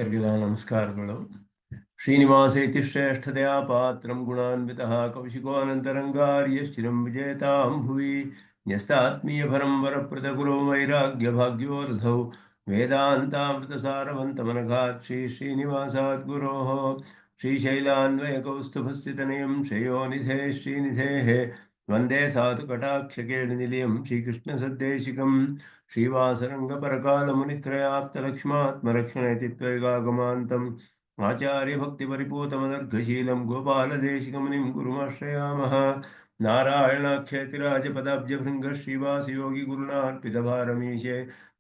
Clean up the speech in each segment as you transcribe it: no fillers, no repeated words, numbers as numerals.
ಎಲ್ಲರಿಗೂ ನಮಸ್ಕಾರಗಳು. ಶ್ರೀನಿವಾಸೇತಿ ಶ್ರೇಷ್ಠತೆಯ ಪಾತ್ರಂ ಗುಣಾನ್ವಿತಃ ಕೌಶಿಕೋನಂತರಂಗಾರ್ಯಶ್ಚಿರಂ ವಿಜೇತಾಂ ಭುವಿ ನ್ಯಸ್ತಾತ್ಮೀಯಭರಂ ವರಪ್ರದಗುರೋ ವೈರಾಗ್ಯಭಾಗ್ಯೋರ್ಧೌ ವೇದಾಂತಾಮೃತಸಾರವಂತಮನಘಾತ್ ಶ್ರೀನಿವಾಸಾತ್ ಗುರೋಃ ಶ್ರೀಶೈಲಾನ್ವಯಕೌಸ್ತುಭಸ್ಥಿತನಯಂ ಶ್ರೇಯೋನಿಧೇ ಶ್ರೀನಿಧೇಃ ವಂದೇ ಸಾಧುಕಟಾಕ್ಷಕೇಣಿನಿಲಯಂ ಶ್ರೀಕೃಷ್ಣಸದ್ದೇಶಿಕಂ ಶ್ರೀವಾಸರಂಗಪರಕಾಲಮುನಿತ್ರಯಾಪ್ತಲಕ್ಷ್ಮಾತ್ಮರಕ್ಷಣೇತಿ ತ್ವೈಗಾಗಮಾन्तम् आचार्यभक्तिपरिपूतमदर्घशीलं गोपालदेशिकमुनिं गुरुमाश्रयामः। नारायणाख्यतिराजपदाब्जभृङ्गश्रीवासयोगिगुरुणार्पितभारमीशे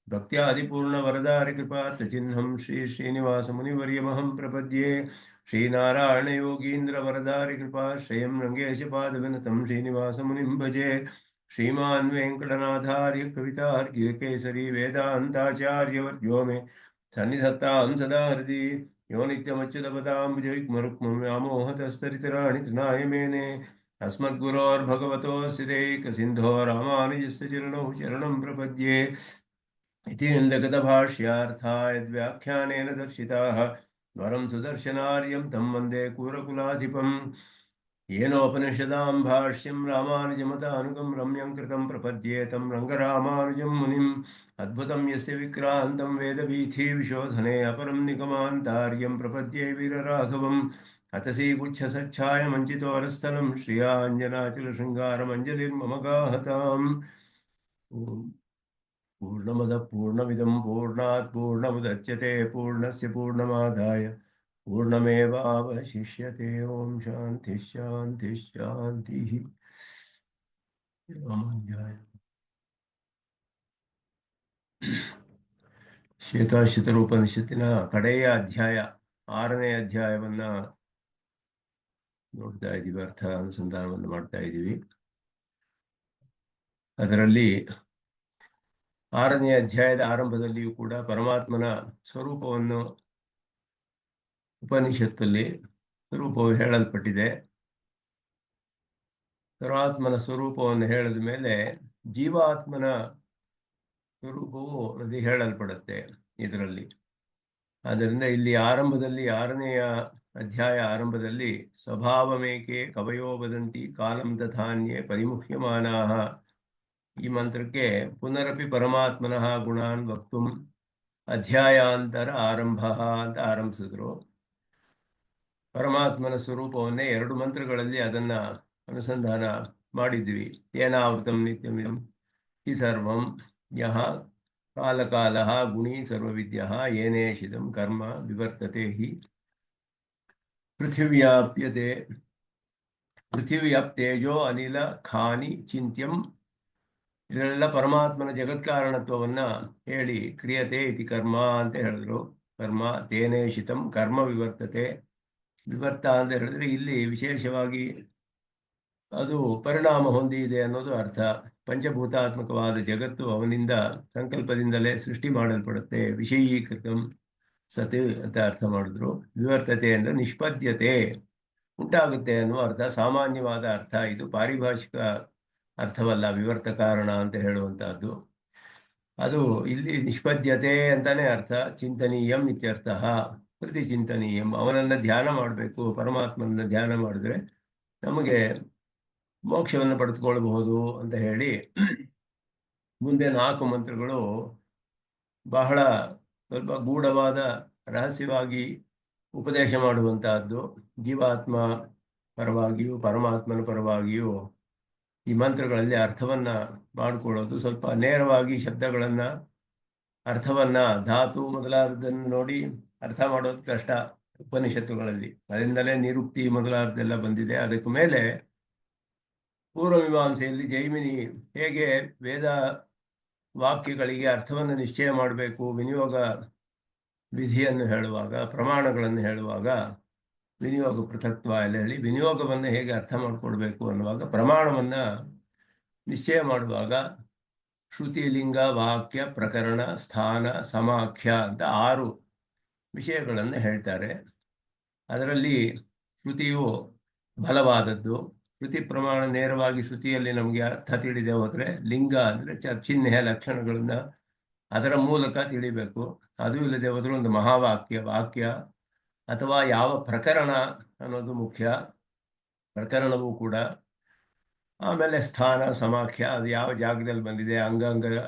भक्त्यादिपूर्णवरदारिकृपार्थचिह्नं श्रीश्रीनिवासमुनिवर्यमहं प्रपद्ये। श्रीनारायणयोगीन्द्रवरदारिकृपाश्रयं रङ्गेशपादविनतं श्रीनिवासमुनिं भजे। श्रीमान् वेङ्कटनाथार्य कवितार्किकेसरी वेदान्ताचार्यवर्यो मे सन्निधत्तां सदा हृदि यो नित्यमच्युतपदाम्बुजयुग्मरुक्मं व्यामोहतस्तरितराणि तृणाय मेने अस्मद्गुरोर्भगवतोऽस्य दैकसिन्धो रामानुजस्य चरणौ शरणं प्रपद्ये। इति निन्दगतभाष्यार्थाय व्याख्यानेन दर्शिताः वरं सुदर्शनार्यं तं वन्दे कूरकुलाधिपम्। येनोपनिषदां भाष्यं रामानुजमतानुगं रम्यं कृतं प्रपद्ये तं रङ्गरामानुजं मुनिम् अद्भुतं यस्य विक्रान्तं वेदवीथीविशोधने अपरं निगमान्तार्यं प्रपद्ये वीरराघवम्। अतसीगुच्छसच्छायमञ्चितोरस्थलं श्रियाञ्जनाचलशृङ्गारमञ्जलिर्मम गाहताम्। पूर्णमदः पूर्णमिदं पूर्णात् पूर्णमुदच्यते पूर्णस्य पूर्णमादाय पूर्णमेवावशिष्यते। ओम शांति शांति शांति। ಶ್ವೇತಾಶ್ವತರೋಪನಿಷತ್ತಿನ ಕಡೆಯ ಅಧ್ಯಾಯ 6ನೇ ಅಧ್ಯಾಯವನ್ನ ನೋಡ್ತಾ ಇದ್ದೀವಿ, ಅರ್ಥ ಅನುಸಂಧಾನವನ್ನು ಮಾಡ್ತಾ ಇದ್ದೀವಿ. ಅದರಲ್ಲಿ 6ನೇ ಅಧ್ಯಾಯದ ಆರಂಭದಲ್ಲಿಯೂ ಕೂಡ ಪರಮಾತ್ಮನ ಸ್ವರೂಪವನ್ನು ಉಪನಿಷತ್ತಲ್ಲಿ ಸ್ವರೂಪವು ಹೇಳಲ್ಪಟ್ಟಿದೆ. ಪರಮಾತ್ಮನ ಸ್ವರೂಪವನ್ನು ಹೇಳಿದ ಮೇಲೆ ಜೀವಾತ್ಮನ ಸ್ವರೂಪವು ಅದು ಹೇಳಲ್ಪಡುತ್ತೆ ಇದರಲ್ಲಿ. ಆದ್ದರಿಂದ ಇಲ್ಲಿ ಆರಂಭದಲ್ಲಿ 6ನೇ ಅಧ್ಯಾಯ ಆರಂಭದಲ್ಲಿ ಸ್ವಭಾವಮೇಕೆ ಕವಯೋ ವದಂತಿ ಕಾಲಂ ದಧಾನ್ಯೇ ಪರಿಮುಹ್ಯಮಾನಾಃ, ಈ ಮಂತ್ರಕ್ಕೆ ಪುನರಪಿ ಪರಮಾತ್ಮನಃ ಗುಣಾನ್ ವಕ್ತುಂ ಅಧ್ಯಾಯಾಂತರ ಆರಂಭ ಅಂತ ಆರಂಭಿಸಿದ್ರು. ಪರಮಾತ್ಮನ ಸ್ವರೂಪವನ್ನೇ 2 ಮಂತ್ರಗಳಲ್ಲಿ ಅದನ್ನ ಅನುಸಂಧಾನ ಮಾಡಿದ್ವಿ. ಏನಾವೃತಂ ನಿತ್ಯಮಿದಂ ಹಿ ಸರ್ವಂ ಯಃ ಕಾಲಕಾಲಃ ಗುಣಿ ಸರ್ವವಿದ್ಯಃ ಏನೇಷಿದಂ ಕರ್ಮ ವಿವರ್ತತೆ ಹಿ ಪೃಥಿವ್ಯಾಪ್ಯತೆ ಪೃಥಿವ್ಯಾಪ್ತೇಜೋ ಅನಿಲ ಖಾನಿ ಚಿಂತ್ಯಂ. ಇದರೆಲ್ಲ ಪರಮಾತ್ಮನ ಜಗತ್ಕಾರಣತ್ವವನ್ನ ಹೇಳಿ ಕ್ರಿಯತೆ ಇತಿ ಕರ್ಮ ಅಂತ ಹೇಳಿದ್ರು. ಕರ್ಮ ತೇನೇಷಿತಂ ಕರ್ಮ ವಿವರ್ತತೆ. ವಿವರ್ತ ಅಂತ ಹೇಳಿದ್ರೆ ಇಲ್ಲಿ ವಿಶೇಷವಾಗಿ ಅದು ಪರಿಣಾಮ ಹೊಂದಿದೆ ಅನ್ನೋದು ಅರ್ಥ. ಪಂಚಭೂತಾತ್ಮಕವಾದ ಜಗತ್ತು ಅವನಿಂದ ಸಂಕಲ್ಪದಿಂದಲೇ ಸೃಷ್ಟಿ ಮಾಡಲ್ಪಡುತ್ತೆ. ವಿಷಯೀಕೃತಂ ಸತ್ ಅಂತ ಅರ್ಥ ಮಾಡಿದ್ರು. ವಿವರ್ತತೆ ಅಂದ್ರೆ ನಿಷ್ಪದ್ಯತೆ, ಉಂಟಾಗುತ್ತೆ ಅನ್ನುವ ಅರ್ಥ. ಸಾಮಾನ್ಯವಾದ ಅರ್ಥ ಇದು, ಪಾರಿಭಾಷಿಕ ಅರ್ಥವಲ್ಲ. ವಿವರ್ತ ಕಾರಣ ಅಂತ ಹೇಳುವಂತಹದ್ದು ಅದು ಇಲ್ಲಿ ನಿಷ್ಪದ್ಯತೆ ಅಂತಾನೆ ಅರ್ಥ. ಚಿಂತನೀಯಂ ಇತ್ಯರ್ಥ. ಪ್ರತಿ ಚಿಂತನೀಯಂ, ಅವನನ್ನ ಧ್ಯಾನ ಮಾಡಬೇಕು. ಪರಮಾತ್ಮನನ್ನ ಧ್ಯಾನ ಮಾಡಿದ್ರೆ ನಮಗೆ ಮೋಕ್ಷವನ್ನು ಪಡೆದುಕೊಳ್ಳಬಹುದು ಅಂತ ಹೇಳಿ ಮುಂದೆ 4 ಮಂತ್ರಗಳು ಬಹಳ ಸ್ವಲ್ಪ ಗೂಢವಾದ ರಹಸ್ಯವಾಗಿ ಉಪದೇಶ ಮಾಡುವಂತಹದ್ದು. ಜೀವಾತ್ಮ ಪರವಾಗಿಯೂ ಪರಮಾತ್ಮನ ಪರವಾಗಿಯೂ ಈ ಮಂತ್ರಗಳಲ್ಲಿ ಅರ್ಥವನ್ನ ಮಾಡಿಕೊಳ್ಳೋದು. ಸ್ವಲ್ಪ ನೇರವಾಗಿ ಶಬ್ದಗಳನ್ನ ಅರ್ಥವನ್ನ ಧಾತು ಮೊದಲಾದದನ್ನು ನೋಡಿ ಅರ್ಥ ಮಾಡೋದು ಕಷ್ಟ ಉಪನಿಷತ್ತುಗಳಲ್ಲಿ. ಅದರಿಂದಲೇ ನಿರುಕ್ತಿ ಮೊದಲಾದದೆಲ್ಲ ಬಂದಿದೆ. ಅದಕ್ಕೆ ಮೇಲೆ ಪೂರ್ವಮೀಮಾಂಸೆಯಲ್ಲಿ ಜೈಮಿನಿ ಹೇಗೆ ವೇದ ವಾಕ್ಯಗಳಿಗೆ ಅರ್ಥವನ್ನು ನಿಶ್ಚಯ ಮಾಡಬೇಕು, ವಿನಿಯೋಗ ವಿಧಿಯನ್ನು ಹೇಳುವಾಗ, ಪ್ರಮಾಣಗಳನ್ನು ಹೇಳುವಾಗ ವಿನಿಯೋಗ ಪೃಥಕ್ತ್ವ ಎಲ್ಲ ಹೇಳಿ ವಿನಿಯೋಗವನ್ನು ಹೇಗೆ ಅರ್ಥ ಮಾಡಿಕೊಡ್ಬೇಕು ಅನ್ನುವಾಗ ಪ್ರಮಾಣವನ್ನ ನಿಶ್ಚಯ ಮಾಡುವಾಗ ಶ್ರುತಿ, ಲಿಂಗ, ವಾಕ್ಯ, ಪ್ರಕರಣ, ಸ್ಥಾನ, ಸಮಾಖ್ಯ ಅಂತ 6 ವಿಷಯಗಳನ್ನು ಹೇಳ್ತಾರೆ. ಅದರಲ್ಲಿ ಶ್ರುತಿಯು ಬಲವಾದದ್ದು. ಶ್ರುತಿ ಪ್ರಮಾಣ ನೇರವಾಗಿ ಶ್ರುತಿಯಲ್ಲಿ ನಮಗೆ ಅರ್ಥ ತಿಳಿದೇ ಹೋದರೆ ಲಿಂಗ ಅಂದರೆ ಚಿಹ್ನೆಯ ಲಕ್ಷಣಗಳನ್ನ ಅದರ ಮೂಲಕ ತಿಳಿಬೇಕು. ಅದು ಇಲ್ಲದೆ ಹೋದ್ರೆ ಒಂದು ವಾಕ್ಯ ಅಥವಾ ಯಾವ ಪ್ರಕರಣ ಅನ್ನೋದು ಮುಖ್ಯ. ಪ್ರಕರಣವೂ ಕೂಡ. ಆಮೇಲೆ ಸ್ಥಾನ ಸಮಾಖ್ಯ, ಅದು ಯಾವ ಜಾಗದಲ್ಲಿ ಬಂದಿದೆ,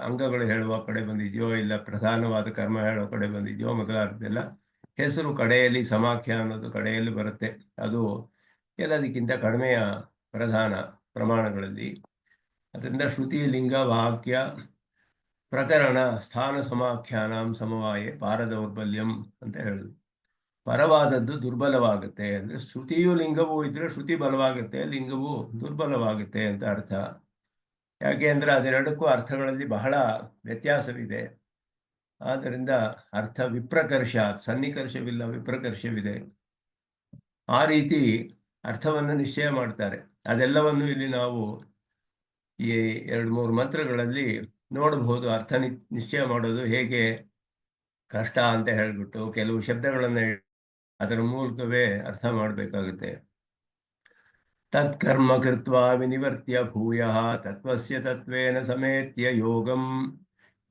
ಅಂಗಗಳು ಹೇಳುವ ಕಡೆ ಬಂದಿದೆಯೋ ಇಲ್ಲ ಪ್ರಧಾನವಾದ ಕರ್ಮ ಹೇಳುವ ಕಡೆ ಬಂದಿದೆಯೋ ಮೊದಲಾದದೆಲ್ಲ. ಹೆಸರು ಕಡೆಯಲ್ಲಿ, ಸಮಾಖ್ಯ ಅನ್ನೋದು ಕಡೆಯಲ್ಲಿ ಬರುತ್ತೆ. ಅದು ಎಲ್ಲದಕ್ಕಿಂತ ಕಡಿಮೆಯ ಪ್ರಧಾನ ಪ್ರಮಾಣಗಳಲ್ಲಿ. ಅದರಿಂದ ಶ್ರುತಿ, ಲಿಂಗ, ವಾಕ್ಯ, ಪ್ರಕರಣ, ಸ್ಥಾನ ಸಮಾಖ್ಯಾನಾಂ ಸಮವಾಯೆ ಪಾರದೌರ್ಬಲ್ಯಂ ಅಂತ ಹೇಳುದು. ಪರವಾದದ್ದು ದುರ್ಬಲವಾಗುತ್ತೆ ಅಂದರೆ ಶ್ರುತಿಯು ಲಿಂಗವೂ ಇದ್ರೆ ಶ್ರುತಿ ಬಲವಾಗುತ್ತೆ, ಲಿಂಗವು ದುರ್ಬಲವಾಗುತ್ತೆ ಅಂತ ಅರ್ಥ. ಯಾಕೆ ಅಂದರೆ ಅದೆರಡಕ್ಕೂ ಅರ್ಥಗಳಲ್ಲಿ ಬಹಳ ವ್ಯತ್ಯಾಸವಿದೆ. ಆದ್ದರಿಂದ ಅರ್ಥ ವಿಪ್ರಕರ್ಷ, ಸನ್ನಿಕರ್ಷವಿಲ್ಲ, ವಿಪ್ರಕರ್ಷವಿದೆ. ಆ ರೀತಿ ಅರ್ಥವನ್ನು ನಿಶ್ಚಯ ಮಾಡ್ತಾರೆ. ಅದೆಲ್ಲವನ್ನು ಇಲ್ಲಿ ನಾವು ಈ 2-3 ಮಂತ್ರಗಳಲ್ಲಿ ನೋಡಬಹುದು. ಅರ್ಥ ನಿಶ್ಚಯ ಮಾಡೋದು ಹೇಗೆ ಕಷ್ಟ ಅಂತ ಹೇಳ್ಬಿಟ್ಟು ಕೆಲವು ಶಬ್ದಗಳನ್ನು ಅದರ ಮೂಲಕವೇ ಅರ್ಥ ಮಾಡಬೇಕಾಗುತ್ತೆ. ತತ್ಕರ್ಮ ಕೃತ್ವಾ ವಿನಿವರ್ತ್ಯ ಭೂಯಃ ತತ್ವಸ್ಯ ತತ್ವೇನ ಸಮೇತ್ಯ ಯೋಗಂ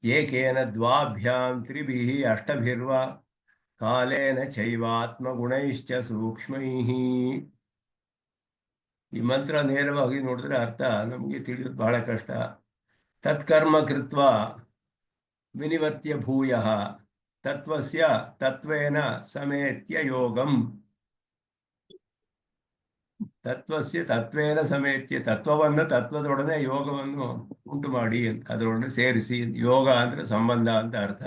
ಏಕೇನ ದ್ವಾಭ್ಯಾಂ ತ್ರಿಭಿಃ ಅಷ್ಟಭಿರ್ವ ಕಾಲೇನ ಚೈವಾತ್ಮಗುಣೈಶ್ಚ ಸೂಕ್ಷ್ಮೈಃ. ಈ ಮಂತ್ರ ನೇರವಾಗಿ ನೋಡಿದ್ರೆ ಅರ್ಥ ನಮಗೆ ತಿಳಿಯೋದು ಬಹಳ ಕಷ್ಟ. ತತ್ಕರ್ಮ ಕೃತ್ವಾ ವಿನಿವರ್ತ್ಯ ಭೂಯಃ ತತ್ವಸ್ಯ ತತ್ವೇನ ಸಮೇತ್ಯ ಯೋಗಂ. ತತ್ವಸ್ಯ ತತ್ವೇನ ಸಮೇತ್ಯ, ತತ್ವವನ್ನು ತತ್ವದೊಡನೆ ಯೋಗವನ್ನು ಉಂಟು ಮಾಡಿ, ಅದರೊಡನೆ ಸೇರಿಸಿ. ಯೋಗ ಅಂದ್ರೆ ಸಂಬಂಧ ಅಂತ ಅರ್ಥ.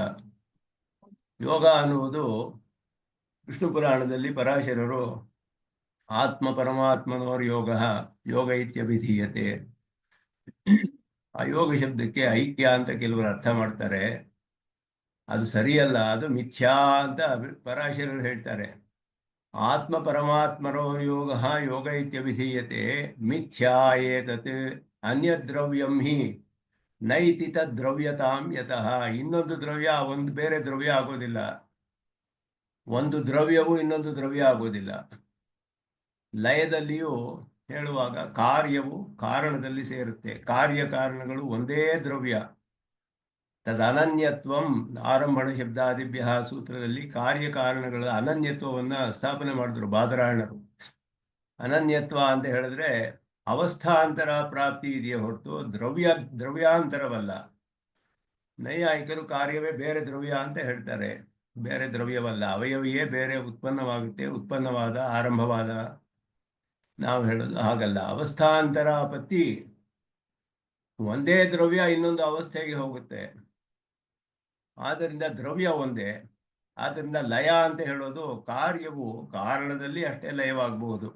ಯೋಗ ಅನ್ನುವುದು ವಿಷ್ಣು ಪುರಾಣದಲ್ಲಿ ಪರಾಶರರು ಆತ್ಮ ಪರಮಾತ್ಮನೋರ್ ಯೋಗ ಇತ್ಯಭಿಧೀಯತೆ. ಆ ಯೋಗ ಶಬ್ದಕ್ಕೆ ಐಕ್ಯ ಅಂತ ಕೆಲವರು ಅರ್ಥ ಮಾಡ್ತಾರೆ. ಅದು ಸರಿಯಲ್ಲ, ಅದು ಮಿಥ್ಯಾ ಅಂತ ಪರಾಶರರು ಹೇಳ್ತಾರೆ. ಆತ್ಮ ಪರಮಾತ್ಮರೋ ಯೋಗ ಇತ್ಯಭಿಧೀಯತೆ ಮಿಥ್ಯಾ ಏತತ್ ಅನ್ಯದ್ರವ್ಯಂ ಹಿ ನೈತಿ ತದ್ರವ್ಯತಾಂ ಯತಃ. ಇನ್ನೊಂದು ದ್ರವ್ಯ ಒಂದು ಬೇರೆ ದ್ರವ್ಯ ಆಗೋದಿಲ್ಲ, ಒಂದು ದ್ರವ್ಯವು ಇನ್ನೊಂದು ದ್ರವ್ಯ ಆಗೋದಿಲ್ಲ. ಲಯದಲ್ಲಿಯೂ ಹೇಳುವಾಗ ಕಾರ್ಯವು ಕಾರಣದಲ್ಲಿ ಸೇರುತ್ತೆ. ಕಾರ್ಯಕಾರಣಗಳು ಒಂದೇ ದ್ರವ್ಯ. ತದನನ್ಯತ್ವಂ ಆರಂಭಣ ಶಬ್ದಾದಿಭ್ಯ ಸೂತ್ರದಲ್ಲಿ ಕಾರ್ಯಕಾರಣಗಳ ಅನನ್ಯತ್ವವನ್ನು ಸ್ಥಾಪನೆ ಮಾಡಿದ್ರು ಬಾದರಾಯಣರು. ಅನನ್ಯತ್ವ ಅಂತ ಹೇಳಿದ್ರೆ ಅವಸ್ಥಾಂತರ ಪ್ರಾಪ್ತಿ ಇದೆಯೇ ಹೊರತು ದ್ರವ್ಯಾಂತರವಲ್ಲ. ನೈಯಾಯಿಕರು ಕಾರ್ಯವೇ ಬೇರೆ ದ್ರವ್ಯ ಅಂತ ಹೇಳ್ತಾರೆ, ಬೇರೆ ದ್ರವ್ಯವಲ್ಲ. ಅವಯವೇ ಬೇರೆ ಉತ್ಪನ್ನವಾಗುತ್ತೆ, ಉತ್ಪನ್ನವಾದ ಆರಂಭವಾದ. ನಾವು ಹೇಳೋದು ಹಾಗಲ್ಲ. ಅವಸ್ಥಾಂತರಾಪತ್ತಿ, ಒಂದೇ ದ್ರವ್ಯ ಇನ್ನೊಂದು ಅವಸ್ಥೆಗೆ ಹೋಗುತ್ತೆ. ಆದ್ದರಿಂದ ದ್ರವ್ಯ ಒಂದೇ. ಆದ್ದರಿಂದ ಲಯ ಅಂತ ಹೇಳೋದು ಕಾರ್ಯವು ಕಾರಣದಲ್ಲಿ ಅಷ್ಟೇ ಲಯವಾಗಬಹುದು.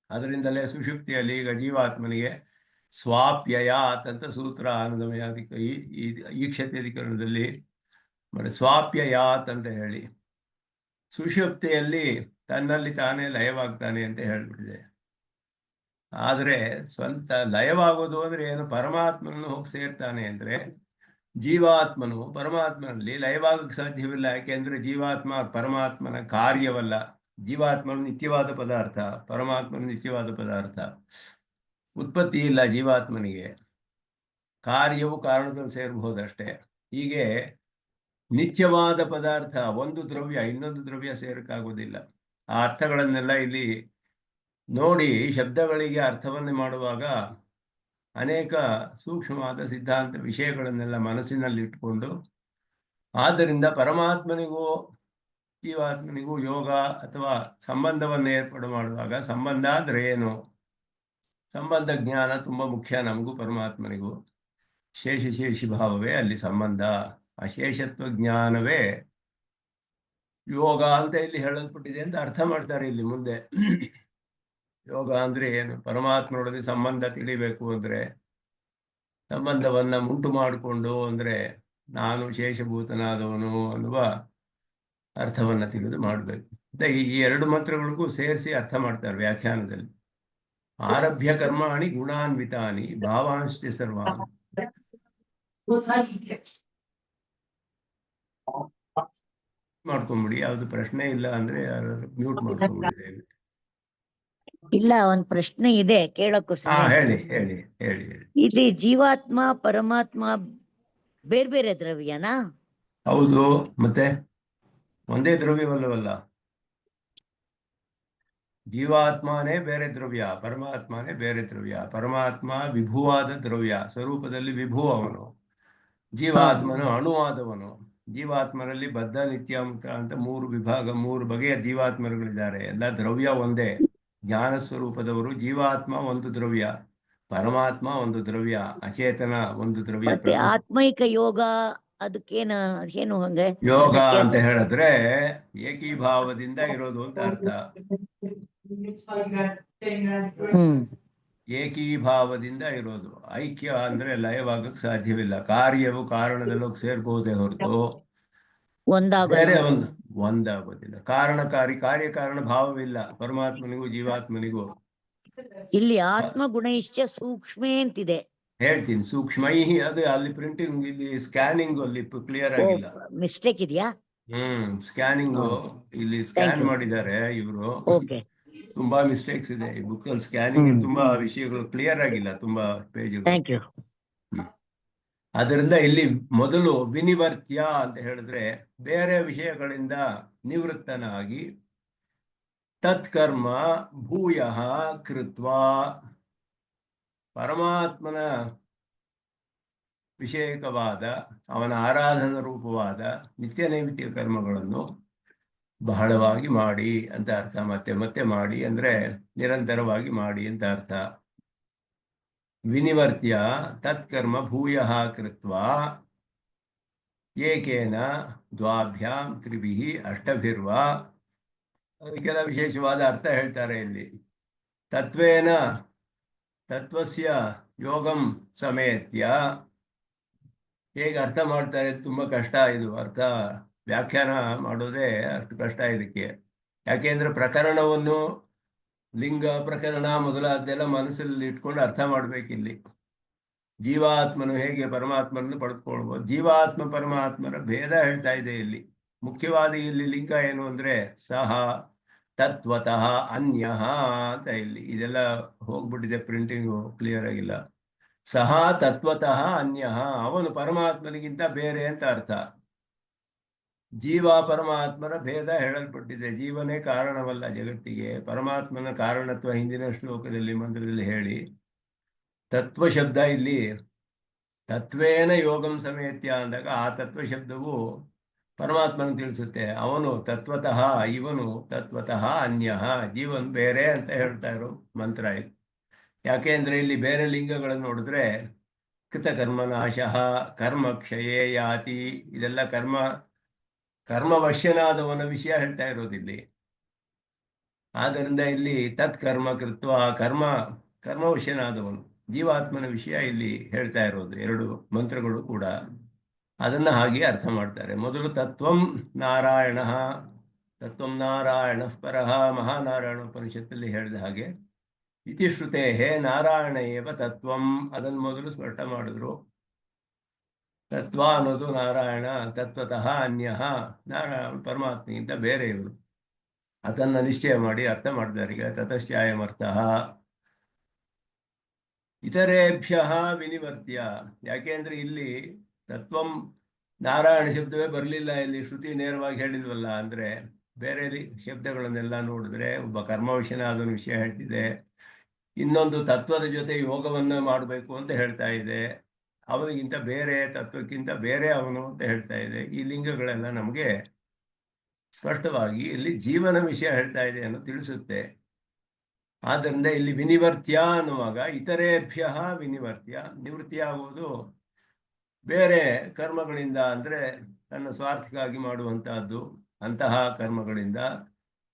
ಅದರಿಂದಲೇ ಸುಷುಪ್ತಿಯಲ್ಲಿ ಈಗ ಜೀವಾತ್ಮನಿಗೆ ಸ್ವಾಪ್ಯಯಾತ್ ಅಂತ ಸೂತ್ರ ಆನಂದಮಯ ಈಕ್ಷತ್ಯಧಿಕರಣದಲ್ಲಿ ಸ್ವಾಪ್ಯಯಾತ್ ಅಂತ ಹೇಳಿ ಸುಷುಪ್ತಿಯಲ್ಲಿ ತನ್ನಲ್ಲಿ ತಾನೇ ಲಯವಾಗ್ತಾನೆ ಅಂತ ಹೇಳ್ಬಿಟ್ಟಿದೆ. ಆದರೆ ಸ್ವಂತ ಲಯವಾಗೋದು ಅಂದ್ರೆ ಏನು? ಪರಮಾತ್ಮನನ್ನು ಹೋಗಿ ಸೇರ್ತಾನೆ ಅಂದ್ರೆ ಜೀವಾತ್ಮನು ಪರಮಾತ್ಮನಲ್ಲಿ ಲಯವಾಗಕ್ಕೆ ಸಾಧ್ಯವಿಲ್ಲ. ಯಾಕೆಂದ್ರೆ ಜೀವಾತ್ಮ ಪರಮಾತ್ಮನ ಕಾರ್ಯವಲ್ಲ. ಜೀವಾತ್ಮನು ನಿತ್ಯವಾದ ಪದಾರ್ಥ, ಪರಮಾತ್ಮನ ನಿತ್ಯವಾದ ಪದಾರ್ಥ. ಉತ್ಪತ್ತಿ ಇಲ್ಲ ಜೀವಾತ್ಮನಿಗೆ, ಕಾರ್ಯವು ಕಾರಣದಲ್ಲಿ ಸೇರಬಹುದಷ್ಟೇ. ಹೀಗೆ ನಿತ್ಯವಾದ ಪದಾರ್ಥ ಒಂದು ದ್ರವ್ಯ ಇನ್ನೊಂದು ದ್ರವ್ಯ ಸೇರಕ್ಕಾಗೋದಿಲ್ಲ. ಆ ಅರ್ಥಗಳನ್ನೆಲ್ಲ ಇಲ್ಲಿ ನೋಡಿ ಶಬ್ದಗಳಿಗೆ ಅರ್ಥವನ್ನೇ ಮಾಡುವಾಗ ಅನೇಕ ಸೂಕ್ಷ್ಮವಾದ ಸಿದ್ಧಾಂತ ವಿಷಯಗಳನ್ನೆಲ್ಲ ಮನಸ್ಸಿನಲ್ಲಿ ಇಟ್ಕೊಂಡು, ಆದ್ದರಿಂದ ಪರಮಾತ್ಮನಿಗೂ ಜೀವಾತ್ಮನಿಗೂ ಯೋಗ ಅಥವಾ ಸಂಬಂಧವನ್ನು ಏರ್ಪಾಡು ಮಾಡುವಾಗ, ಸಂಬಂಧ ಅಂದ್ರೆ ಏನು? ಸಂಬಂಧ ಜ್ಞಾನ ತುಂಬ ಮುಖ್ಯ ನಮಗೂ ಪರಮಾತ್ಮನಿಗೂ. ಶೇಷಿ ಭಾವವೇ ಅಲ್ಲಿ ಸಂಬಂಧ. ಆ ಶೇಷತ್ವ ಜ್ಞಾನವೇ ಯೋಗ ಅಂತ ಇಲ್ಲಿ ಹೇಳಲ್ಪಟ್ಟಿದೆ ಅಂತ ಅರ್ಥ ಮಾಡ್ತಾರೆ ಇಲ್ಲಿ ಮುಂದೆ. ಯೋಗ ಅಂದ್ರೆ ಏನು? ಪರಮಾತ್ಮನೊಡನೆ ಸಂಬಂಧ ತಿಳಿಬೇಕು ಅಂದ್ರೆ, ಸಂಬಂಧವನ್ನ ಉಂಟು ಮಾಡಿಕೊಂಡು ಅಂದ್ರೆ ನಾನು ಶೇಷಭೂತನಾದವನು ಅನ್ನುವ ಅರ್ಥವನ್ನ ತಿಳಿದು ಮಾಡಬೇಕು. ಈ 2 ಮಂತ್ರಗಳಿಗೂ ಸೇರಿಸಿ ಅರ್ಥ ಮಾಡ್ತಾರೆ ವ್ಯಾಖ್ಯಾನದಲ್ಲಿ. ಆರಭ್ಯ ಕರ್ಮಾಣಿ ಗುಣಾನ್ವಿತಾನಿ ಭಾವಾಂಶ್ಚ ಸರ್ವಾನ್. ಮಾಡ್ಕೊಂಬಿಡಿ, ಯಾವ್ದು ಪ್ರಶ್ನೆ ಇಲ್ಲ ಅಂದ್ರೆ ಮ್ಯೂಟ್ ಮಾಡ್ಕೊಂಬಿಡಿ. ಇಲ್ಲ, ಒಂದ್ ಪ್ರಶ್ನೆ ಇದೆ ಕೇಳಕ್ಕೂ. ಹೇಳಿ ಹೇಳಿ ಹೇಳಿ ಹೇಳಿ. ಇಲ್ಲಿ ಜೀವಾತ್ಮ ಪರಮಾತ್ಮ ಬೇರೆ ಬೇರೆ ದ್ರವ್ಯನಾ? ಹೌದು, ಮತ್ತೆ ಒಂದೇ ದ್ರವ್ಯವಲ್ಲವಲ್ಲ. ಜೀವಾತ್ಮನೇ ಬೇರೆ ದ್ರವ್ಯ, ಪರಮಾತ್ಮನೇ ಬೇರೆ ದ್ರವ್ಯ. ಪರಮಾತ್ಮ ವಿಭುವಾದ ದ್ರವ್ಯ, ಸ್ವರೂಪದಲ್ಲಿ ವಿಭು ಅವನು. ಜೀವಾತ್ಮನು ಅಣುವಾದವನು. ಜೀವಾತ್ಮರಲ್ಲಿ ಬದ್ಧ, ನಿತ್ಯ, ಮುಕ್ತ ಅಂತ 3 ವಿಭಾಗ, 3 ಬಗೆಯ ಜೀವಾತ್ಮರುಗಳಿದ್ದಾರೆ. ಎಲ್ಲ ದ್ರವ್ಯ ಒಂದೇ. ಜ್ಞಾನ ಸ್ವರೂಪದವರು. ಜೀವಾತ್ಮ ಒಂದು ದ್ರವ್ಯ, ಪರಮಾತ್ಮ ಒಂದು ದ್ರವ್ಯ, ಅಚೇತನ ಒಂದು ದ್ರವ್ಯ. ಮತ್ತೆ ಆತ್ಮೈಕ ಯೋಗ ಅದಕ್ಕೇನ ಏನು ಹಂಗೆ? ಯೋಗ ಅಂತ ಹೇಳಿದ್ರೆ ಏಕೀಭಾವದಿಂದ ಇರೋದು ಅಂತ ಅರ್ಥ. ಏಕೀಭಾವದಿಂದ ಇರೋದು. ಐಕ್ಯ ಅಂದ್ರೆ ಲಯವಾಗಕ್ಕೆ ಸಾಧ್ಯವಿಲ್ಲ. ಕಾರ್ಯವು ಕಾರಣದಲ್ಲೋಗಿ ಸೇರ್ಬಹುದೇ ಹೊರತು ಬೇರೆ ಒಂದಾಗೋದಿಲ್ಲ. ಕಾರಣಕಾರಿ ಕಾರ್ಯಕಾರಣ ಭಾವವಿಲ್ಲ ಪರಮಾತ್ಮನಿಗೂ ಜೀವಾತ್ಮನಿಗೂ. ಇಲ್ಲಿ ಆತ್ಮ ಗುಣೈಶ್ಚ ಸೂಕ್ಷ್ಮೇ ಅಂತಿದೆ. ಹೇಳ್ತೀನಿ, ಸೂಕ್ಷ್ಮೈ. ಅದು ಅಲ್ಲಿ ಪ್ರಿಂಟಿಂಗ್, ಇಲ್ಲಿ ಸ್ಕ್ಯಾನಿಂಗ್ ಅಲ್ಲಿ ಕ್ಲಿಯರ್ ಆಗಿಲ್ಲ. ಮಿಸ್ಟೇಕ್ ಇದೆಯಾ? ಸ್ಕ್ಯಾನಿಂಗ್ ಇಲ್ಲಿ ಸ್ಕ್ಯಾನ್ ಮಾಡಿದ್ದಾರೆ ಇವರು. ತುಂಬಾ ಮಿಸ್ಟೇಕ್ಸ್ ಇದೆ ಈ ಬುಕ್ ಅಲ್ಲಿ. ಸ್ಕ್ಯಾನಿಂಗ್ ತುಂಬಾ ವಿಷಯಗಳು ಕ್ಲಿಯರ್ ಆಗಿಲ್ಲ, ತುಂಬಾ ಪೇಜ್ಗಳು. ಅದರಿಂದ ಇಲ್ಲಿ ಮೊದಲು ವಿನಿವರ್ತ್ಯ ಅಂತ ಹೇಳಿದ್ರೆ ಬೇರೆ ವಿಷಯಗಳಿಂದ ನಿವೃತ್ತನಾಗಿ ತತ್ಕರ್ಮ ಭೂಯಃ ಕೃತ್ವಾ, ಪರಮಾತ್ಮನ ವಿಷಯಕವಾದ, ಅವನ ಆರಾಧನಾ ರೂಪವಾದ ನಿತ್ಯ ನೈಮಿತ್ಯ ಕರ್ಮಗಳನ್ನು ಬಹಳವಾಗಿ ಮಾಡಿ ಅಂತ ಅರ್ಥ. ಮತ್ತೆ ಮತ್ತೆ ಮಾಡಿ ಅಂದ್ರೆ ನಿರಂತರವಾಗಿ ಮಾಡಿ ಅಂತ ಅರ್ಥ. ವಿನಿವರ್ತ್ಯ ತತ್ಕರ್ಮ ಭೂಯಃ ಕೃತ್ವಾ ಏಕೇನ ದ್ವಾಭ್ಯಾಂ ತ್ರಿಭಿಃ ಅಷ್ಟಭಿರ್ವಾ. ಅದಕ್ಕೆಲ್ಲ ವಿಶೇಷವಾದ ಅರ್ಥ ಹೇಳ್ತಾರೆ ಇಲ್ಲಿ. ತತ್ವೇನ, ತತ್ವಸ್ಯ ಯೋಗಂ ಸಮೇತ್ಯ. ಹೇಗೆ ಅರ್ಥ ಮಾಡ್ತಾರೆ, ತುಂಬ ಕಷ್ಟ ಇದು ಅರ್ಥ. ವ್ಯಾಖ್ಯಾನ ಮಾಡೋದೇ ಅಷ್ಟು ಕಷ್ಟ ಇದಕ್ಕೆ. ಯಾಕೆಂದ್ರೆ ಪ್ರಕರಣವನ್ನು, ಲಿಂಗ ಪ್ರಕರಣ ಮೊದಲಾದ್ದೆಲ್ಲ ಮನಸ್ಸಲ್ಲಿ ಇಟ್ಕೊಂಡು ಅರ್ಥ ಮಾಡ್ಬೇಕಿಲ್ಲಿ. ಜೀವಾತ್ಮನು ಹೇಗೆ ಪರಮಾತ್ಮನನ್ನು ಪಡೆದುಕೊಳ್ಬೋದು, ಜೀವಾತ್ಮ ಪರಮಾತ್ಮರ ಭೇದ ಹೇಳ್ತಾ ಇದೆ ಇಲ್ಲಿ. ಮುಖ್ಯವಾದ ಇಲ್ಲಿ ಲಿಂಗ ಏನು ಅಂದ್ರೆ ಸಹ ತತ್ವತಃ ಅನ್ಯಃ ಅಂತ. ಇಲ್ಲಿ ಇದೆಲ್ಲ ಹೋಗ್ಬಿಟ್ಟಿದೆ, ಪ್ರಿಂಟಿಂಗು ಕ್ಲಿಯರ್ ಆಗಿಲ್ಲ. ಸಹ ತತ್ವತಃ ಅನ್ಯಃ, ಅವನು ಪರಮಾತ್ಮನಿಗಿಂತ ಬೇರೆ ಅಂತ ಅರ್ಥ. ಜೀವ ಪರಮಾತ್ಮರ ಭೇದ ಹೇಳಲ್ಪಟ್ಟಿದೆ. ಜೀವನೇ ಕಾರಣವಲ್ಲ ಜಗತ್ತಿಗೆ, ಪರಮಾತ್ಮನ ಕಾರಣತ್ವ ಹಿಂದಿನ ಶ್ಲೋಕದಲ್ಲಿ ಮಂತ್ರದಲ್ಲಿ ಹೇಳಿ. ತತ್ವ ಶಬ್ದ ಇಲ್ಲಿ ತತ್ವೇನ ಯೋಗಂ ಸಮೇತ್ಯ ಅಂದಾಗ ಆ ತತ್ವ ಶಬ್ದವು ಪರಮಾತ್ಮನ ತಿಳಿಸುತ್ತೆ. ಅವನು ತತ್ವತಃ, ಇವನು ತತ್ವತಃ ಅನ್ಯಃ, ಜೀವನ್ ಬೇರೆ ಅಂತ ಹೇಳ್ತಾ ಇರೋ ಮಂತ್ರ ಇದು. ಯಾಕೆಂದ್ರೆ ಇಲ್ಲಿ ಬೇರೆ ಲಿಂಗಗಳನ್ನು ನೋಡಿದ್ರೆ ಕೃತಕರ್ಮನಾಶಃ, ಕರ್ಮಕ್ಷಯೇ ಯಾತಿ, ಇದೆಲ್ಲ ಕರ್ಮವಶ್ಯನಾದವನ ವಿಷಯ ಹೇಳ್ತಾ ಇರೋದಿಲ್ಲಿ. ಆದ್ದರಿಂದ ಇಲ್ಲಿ ತತ್ಕರ್ಮ ಕೃತ್ವ, ಕರ್ಮವಶ್ಯನಾದವನು ಜೀವಾತ್ಮನ ವಿಷಯ ಇಲ್ಲಿ ಹೇಳ್ತಾ ಇರೋದು. 2 ಮಂತ್ರಗಳು ಕೂಡ ಅದನ್ನ ಹಾಗೆ ಅರ್ಥ ಮಾಡ್ತಾರೆ. ಮೊದಲು ತತ್ವಂ ನಾರಾಯಣ, ತತ್ವಂ ನಾರಾಯಣ ಪರಃ, ಮಹಾನಾರಾಯಣ ಉಪನಿಷತ್ತಲ್ಲಿ ಹೇಳಿದ ಹಾಗೆ ಇತಿ ಶ್ರುತೆ ಹೇ ನಾರಾಯಣ ಏವ ತತ್ವಂ, ಅದನ್ನು ಮೊದಲು ಸ್ಪಷ್ಟ ಮಾಡಿದ್ರು. ತತ್ವ ಅನ್ನೋದು ನಾರಾಯಣ, ತತ್ವತಃ ಅನ್ಯಃ, ನಾರಾಯಣ ಪರಮಾತ್ಮಗಿಂತ ಬೇರೆ ಇವರು. ಅದನ್ನು ನಿಶ್ಚಯ ಮಾಡಿ ಅರ್ಥ ಮಾಡಿದ್ದಾರೆ. ಈಗ ತತಶ್ಚಾಯಮರ್ಥಃ ಇತರೇಭ್ಯ ವಿನಿವರ್ತ್ಯ. ಯಾಕೆಂದ್ರೆ ಇಲ್ಲಿ ತತ್ವಂ ನಾರಾಯಣ ಶಬ್ದವೇ ಬರಲಿಲ್ಲ ಇಲ್ಲಿ, ಶ್ರುತಿ ನೇರವಾಗಿ ಹೇಳಿಲ್ವಲ್ಲ. ಅಂದ್ರೆ ಬೇರೆ ಶಬ್ದಗಳನ್ನೆಲ್ಲ ನೋಡಿದ್ರೆ ಒಬ್ಬ ಕರ್ಮವಶನಾದವನ ವಿಷಯ ಹೇಳ್ತಿದೆ, ಇನ್ನೊಂದು ತತ್ವದ ಜೊತೆ ಯೋಗವನ್ನು ಮಾಡಬೇಕು ಅಂತ ಹೇಳ್ತಾ ಇದೆ. ಅವನಿಗಿಂತ ಬೇರೆ, ತತ್ವಕ್ಕಿಂತ ಬೇರೆ ಅವನು ಅಂತ ಹೇಳ್ತಾ ಇದೆ. ಈ ಲಿಂಗಗಳೆಲ್ಲ ನಮಗೆ ಸ್ಪಷ್ಟವಾಗಿ ಇಲ್ಲಿ ಜೀವನ ವಿಷಯ ಹೇಳ್ತಾ ಇದೆ ಅನ್ನೋ ತಿಳಿಸುತ್ತೆ. ಆದ್ದರಿಂದ ಇಲ್ಲಿ ವಿನಿವರ್ತ್ಯ ಅನ್ನುವಾಗ ಇತರೇಭ್ಯ ವಿನಿವರ್ತ್ಯ, ನಿವೃತ್ತಿಯಾಗುವುದು ಬೇರೆ ಕರ್ಮಗಳಿಂದ, ಅಂದ್ರೆ ತನ್ನ ಸ್ವಾರ್ಥಕ್ಕಾಗಿ ಮಾಡುವಂತಹದ್ದು ಅಂತಹ ಕರ್ಮಗಳಿಂದ,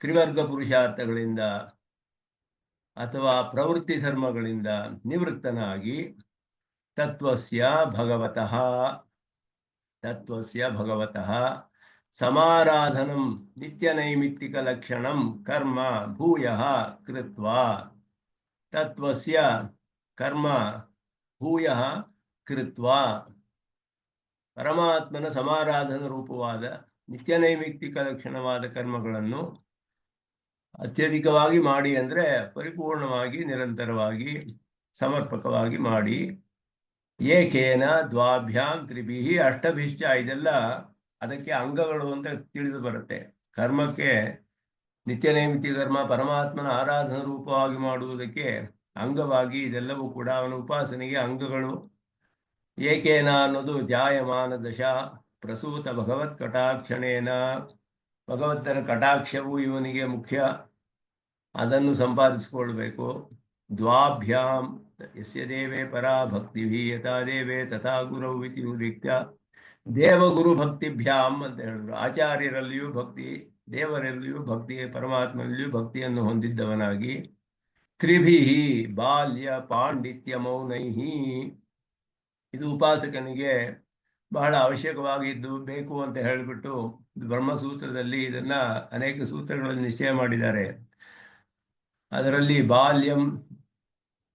ತ್ರಿವರ್ಗ ಪುರುಷಾರ್ಥಗಳಿಂದ ಅಥವಾ ಪ್ರವೃತ್ತಿ ಧರ್ಮಗಳಿಂದ ನಿವೃತ್ತನಾಗಿ ತತ್ವಸ್ಯ ಭಗವತಃ ಸಮಾರಾಧನಂ ನಿತ್ಯನೈಮಿತ್ತಿಕ ಲಕ್ಷಣಂ ಕರ್ಮ ಭೂಯಃ ಕೃತ್ವಾ. ತತ್ವಸ್ಯ ಕರ್ಮ ಭೂಯಃ ಕೃತ್ವಾ, ಪರಮಾತ್ಮನ ಸಮಾರಾಧನ ರೂಪವಾದ ನಿತ್ಯನೈಮಿತ್ತಿಕ ಲಕ್ಷಣವಾದ ಕರ್ಮಗಳನ್ನು ಅತ್ಯಧಿಕವಾಗಿ ಮಾಡಿ, ಅಂದರೆ ಪರಿಪೂರ್ಣವಾಗಿ ನಿರಂತರವಾಗಿ ಸಮರ್ಪಕವಾಗಿ ಮಾಡಿ. ಏಕೇನ ದ್ವಾಭ್ಯಾಂ ತ್ರಿಭಿಃ ಅಷ್ಟಭಿಶ್ಚ, ಇದೆಲ್ಲ ಅದಕ್ಕೆ ಅಂಗಗಳು ಅಂತ ತಿಳಿದು ಬರುತ್ತೆ. ಕರ್ಮಕ್ಕೆ ನಿತ್ಯ ನೈಮಿತ್ಯ ಕರ್ಮ ಪರಮಾತ್ಮನ ಆರಾಧನಾ ರೂಪವಾಗಿ ಮಾಡುವುದಕ್ಕೆ ಅಂಗವಾಗಿ ಇದೆಲ್ಲವೂ ಕೂಡ ಅವನ ಉಪಾಸನೆಗೆ ಅಂಗಗಳು. ಏಕೇನ ಅನ್ನೋದು ಜಾಯಮಾನ ದಶ ಪ್ರಸೂತ ಭಗವತ್ ಕಟಾಕ್ಷಣೇನ, ಭಗವಂತನ ಕಟಾಕ್ಷವು ಇವನಿಗೆ ಮುಖ್ಯ, ಅದನ್ನು ಸಂಪಾದಿಸಿಕೊಳ್ಬೇಕು. ದ್ವಾಭ್ಯಾಂ ಯಸ್ಯ ದೇವೇ ಪರಾ ಭಕ್ತಿಭಿ ಯಥಾ ದೇವೇ ತಥಾ ಗುರೌ ಇತಿ ಉಲ್ಲೇಖ್ಯ. ದೇವಗುರು ಭಕ್ತಿಭ್ಯಾಂ ಅಂತ ಹೇಳಿದ್ರು. ಆಚಾರ್ಯರಲ್ಲಿಯೂ ಭಕ್ತಿ, ದೇವರಲ್ಲಿಯೂ ಭಕ್ತಿ, ಪರಮಾತ್ಮನಲ್ಲಿಯೂ ಭಕ್ತಿಯನ್ನು ಹೊಂದಿದ್ದವನಾಗಿ. ತ್ರಿಭಿಹಿ ಬಾಲ್ಯ ಪಾಂಡಿತ್ಯ ಮೌನೈಹಿ, ಇದು ಉಪಾಸಕನಿಗೆ ಬಹಳ ಅವಶ್ಯಕವಾಗಿದ್ದು ಬೇಕು ಅಂತ ಹೇಳಿಬಿಟ್ಟು ಬ್ರಹ್ಮಸೂತ್ರದಲ್ಲಿ ಇದನ್ನ ಅನೇಕ ಸೂತ್ರಗಳಲ್ಲಿ ನಿಶ್ಚಯ ಮಾಡಿದ್ದಾರೆ. ಅದರಲ್ಲಿ ಬಾಲ್ಯಂ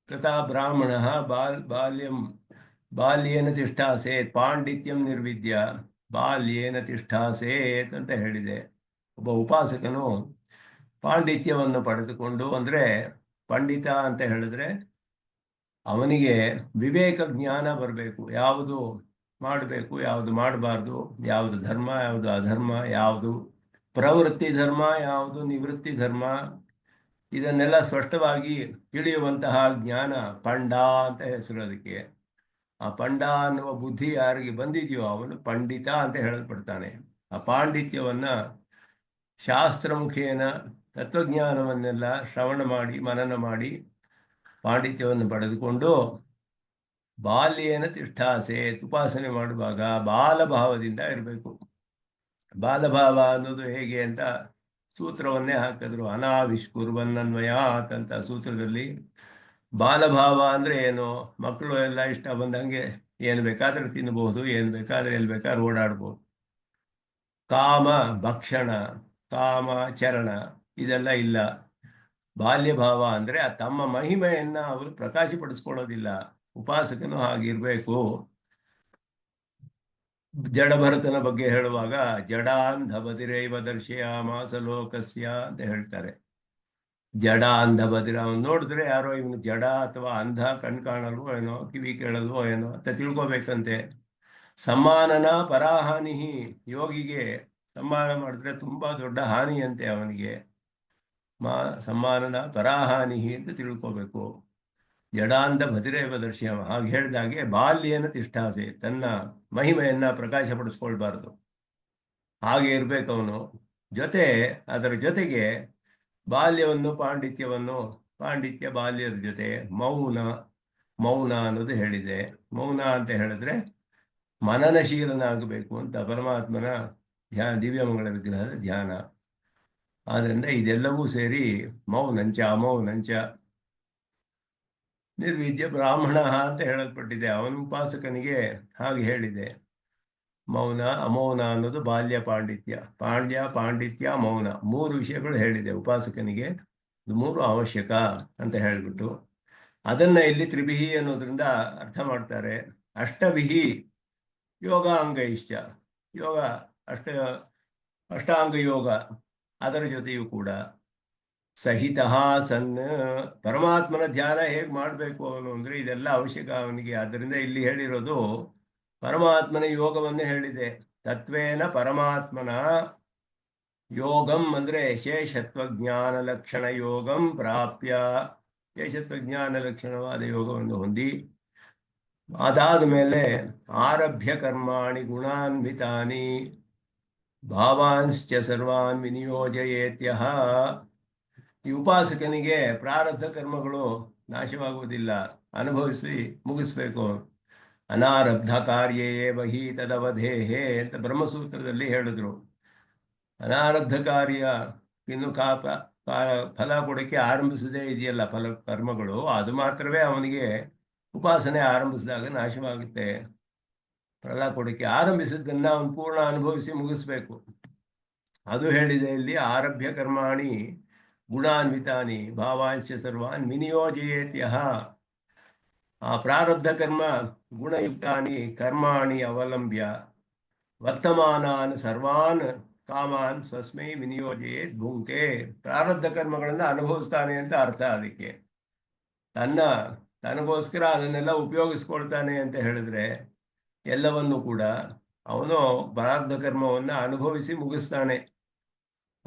ತಥಾ ಬ್ರಾಹ್ಮಣ ಬಾಲ್ಯಂ ಬಾಲ್ಯೇನ ತಿಷ್ಠಾಸೇತ್ ಪಾಂಡಿತ್ಯಂ ನಿರ್ವಿದ್ಯ ಬಾಲ್ಯೇನ ತಿಷ್ಠಾಸೇತ್ ಅಂತ ಹೇಳಿದೆ. ಒಬ್ಬ ಉಪಾಸಕನು ಪಾಂಡಿತ್ಯವನ್ನು ಪಡೆದುಕೊಂಡು, ಅಂದರೆ ಪಂಡಿತ ಅಂತ ಹೇಳಿದ್ರೆ ಅವನಿಗೆ ವಿವೇಕ ಜ್ಞಾನ ಬರಬೇಕು. ಯಾವುದು ಮಾಡಬೇಕು, ಯಾವುದು ಮಾಡಬಾರ್ದು, ಯಾವುದು ಧರ್ಮ, ಯಾವುದು ಅಧರ್ಮ, ಯಾವುದು ಪ್ರವೃತ್ತಿ ಧರ್ಮ, ಯಾವುದು ನಿವೃತ್ತಿ ಧರ್ಮ, ಇದನ್ನೆಲ್ಲ ಸ್ಪಷ್ಟವಾಗಿ ತಿಳಿಯುವಂತಹ ಜ್ಞಾನ ಪಂಡ ಅಂತ ಹೆಸರು ಅದಕ್ಕೆ. ಆ ಪಂಡ ಅನ್ನುವ ಬುದ್ಧಿ ಯಾರಿಗೆ ಬಂದಿದೆಯೋ ಅವನು ಪಂಡಿತ ಅಂತ ಹೇಳಲ್ಪಡ್ತಾನೆ. ಆ ಪಾಂಡಿತ್ಯವನ್ನ ಶಾಸ್ತ್ರ ಮುಖೇನ ತತ್ವಜ್ಞಾನವನ್ನೆಲ್ಲ ಶ್ರವಣ ಮಾಡಿ ಮನನ ಮಾಡಿ ಪಾಂಡಿತ್ಯವನ್ನು ಪಡೆದುಕೊಂಡು ಬಾಲ್ಯೇನ ತಿಷ್ಠಾಸೆ, ಉಪಾಸನೆ ಮಾಡುವಾಗ ಬಾಲಭಾವದಿಂದ ಇರಬೇಕು. ಬಾಲಭಾವ ಅನ್ನೋದು ಹೇಗೆ ಅಂತ ಸೂತ್ರವನ್ನೇ ಹಾಕಿದ್ರು. ಅನಾವಿಷ್ಕುರ್ವನ್ನನ್ವಯಾತ್ ಅಂತ ಸೂತ್ರದಲ್ಲಿ. ಬಾಲಭಾವ ಅಂದ್ರೆ ಏನು? ಮಕ್ಕಳು ಎಲ್ಲ ಇಷ್ಟ ಬಂದಂಗೆ ಏನು ಬೇಕಾದ್ರೆ ತಿನ್ನಬಹುದು, ಏನು ಬೇಕಾದ್ರೆ ಎಲ್ಲಿ ಬೇಕಾದ್ರೆ ಓಡಾಡ್ಬೋದು. ಕಾಮ ಭಕ್ಷಣ, ಕಾಮ ಚರಣ ಇದೆಲ್ಲ ಇಲ್ಲ. ಬಾಲ್ಯಭಾವ ಅಂದ್ರೆ ತಮ್ಮ ಮಹಿಮೆಯನ್ನ ಅವರು ಪ್ರಕಾಶಪಡಿಸ್ಕೊಳ್ಳೋದಿಲ್ಲ. ಉಪಾಸಕನು ಹಾಗಿರ್ಬೇಕು. ಜಡಭರತನ ಬಗ್ಗೆ ಹೇಳುವಾಗ ಜಡಾಂಧ ಬದಿರೈವ ದರ್ಶಯಾಮಾಸ ಲೋಕಸ್ಯ ಅಂತ ಹೇಳ್ತಾರೆ. ಜಡ ಅಂಧ ಬದಿರ, ಅವನು ನೋಡಿದ್ರೆ ಯಾರೋ ಇವನು ಜಡ ಅಥವಾ ಅಂಧ, ಕಣ್ ಕಾಣಲ್ವೋ ಏನೋ, ಕಿವಿ ಕೇಳಲ್ವೋ ಏನೋ ಅಂತ ತಿಳ್ಕೊಬೇಕಂತೆ. ಸಮ್ಮಾನನ ಪರಾಹಾನಿ, ಯೋಗಿಗೆ ಸಮ್ಮಾನ ಮಾಡಿದ್ರೆ ತುಂಬಾ ದೊಡ್ಡ ಹಾನಿಯಂತೆ ಅವನಿಗೆ. ಸಮ್ಮಾನನ ಪರಾಹಾನಿ ಅಂತ ತಿಳ್ಕೋಬೇಕು. ಜಡಾಂಧ ಭದಿರೇವ ದರ್ಶ್ಯಮ, ಹಾಗೆ ಹೇಳಿದಾಗೆ ಬಾಲ್ಯನ ತಿಷ್ಠಾಸೆ, ತನ್ನ ಮಹಿಮೆಯನ್ನ ಪ್ರಕಾಶಪಡಿಸ್ಕೊಳ್ಬಾರ್ದು, ಹಾಗೆ ಇರ್ಬೇಕು ಅವನು. ಅದರ ಜೊತೆಗೆ ಬಾಲ್ಯವನ್ನು ಪಾಂಡಿತ್ಯ ಬಾಲ್ಯದ ಜೊತೆ ಮೌನ ಅನ್ನೋದು ಹೇಳಿದೆ. ಮೌನ ಅಂತ ಹೇಳಿದ್ರೆ ಮನನಶೀಲನಾಗಬೇಕು ಅಂತ, ಪರಮಾತ್ಮನ ಧ್ಯಾನ, ದಿವ್ಯಮಂಗಳ ವಿಗ್ರಹದ ಧ್ಯಾನ. ಆದ್ರಿಂದ ಇದೆಲ್ಲವೂ ಸೇರಿ ಮೌನಂಚ ಅಮೌನಂಚ ನಿರ್ವಿದ್ಯ ಬ್ರಾಹ್ಮಣ ಅಂತ ಹೇಳಲ್ಪಟ್ಟಿದೆ. ಅವನ ಉಪಾಸಕನಿಗೆ ಹಾಗೆ ಹೇಳಿದೆ. ಮೌನ ಅಮೌನ ಅನ್ನೋದು ಬಾಲ್ಯ ಪಾಂಡಿತ್ಯ ಮೌನ, 3 ವಿಷಯಗಳು ಹೇಳಿದೆ ಉಪಾಸಕನಿಗೆ. ಇದು 3 ಅವಶ್ಯಕ ಅಂತ ಹೇಳಿಬಿಟ್ಟು ಅದನ್ನ ಇಲ್ಲಿ ತ್ರಿಭಿಹಿ ಅನ್ನೋದ್ರಿಂದ ಅರ್ಥ ಮಾಡ್ತಾರೆ. ಅಷ್ಟಭಿಹಿ ಯೋಗ ಅಂಗೈಶ್ಚ, ಯೋಗ ಅಷ್ಟಾಂಗ ಯೋಗ ಅದರ ಜೊತೆಯೂ ಕೂಡ ಸಹಿತ ಸನ್, ಪರಮಾತ್ಮನ ಧ್ಯಾನ ಹೇಗೆ ಮಾಡಬೇಕು ಅವನು ಅಂದ್ರೆ ಇದೆಲ್ಲ ಅವಶ್ಯಕ ಅವನಿಗೆ. ಆದ್ದರಿಂದ ಇಲ್ಲಿ ಹೇಳಿರೋದು ಪರಮಾತ್ಮನ ಯೋಗವನ್ನೇ ಹೇಳಿದೆ. ತತ್ವೇನ ಪರಮಾತ್ಮನ ಯೋಗಂ ಅಂದ್ರೆ ಶೇಷತ್ವ ಜ್ಞಾನ ಲಕ್ಷಣ ಯೋಗಂ ಪ್ರಾಪ್ಯ, ಶೇಷತ್ವ ಜ್ಞಾನ ಲಕ್ಷಣವಾದ ಯೋಗವನ್ನು ಹೊಂದಿ, ಅದಾದ ಮೇಲೆ ಆರಭ್ಯ ಕರ್ಮಾಣಿ ಗುಣಾನ್ವಿತಾನಿ ಭಾವಾಂಶ್ಚ ಸರ್ವಾನ್ ವಿನಿಯೋಜಯೇತ್ಯಃ. ಈ ಉಪಾಸಕನಿಗೆ ಪ್ರಾರಬ್ಧ ಕರ್ಮಗಳು ನಾಶವಾಗುವುದಿಲ್ಲ, ಅನುಭವಿಸಿ ಮುಗಿಸ್ಬೇಕು. ಅನಾರಬ್ಧ ಕಾರ್ಯೇ ಬಹಿ ತದವಧೇಹೇ ಅಂತ ಬ್ರಹ್ಮಸೂತ್ರದಲ್ಲಿ ಹೇಳಿದ್ರು. ಅನಾರಬ್ಧ ಕಾರ್ಯ ಇನ್ನು ಫಲ ಕೊಡಕ್ಕೆ ಆರಂಭಿಸದೇ ಇದೆಯಲ್ಲ ಕರ್ಮಗಳು, ಅದು ಮಾತ್ರವೇ ಅವನಿಗೆ ಉಪಾಸನೆ ಆರಂಭಿಸಿದಾಗ ನಾಶವಾಗುತ್ತೆ. ಫಲ ಕೊಡಕ್ಕೆ ಆರಂಭಿಸಿದ್ದನ್ನ ಅವನು ಪೂರ್ಣ ಅನುಭವಿಸಿ ಮುಗಿಸ್ಬೇಕು. ಅದು ಹೇಳಿದೆ ಇಲ್ಲಿ. ಆರಭ್ಯ ಕರ್ಮಾಣಿ ಗುಣಾನ್ವಿತಾನಿ ಭಾವಾಂಶ ಸರ್ವಾನ್ ವಿನಿಯೋಜಯೇತ್ಯಃ. ಆ ಪ್ರಾರಬ್ಧ ಕರ್ಮ ಗುಣಯುಕ್ತಾನಿ ಕರ್ಮಾಣಿ ಅವಲಂಬ್ಯ ವರ್ತಮಾನಾನ್ ಸರ್ವಾನ್ ಕಾಮಾನ್ ಸ್ವಸ್ಮೈ ವಿನಿಯೋಜಯೇತ್ ಭುಂಕ್ತೆ. ಪ್ರಾರಬ್ಧ ಕರ್ಮಗಳನ್ನು ಅನುಭವಿಸ್ತಾನೆ ಅಂತ ಅರ್ಥ. ಅದಕ್ಕೆ ತನ್ನ ತನಗೋಸ್ಕರ ಅದನ್ನೆಲ್ಲ ಉಪಯೋಗಿಸ್ಕೊಳ್ತಾನೆ ಅಂತ ಹೇಳಿದ್ರೆ ಎಲ್ಲವನ್ನು ಕೂಡ ಅವನು ಪ್ರಾರಬ್ಧ ಕರ್ಮವನ್ನು ಅನುಭವಿಸಿ ಮುಗಿಸ್ತಾನೆ.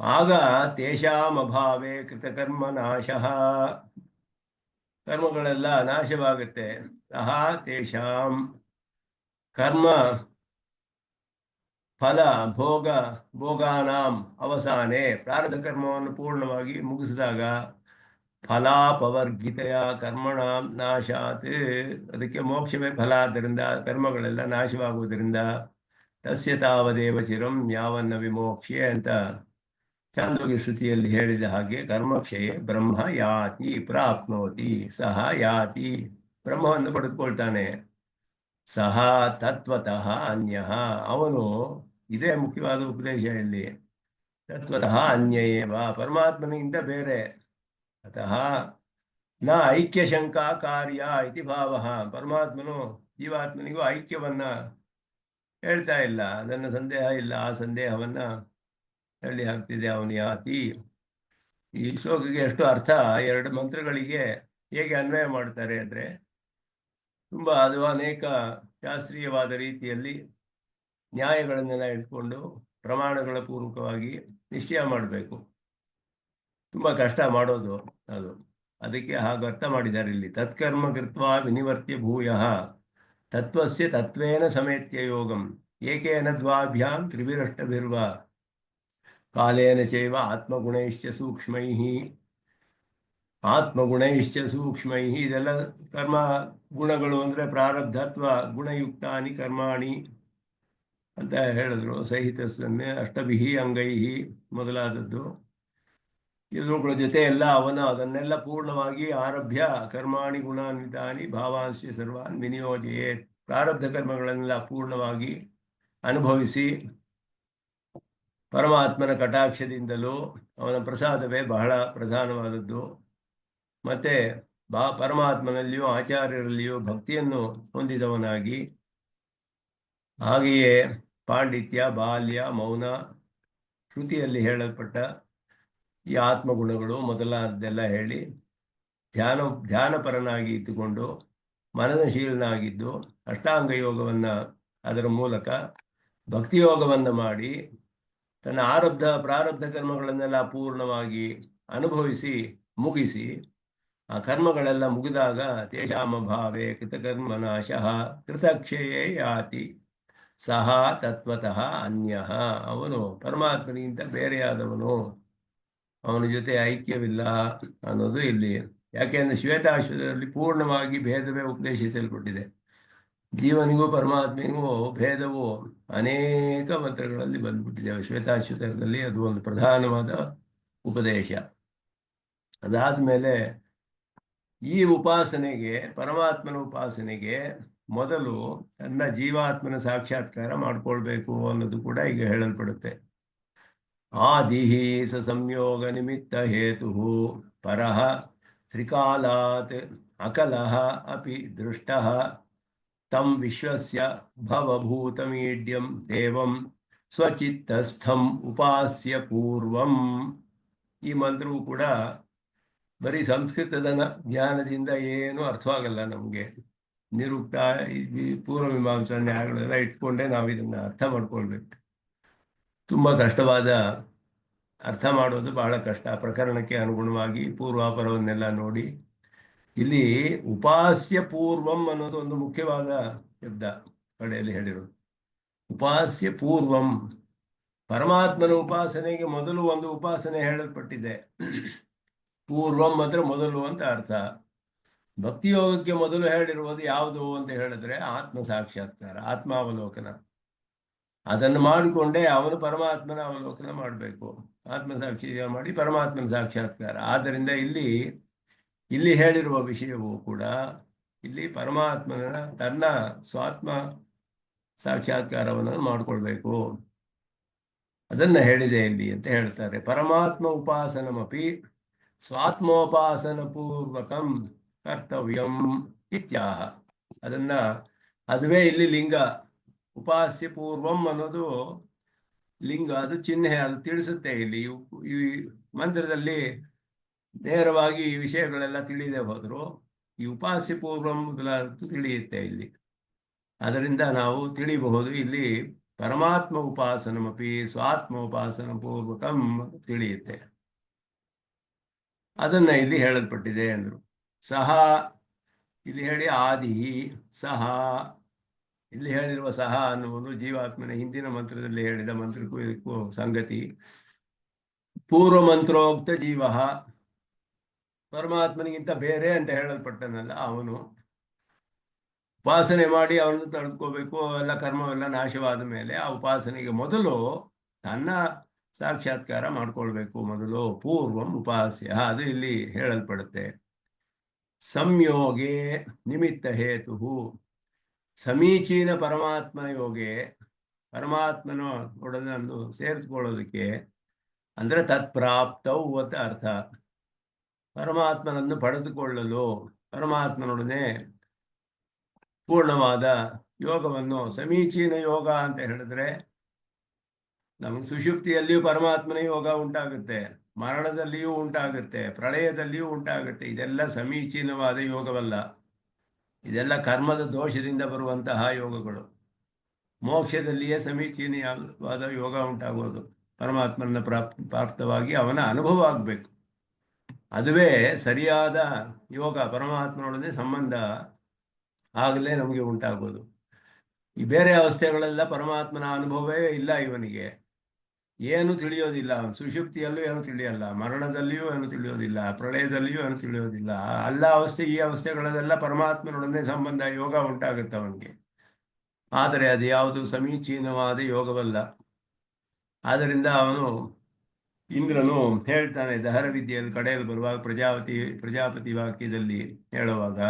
ಆಗ ತೇಷಾಂ ಅಭಾವೇ ಕೃತಕರ್ಮ ನಾಶಃ, ಕರ್ಮಗಳೆಲ್ಲ ನಾಶವಾಗುತ್ತೆ. ಸಹ ತೇಷಾಂ ಕರ್ಮ ಫಲ ಭೋಗಾನಾಂ ಅವಸಾನೆ, ಪ್ರಾರಬ್ಧ ಕರ್ಮವನ್ನು ಪೂರ್ಣವಾಗಿ ಮುಗಿಸಿದಾಗ ಫಲಾಪವರ್ಗಿತೆಯ ಕರ್ಮಣಾಂ ನಾಶಾತ್, ಅದಕ್ಕೆ ಮೋಕ್ಷವೇ ಫಲ. ಆದ್ದರಿಂದ ಕರ್ಮಗಳೆಲ್ಲ ನಾಶವಾಗುವುದರಿಂದ ತಸ್ಯ ತಾವದೇವ ಚಿರಂ ಯಾವನ್ನ ವಿಮೋಕ್ಷ್ಯೆ ಅಂತ ಚಾಂದೋಗ್ಯ ಶ್ರುತಿಯಲ್ಲಿ ಹೇಳಿದ ಹಾಗೆ ಕರ್ಮಕ್ಷಯೇ ಬ್ರಹ್ಮ ಯಾತಿ ಪ್ರಾಪ್ನೋತಿ, ಸಹ ಯಾತಿ, ಬ್ರಹ್ಮವನ್ನು ಪಡೆದುಕೊಳ್ತಾನೆ. ಸಹ ತತ್ವತಃ ಅನ್ಯಃ, ಅವನು, ಇದೇ ಮುಖ್ಯವಾದ ಉಪದೇಶ ಇಲ್ಲಿ, ತತ್ವತಃ ಅನ್ಯ ಏವ, ಪರಮಾತ್ಮನಿಗಿಂತ ಬೇರೆ. ಅತಃ ನ ಐಕ್ಯ ಶಂಕಾ ಕಾರ್ಯ ಇತಿ ಭಾವ, ಪರಮಾತ್ಮನು ಜೀವಾತ್ಮನಿಗೂ ಐಕ್ಯವನ್ನ ಹೇಳ್ತಾ ಇಲ್ಲ, ಅದನ್ನು ಸಂದೇಹ ಇಲ್ಲ. ಆ ಸಂದೇಹವನ್ನ ತಳ್ಳಿ ಹಾಕ್ತಿದೆ ಅವನು ಯಾತಿ. ಈ ಶ್ಲೋಕಕ್ಕೆ ಎಷ್ಟು ಅರ್ಥ, ಎರಡು ಮಂತ್ರಗಳಿಗೆ ಹೇಗೆ ಅನ್ವಯ ಮಾಡ್ತಾರೆ ಅಂದರೆ ತುಂಬಾ ಅದು ಅನೇಕ ಶಾಸ್ತ್ರೀಯವಾದ ರೀತಿಯಲ್ಲಿ ನ್ಯಾಯಗಳನ್ನೆಲ್ಲ ಇಟ್ಕೊಂಡು ಪ್ರಮಾಣಗಳ ಪೂರ್ವಕವಾಗಿ ನಿಶ್ಚಯ ಮಾಡಬೇಕು. ತುಂಬ ಕಷ್ಟ ಮಾಡೋದು ಅದು. ಅದಕ್ಕೆ ಹಾಗೆ ಅರ್ಥ ಮಾಡಿದ್ದಾರೆ ಇಲ್ಲಿ. ತತ್ಕರ್ಮ ಕೃತ್ವಾ ವಿನಿವರ್ತ್ಯ ಭೂಯಃ ತತ್ವಸ್ಯ ತತ್ವೇನ ಸಮೇತ್ಯ ಯೋಗಂ ಏಕೇನ ದ್ವಾಭ್ಯಾಂ ತ್ರಿಭಿರಷ್ಟಭಿರ್ವ ಕಾಲೇನ ಚೈವ ಆತ್ಮಗುಣೈಶ್ಚ ಸೂಕ್ಷ್ಮೈ. ಇದೆಲ್ಲ ಕರ್ಮ ಗುಣಗಳು ಅಂದರೆ ಪ್ರಾರಬ್ಧತ್ವ ಗುಣಯುಕ್ತಾನಿ ಕರ್ಮಾಣಿ ಅಂತ ಹೇಳಿದ್ರು. ಸಹಿತಸ್ಸನ್ನೇ ಅಷ್ಟಭಿಹಿ ಅಂಗೈಹಿ ಮೊದಲಾದದ್ದು. ಇವುಗಳ ಜೊತೆ ಎಲ್ಲ ಅವನು ಅದನ್ನೆಲ್ಲ ಪೂರ್ಣವಾಗಿ ಆರಭ್ಯ ಕರ್ಮಾಣಿ ಗುಣಾನ್ವಿತಾನಿ ಭಾವಾಂಶ ಸರ್ವಾನ್ ವಿನಿಯೋಜಯೇ, ಪ್ರಾರಬ್ಧ ಕರ್ಮಗಳನ್ನೆಲ್ಲ ಪೂರ್ಣವಾಗಿ ಅನುಭವಿಸಿ ಪರಮಾತ್ಮನ ಕಟಾಕ್ಷದಿಂದಲೂ ಅವನ ಪ್ರಸಾದವೇ ಬಹಳ ಪ್ರಧಾನವಾದದ್ದು. ಮತ್ತೆ ಪರಮಾತ್ಮನಲ್ಲಿಯೂ ಆಚಾರ್ಯರಲ್ಲಿಯೂ ಭಕ್ತಿಯನ್ನು ಹೊಂದಿದವನಾಗಿ, ಹಾಗೆಯೇ ಪಾಂಡಿತ್ಯ, ಬಾಲ್ಯ, ಮೌನ, ಶ್ರುತಿಯಲ್ಲಿ ಹೇಳಲ್ಪಟ್ಟ ಈ ಆತ್ಮಗುಣಗಳು ಮೊದಲಾದೆಲ್ಲ ಹೇಳಿ ಧ್ಯಾನಪರನಾಗಿ ಇದ್ದುಕೊಂಡು ಮನನಶೀಲನಾಗಿದ್ದು ಅಷ್ಟಾಂಗ ಯೋಗವನ್ನು ಅದರ ಮೂಲಕ ಭಕ್ತಿಯೋಗವನ್ನು ಮಾಡಿ ತನ್ನ ಪ್ರಾರಬ್ಧ ಕರ್ಮಗಳನ್ನೆಲ್ಲ ಪೂರ್ಣವಾಗಿ ಅನುಭವಿಸಿ ಮುಗಿಸಿ ಆ ಕರ್ಮಗಳೆಲ್ಲ ಮುಗಿದಾಗ ತೇಷಾಮಭಾವೇ ಕೃತಕರ್ಮ ನಾಶಃ ಕೃತಕ್ಷಯೇ ಯಾತಿ ಸಹ ತತ್ವತಃ ಅನ್ಯಃ, ಅವನು ಪರಮಾತ್ಮನಿಗಿಂತ ಬೇರೆಯಾದವನು, ಅವನ ಜೊತೆ ಐಕ್ಯವಿಲ್ಲ ಅನ್ನೋದು ಇಲ್ಲಿ. ಯಾಕೆಂದರೆ ಶ್ವೇತಾಶ್ವತದಲ್ಲಿ ಪೂರ್ಣವಾಗಿ ಭೇದವೇ ಉಪದೇಶಿಸಲ್ಪಟ್ಟಿದೆ. ಜೀವನಿಗೂ ಪರಮಾತ್ಮನಿಗೂ ಭೇದವು ಅನೇಕ ಮಂತ್ರಗಳಲ್ಲಿ ಬಂದ್ಬಿಟ್ಟಿದೆ. ಶ್ವೇತಾಶ್ವತದಲ್ಲಿ ಅದು ಒಂದು ಪ್ರಧಾನವಾದ ಉಪದೇಶ. ಅದಾದ ಮೇಲೆ ಈ ಉಪಾಸನೆಗೆ, ಪರಮಾತ್ಮನ ಉಪಾಸನೆಗೆ ಮೊದಲು ತನ್ನ ಜೀವಾತ್ಮನ ಸಾಕ್ಷಾತ್ಕಾರ ಮಾಡ್ಕೊಳ್ಬೇಕು ಅನ್ನೋದು ಕೂಡ ಈಗ ಹೇಳಲ್ಪಡುತ್ತೆ. ಆದಿಹಿ ಸ ಸಂಯೋಗ ನಿಮಿತ್ತ ಹೇತು ಪರಃ ತ್ರಿಕಾಲಾತ್ ಅಕಲಃ ಅಪಿ ದೃಷ್ಟಃ ತಂ ವಿಶ್ವಸ್ಯ ಭವಭೂತಮೀಡ್ಯಂ ದೇವಂ ಸ್ವಚಿತ್ತಸ್ಥಂ ಉಪಾಸ್ಯ ಪೂರ್ವಂ. ಈ ಮಂತ್ರವು ಕೂಡ ಬರೀ ಸಂಸ್ಕೃತದ ಜ್ಞಾನದಿಂದ ಏನೂ ಅರ್ಥವಾಗಲ್ಲ ನಮಗೆ. ನಿರುಕ್ತ ಪೂರ್ವಮೀಮಾಂಸಾ ನ್ಯಾಯಗಳೆಲ್ಲ ಇಟ್ಕೊಂಡೇ ನಾವು ಇದನ್ನು ಅರ್ಥ ಮಾಡ್ಕೊಳ್ಬೇಕು. ತುಂಬ ಕಷ್ಟವಾದ, ಅರ್ಥ ಮಾಡೋದು ಬಹಳ ಕಷ್ಟ. ಪ್ರಕರಣಕ್ಕೆ ಅನುಗುಣವಾಗಿ ಪೂರ್ವಾಪರವನ್ನೆಲ್ಲ ನೋಡಿ ಇಲ್ಲಿ ಉಪಾಸ್ಯ ಪೂರ್ವಂ ಅನ್ನೋದು ಒಂದು ಮುಖ್ಯವಾದ ಶಬ್ದ ಕಡೆಯಲ್ಲಿ ಹೇಳಿರೋದು. ಉಪಾಸ್ಯ ಪೂರ್ವಂ, ಪರಮಾತ್ಮನ ಉಪಾಸನೆಗೆ ಮೊದಲು ಒಂದು ಉಪಾಸನೆ ಹೇಳಲ್ಪಟ್ಟಿದೆ. ಪೂರ್ವಂ ಅಂದರೆ ಮೊದಲು ಅಂತ ಅರ್ಥ. ಭಕ್ತಿಯೋಗಕ್ಕೆ ಮೊದಲು ಹೇಳಿರುವುದು ಯಾವುದು ಅಂತ ಹೇಳಿದ್ರೆ ಆತ್ಮ ಸಾಕ್ಷಾತ್ಕಾರ, ಆತ್ಮಾವಲೋಕನ. ಅದನ್ನು ಮಾಡಿಕೊಂಡೇ ಅವನು ಪರಮಾತ್ಮನ ಅವಲೋಕನ ಮಾಡಬೇಕು. ಆತ್ಮ ಸಾಕ್ಷಿ ಮಾಡಿ ಪರಮಾತ್ಮನ ಸಾಕ್ಷಾತ್ಕಾರ. ಆದ್ದರಿಂದ ಇಲ್ಲಿ ಹೇಳಿರುವ ವಿಷಯವೂ ಕೂಡ ಇಲ್ಲಿ ಪರಮಾತ್ಮನ ತನ್ನ ಸ್ವಾತ್ಮ ಸಾಕ್ಷಾತ್ಕಾರವನ್ನು ಮಾಡಿಕೊಳ್ಬೇಕು, ಅದನ್ನು ಹೇಳಿದೆ ಇಲ್ಲಿ ಅಂತ ಹೇಳ್ತಾರೆ. ಪರಮಾತ್ಮ ಉಪಾಸನಮಪಿ ಸ್ವಾತ್ಮೋಪಾಸನ ಪೂರ್ವಕಂ ಕರ್ತವ್ಯಂ ಇತ್ಯಾಹ. ಅದುವೇ ಇಲ್ಲಿ ಲಿಂಗ. ಉಪಾಸ್ಯ ಪೂರ್ವಂ ಅನ್ನೋದು ಲಿಂಗ, ಅದು ಚಿಹ್ನೆ, ಅದು ತಿಳಿಸುತ್ತೆ. ಇಲ್ಲಿ ಈ ಮಂತ್ರದಲ್ಲಿ ನೇರವಾಗಿ ಈ ವಿಷಯಗಳೆಲ್ಲ ತಿಳಿದೇ ಹೋದ್ರು ಈ ಉಪಾಸ್ಯ ಪೂರ್ವಂ ಮೊದಲಾದ ತಿಳಿಯುತ್ತೆ ಇಲ್ಲಿ. ಅದರಿಂದ ನಾವು ತಿಳಿಬಹುದು ಇಲ್ಲಿ ಪರಮಾತ್ಮ ಉಪಾಸನಮಪಿ ಸ್ವಾತ್ಮ ಉಪಾಸನ ಪೂರ್ವಕಂ ತಿಳಿಯುತ್ತೆ. ಅದನ್ನ ಇಲ್ಲಿ ಹೇಳಲ್ಪಟ್ಟಿದೆ ಅಂದ್ರು. ಸಹ ಇಲ್ಲಿ ಹೇಳಿ ಆದಿ ಸಹ, ಇಲ್ಲಿ ಹೇಳಿರುವ ಸಹ ಅನ್ನುವುದು ಜೀವಾತ್ಮನ ಹಿಂದಿನ ಮಂತ್ರದಲ್ಲಿ ಹೇಳಿದ ಮಂತ್ರಕ್ಕೂ ಇದಕ್ಕೂ ಸಂಗತಿ. ಪೂರ್ವ ಮಂತ್ರೋಕ್ತ ಜೀವ ಪರಮಾತ್ಮನಿಗಿಂತ ಬೇರೆ ಅಂತ ಹೇಳಲ್ಪಟ್ಟನಲ್ಲ, ಅವನು ಉಪಾಸನೆ ಮಾಡಿ ಅವನನ್ನು ತಳ್ಕೋಬೇಕು. ಎಲ್ಲ ಕರ್ಮವೆಲ್ಲ ನಾಶವಾದ ಮೇಲೆ ಆ ಉಪಾಸನೆಗೆ ಮೊದಲು ತನ್ನ ಸಾಕ್ಷಾತ್ಕಾರ ಮಾಡ್ಕೊಳ್ಬೇಕು. ಮೊದಲು ಪೂರ್ವಂ ಉಪಾಸ್ಯ, ಅದು ಇಲ್ಲಿ ಹೇಳಲ್ಪಡುತ್ತೆ. ಸಂಯೋಗೆ ನಿಮಿತ್ತ ಹೇತು, ಸಮೀಚೀನ ಪರಮಾತ್ಮ ಯೋಗೆ, ಪರಮಾತ್ಮನ ಒಡನನ್ನು ಸೇರಿಸ್ಕೊಳ್ಳೋದಕ್ಕೆ ಅಂದ್ರೆ ತತ್ಪ್ರಾಪ್ತವು ಅಂತ ಅರ್ಥ. ಪರಮಾತ್ಮನನ್ನು ಪಡೆದುಕೊಳ್ಳಲು, ಪರಮಾತ್ಮನೊಡನೆ ಪೂರ್ಣವಾದ ಯೋಗವನ್ನು, ಸಮೀಚೀನ ಯೋಗ ಅಂತ ಹೇಳಿದ್ರೆ ನಮಗೆ ಸುಷುಪ್ತಿಯಲ್ಲಿಯೂ ಪರಮಾತ್ಮನ ಯೋಗ ಉಂಟಾಗುತ್ತೆ, ಮರಣದಲ್ಲಿಯೂ ಉಂಟಾಗುತ್ತೆ, ಪ್ರಳಯದಲ್ಲಿಯೂ ಉಂಟಾಗುತ್ತೆ. ಇದೆಲ್ಲ ಸಮೀಚೀನವಾದ ಯೋಗವಲ್ಲ, ಇದೆಲ್ಲ ಕರ್ಮದ ದೋಷದಿಂದ ಬರುವಂತಹ ಯೋಗಗಳು. ಮೋಕ್ಷದಲ್ಲಿಯೇ ಸಮೀಚೀನವಾದ ಯೋಗ ಉಂಟಾಗೋದು, ಪರಮಾತ್ಮನ ಪ್ರಾಪ್ತವಾಗಿ ಅವನ ಅನುಭವ ಆಗಬೇಕು. ಅದುವೇ ಸರಿಯಾದ ಯೋಗ, ಪರಮಾತ್ಮನೊಡನೆ ಸಂಬಂಧ ಆಗಲೇ ನಮಗೆ ಉಂಟಾಗೋದು. ಈ ಬೇರೆ ಅವಸ್ಥೆಗಳೆಲ್ಲ ಪರಮಾತ್ಮನ ಅನುಭವವೇ ಇಲ್ಲ ಇವನಿಗೆ, ಏನು ತಿಳಿಯೋದಿಲ್ಲ. ಸುಷುಪ್ತಿಯಲ್ಲೂ ಏನು ತಿಳಿಯಲ್ಲ, ಮರಣದಲ್ಲಿಯೂ ಏನು ತಿಳಿಯೋದಿಲ್ಲ, ಪ್ರಳಯದಲ್ಲಿಯೂ ಏನು ತಿಳಿಯೋದಿಲ್ಲ. ಅಲ್ಲ ಅವಸ್ಥೆ, ಈ ಅವಸ್ಥೆಗಳಲ್ಲೆಲ್ಲ ಪರಮಾತ್ಮನೊಡನೆ ಸಂಬಂಧ ಯೋಗ ಉಂಟಾಗುತ್ತೆ ಅವನಿಗೆ. ಆದರೆ ಅದು ಯಾವುದು ಸಮೀಚೀನವಾದ ಯೋಗವಲ್ಲ. ಆದ್ದರಿಂದ ಅವನು ಇಂದ್ರನು ಹೇಳ್ತಾನೆ ದಹರ ವಿದ್ಯೆಯಲ್ಲಿ ಕಡೆಯಲ್ಲಿ ಬರುವಾಗ ಪ್ರಜಾಪತಿ ವಾಕ್ಯದಲ್ಲಿ ಹೇಳುವಾಗ,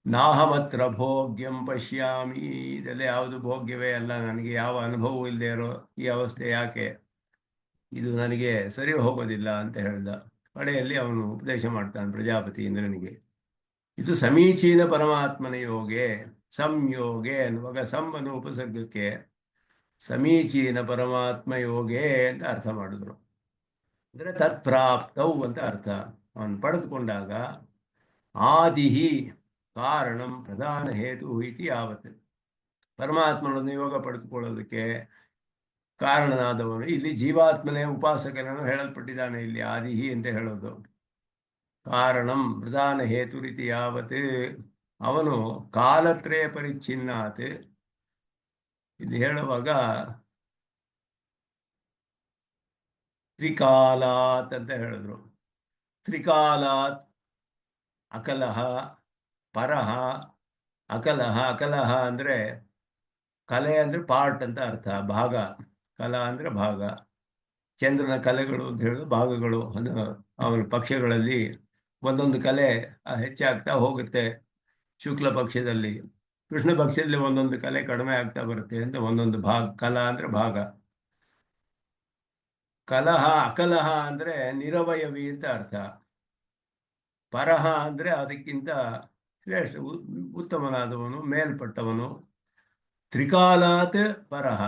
ನಾಹಮತ್ರ ಭೋಗ್ಯಂ ಪಶ್ಯಾಮಿ, ಇದೆಲ್ಲ ಯಾವುದು ಭೋಗ್ಯವೇ ಅಲ್ಲ, ನನಗೆ ಯಾವ ಅನುಭವವೂ ಇಲ್ಲದೆ ಇರೋ ಈ ಅವಸ್ಥೆ ಯಾಕೆ, ಇದು ನನಗೆ ಸರಿ ಹೋಗೋದಿಲ್ಲ ಅಂತ ಹೇಳ್ದ. ಕಡೆಯಲ್ಲಿ ಅವನು ಉಪದೇಶ ಮಾಡ್ತಾನೆ ಪ್ರಜಾಪತಿ ಇಂದ್ರನಿಗೆ, ಇದು ಸಮೀಚೀನ ಪರಮಾತ್ಮನ ಯೋಗೆ, ಸಂಯೋಗೆ ಅನ್ನುವಾಗ ಸಂ ಅನ್ನೋ ಉಪಸರ್ಗಕ್ಕೆ ಸಮೀಚೀನ ಪರಮಾತ್ಮ ಯೋಗೆ ಅಂತ ಅರ್ಥ ಮಾಡಿದ್ರು. ಅಂದರೆ ತತ್ಪ್ರಾಪ್ತವು ಅಂತ ಅರ್ಥ. ಅವನು ಪಡೆದುಕೊಂಡಾಗ ಆದಿಹಿ ಕಾರಣಂ ಪ್ರಧಾನ ಹೇತು ಇತಿ ಯಾವತ್ತು, ಪರಮಾತ್ಮನನ್ನು ಯೋಗ ಪಡೆದುಕೊಳ್ಳೋದಕ್ಕೆ ಕಾರಣನಾದವನು ಇಲ್ಲಿ ಜೀವಾತ್ಮನೇ ಉಪಾಸಕನನ್ನು ಹೇಳಲ್ಪಟ್ಟಿದ್ದಾನೆ. ಇಲ್ಲಿ ಆದಿಹಿ ಅಂತ ಹೇಳೋದು ಕಾರಣಂ ಪ್ರಧಾನ ಹೇತು ರೀತಿ ಯಾವತ್, ಅವನು ಕಾಲತ್ರಯ ಪರಿಚ್ಛಿನ್ನಾತ್, ಇಲ್ಲಿ ಹೇಳುವಾಗ ತ್ರಿಕಾಲಾತ್ ಅಂತ ಹೇಳಿದ್ರು. ತ್ರಿಕಾಲಾತ್ ಅಕಲಹ ಪರಹ ಅಕಲಹ. ಅಕಲಹ ಅಂದ್ರೆ ಕಲೆ ಅಂದ್ರೆ ಪಾರ್ಟ್ ಅಂತ ಅರ್ಥ, ಭಾಗ. ಕಲಾ ಅಂದ್ರೆ ಭಾಗ. ಚಂದ್ರನ ಕಲೆಗಳು ಅಂತ ಹೇಳೋದು ಭಾಗಗಳು. ಅದು ಅವನ ಪಕ್ಷಗಳಲ್ಲಿ ಒಂದೊಂದು ಕಲೆ ಹೆಚ್ಚಾಗ್ತಾ ಹೋಗುತ್ತೆ. ಶುಕ್ಲ ಪಕ್ಷದಲ್ಲಿ, ಕೃಷ್ಣ ಪಕ್ಷದಲ್ಲಿ ಒಂದೊಂದು ಕಲೆ ಕಡಿಮೆ ಆಗ್ತಾ ಬರುತ್ತೆ ಅಂತ ಒಂದೊಂದು ಭಾಗ. ಕಲಾ ಅಂದ್ರೆ ಭಾಗ. ಕಲಹ ಅಕಲಹ ಅಂದ್ರೆ ನಿರವಯವಿ ಅಂತ ಅರ್ಥ. ಪರಹ ಅಂದ್ರೆ ಅದಕ್ಕಿಂತ ಶ್ರೇಷ್ಠ ಉತ್ತಮನಾದವನು, ಮೇಲ್ಪಟ್ಟವನು. ತ್ರಿಕಾಲಾತ್ ಪರಹ,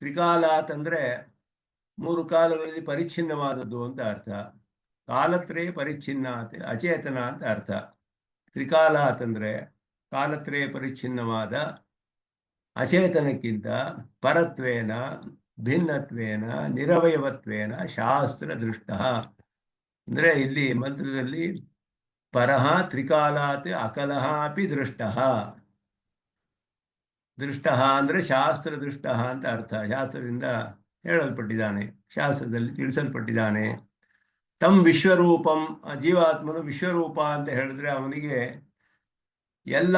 ತ್ರಿಕಾಲಾತ್ ಅಂದ್ರೆ ಮೂರು ಕಾಲಗಳಲ್ಲಿ ಪರಿಚ್ಛಿನ್ನವಾದದ್ದು ಅಂತ ಅರ್ಥ. ಕಾಲತ್ರಯ ಪರಿಚ್ಛಿನ್ನಾತ್ ಅಚೇತನ ಅಂತ ಅರ್ಥ. ತ್ರಿಕಾಲಾತ್ ಅಂದ್ರೆ ಕಾಲತ್ರಯ ಪರಿಚ್ಛಿನ್ನವಾದ, ಅಚೇತನಕ್ಕಿಂತ ಪರತ್ವೇನ ಭಿನ್ನತ್ವೇನ ನಿರವಯವತ್ವೇನ ಶಾಸ್ತ್ರ ದೃಷ್ಟ. ಅಂದ್ರೆ ಇಲ್ಲಿ ಮಂತ್ರದಲ್ಲಿ ಪರಹ ತ್ರಿಕಾಲಾತ್ ಅಕಲಹ ಅಪಿ ದೃಷ್ಟ. ದೃಷ್ಟ ಅಂದ್ರೆ ಶಾಸ್ತ್ರ ದೃಷ್ಟ ಅಂತ ಅರ್ಥ. ಶಾಸ್ತ್ರದಿಂದ ಹೇಳಲ್ಪಟ್ಟಿದ್ದಾನೆ, ಶಾಸ್ತ್ರದಲ್ಲಿ ತಿಳಿಸಲ್ಪಟ್ಟಿದ್ದಾನೆ. ತಮ್ ವಿಶ್ವರೂಪಂ, ಜೀವಾತ್ಮನು ವಿಶ್ವರೂಪ ಅಂತ ಹೇಳಿದ್ರೆ ಅವನಿಗೆ ಎಲ್ಲ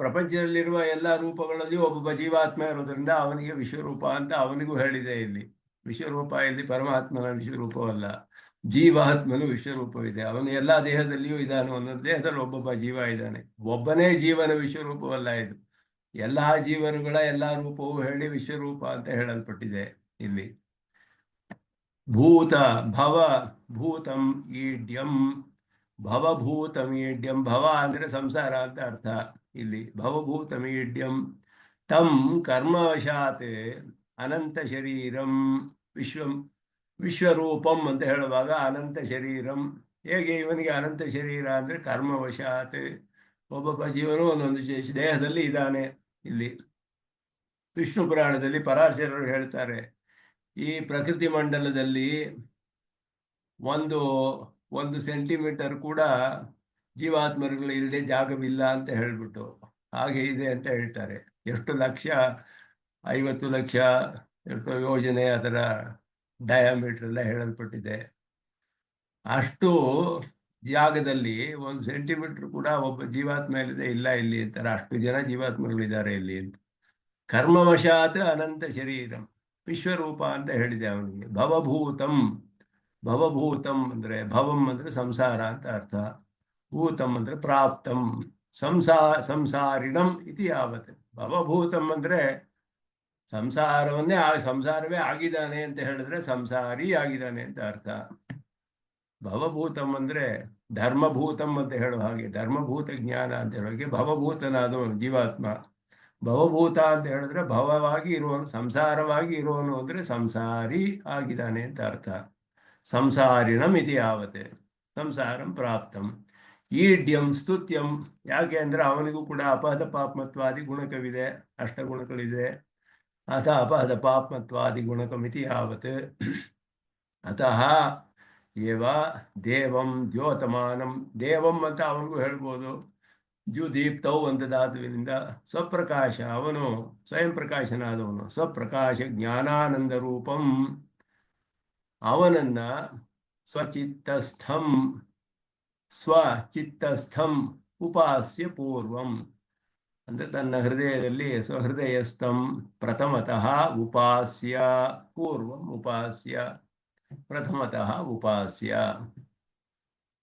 ಪ್ರಪಂಚದಲ್ಲಿರುವ ಎಲ್ಲ ರೂಪಗಳಲ್ಲಿ ಒಬ್ಬೊಬ್ಬ ಜೀವಾತ್ಮ ಇರೋದ್ರಿಂದ ಅವನಿಗೆ ವಿಶ್ವರೂಪ ಅಂತ ಅವನಿಗೂ ಹೇಳಿದೆ ಇಲ್ಲಿ. ವಿಶ್ವರೂಪ ಇಲ್ಲಿ ಪರಮಾತ್ಮನ ವಿಶ್ವರೂಪವಲ್ಲ, ಜೀವಾತ್ಮನು ವಿಶ್ವರೂಪವಿದೆ. ಅವನು ಎಲ್ಲ ದೇಹದಲ್ಲಿಯೂ ಇದ್ದಾನೆ, ಒಂದೊಂದು ದೇಹದಲ್ಲಿ ಒಬ್ಬೊಬ್ಬ ಜೀವ ಇದ್ದಾನೆ. ಒಬ್ಬನೇ ಜೀವನ ವಿಶ್ವರೂಪವಲ್ಲ ಇದು, ಎಲ್ಲ ಜೀವನುಗಳ ಎಲ್ಲ ರೂಪವೂ ಹೇಳಿ ವಿಶ್ವರೂಪ ಅಂತ ಹೇಳಲ್ಪಟ್ಟಿದೆ ಇಲ್ಲಿ. ಭೂತ ಭವ ಭೂತಂ ಈಡ್ಯಂ, ಭವಭೂತಮೀಡ್ಯಂ. ಭವ ಅಂದ್ರೆ ಸಂಸಾರ ಅಂತ ಅರ್ಥ. ಇಲ್ಲಿ ಭವಭೂತಮೀಡ್ಯಂ ತಂ ಕರ್ಮವಶಾತ್ ಅನಂತ ಶರೀರಂ ವಿಶ್ವರೂಪಂ ಅಂತ ಹೇಳುವಾಗ ಅನಂತ ಶರೀರಂ. ಹೇಗೆ ಇವನಿಗೆ ಅನಂತ ಶರೀರ ಅಂದ್ರೆ ಕರ್ಮವಶಾತ್ ಒಬ್ಬೊಬ್ಬ ಜೀವನು ಒಂದೊಂದು ದೇಹದಲ್ಲಿ ಇದ್ದಾನೆ. ಇಲ್ಲಿ ವಿಷ್ಣು ಪುರಾಣದಲ್ಲಿ ಪರಾಶರರು ಹೇಳ್ತಾರೆ, ಈ ಪ್ರಕೃತಿ ಮಂಡಲದಲ್ಲಿ ಒಂದು ಒಂದು ಸೆಂಟಿಮೀಟರ್ ಕೂಡ ಜೀವಾತ್ಮರುಗಳು ಇಲ್ಲದೆ ಜಾಗವಿಲ್ಲ ಅಂತ ಹೇಳ್ಬಿಟ್ಟು ಹಾಗೆ ಇದೆ ಅಂತ ಹೇಳ್ತಾರೆ. ಎಷ್ಟು ಲಕ್ಷ, 50 ಲಕ್ಷ ಎಷ್ಟು ಯೋಜನೆ ಅದರ ಡಯಾಮೀಟರ್ ಎಲ್ಲ ಹೇಳಲ್ಪಟ್ಟಿದೆ. ಅಷ್ಟು ಜಾಗದಲ್ಲಿ 1 ಸೆಂಟಿಮೀಟರ್ ಕೂಡ ಒಬ್ಬ ಜೀವಾತ್ಮ ಇಲ್ಲದೆ ಇಲ್ಲ ಇಲ್ಲಿ ಅಂತಾರೆ. ಅಷ್ಟು ಜನ ಜೀವಾತ್ಮಗಳಿದ್ದಾರೆ ಇಲ್ಲಿ ಅಂತ. ಕರ್ಮವಶಾತ್ ಅನಂತ ಶರೀರಂ, ವಿಶ್ವರೂಪ ಅಂತ ಹೇಳಿದೆ ಅವನಿಗೆ. ಭವಭೂತಂ, ಭವಭೂತಂ ಅಂದರೆ ಭವಂ ಅಂದರೆ ಸಂಸಾರ ಅಂತ ಅರ್ಥ, ಭೂತಂ ಅಂದರೆ ಪ್ರಾಪ್ತಂ, ಸಂಸಾರಿಣಂ ಇತಿ ಯಾವತ್. ಭವಭೂತಂ ಅಂದರೆ ಸಂಸಾರವೇ ಆಗಿದ್ದಾನೆ ಅಂತ ಹೇಳಿದ್ರೆ ಸಂಸಾರಿ ಆಗಿದ್ದಾನೆ ಅಂತ ಅರ್ಥ. ಭವಭೂತಂ ಅಂದರೆ ಧರ್ಮಭೂತಂ ಅಂತ ಹೇಳುವ ಹಾಗೆ, ಧರ್ಮಭೂತ ಜ್ಞಾನ ಅಂತ ಹೇಳುವಾಗೆ ಭವಭೂತನಾದವನು ಜೀವಾತ್ಮ. ಭವಭೂತ ಅಂತ ಹೇಳಿದ್ರೆ ಭವವಾಗಿ ಇರುವನು, ಸಂಸಾರವಾಗಿ ಇರುವನು ಅಂದರೆ ಸಂಸಾರಿ ಆಗಿದ್ದಾನೆ ಅಂತ ಅರ್ಥ. ಸಂಸಾರಿಣಂ ಇತಿ ಯಾವತೆ ಸಂಸಾರಂ ಪ್ರಾಪ್ತಂ. ಈಡ್ಯಂ ಸ್ತುತ್ಯಂ, ಯಾಕೆ ಅಂದರೆ ಅವನಿಗೂ ಕೂಡ ಅಪಹದ ಪಾಪ್ಮತ್ವಾದಿ ಗುಣಕವಿದೆ, ಅಷ್ಟಗುಣಗಳಿದೆ. ಅಥ ಅಪಹದ ಪಾಪ್ಮತ್ವಾದಿ ಗುಣಕಮಿತಿ ಯಾವತ್. ಅತಃ ಏವ ದೇವಂ ದ್ಯೋತಮಾನಂ, ದೇವಂ ಅಂತ ಅವನಿಗೂ ಹೇಳ್ಬೋದು. ದೀಪ್ತೌ ಅಂತ ಧಾತುವಿನಿಂದ ಸ್ವಪ್ರಕಾಶ, ಅವನು ಸ್ವಯಂ ಪ್ರಕಾಶನಾದವನು, ಸ್ವಪ್ರಕಾಶ ಜ್ಞಾನಾನಂದ ರೂಪಂ, ಅವನನ್ನ ಸ್ವಚಿತ್ತಸ್ಥಂ ಉಪಾಸ್ಯ ಪೂರ್ವಂ ಅಂದರೆ ತನ್ನ ಹೃದಯದಲ್ಲಿ ಸ್ವಹೃದಯಸ್ಥಂ ಪ್ರಥಮತಃ ಉಪಾಸ್ಯ, ಪೂರ್ವಂ ಉಪಾಸ್ಯ, ಪ್ರಥಮತಃ ಉಪಾಸ್ಯ.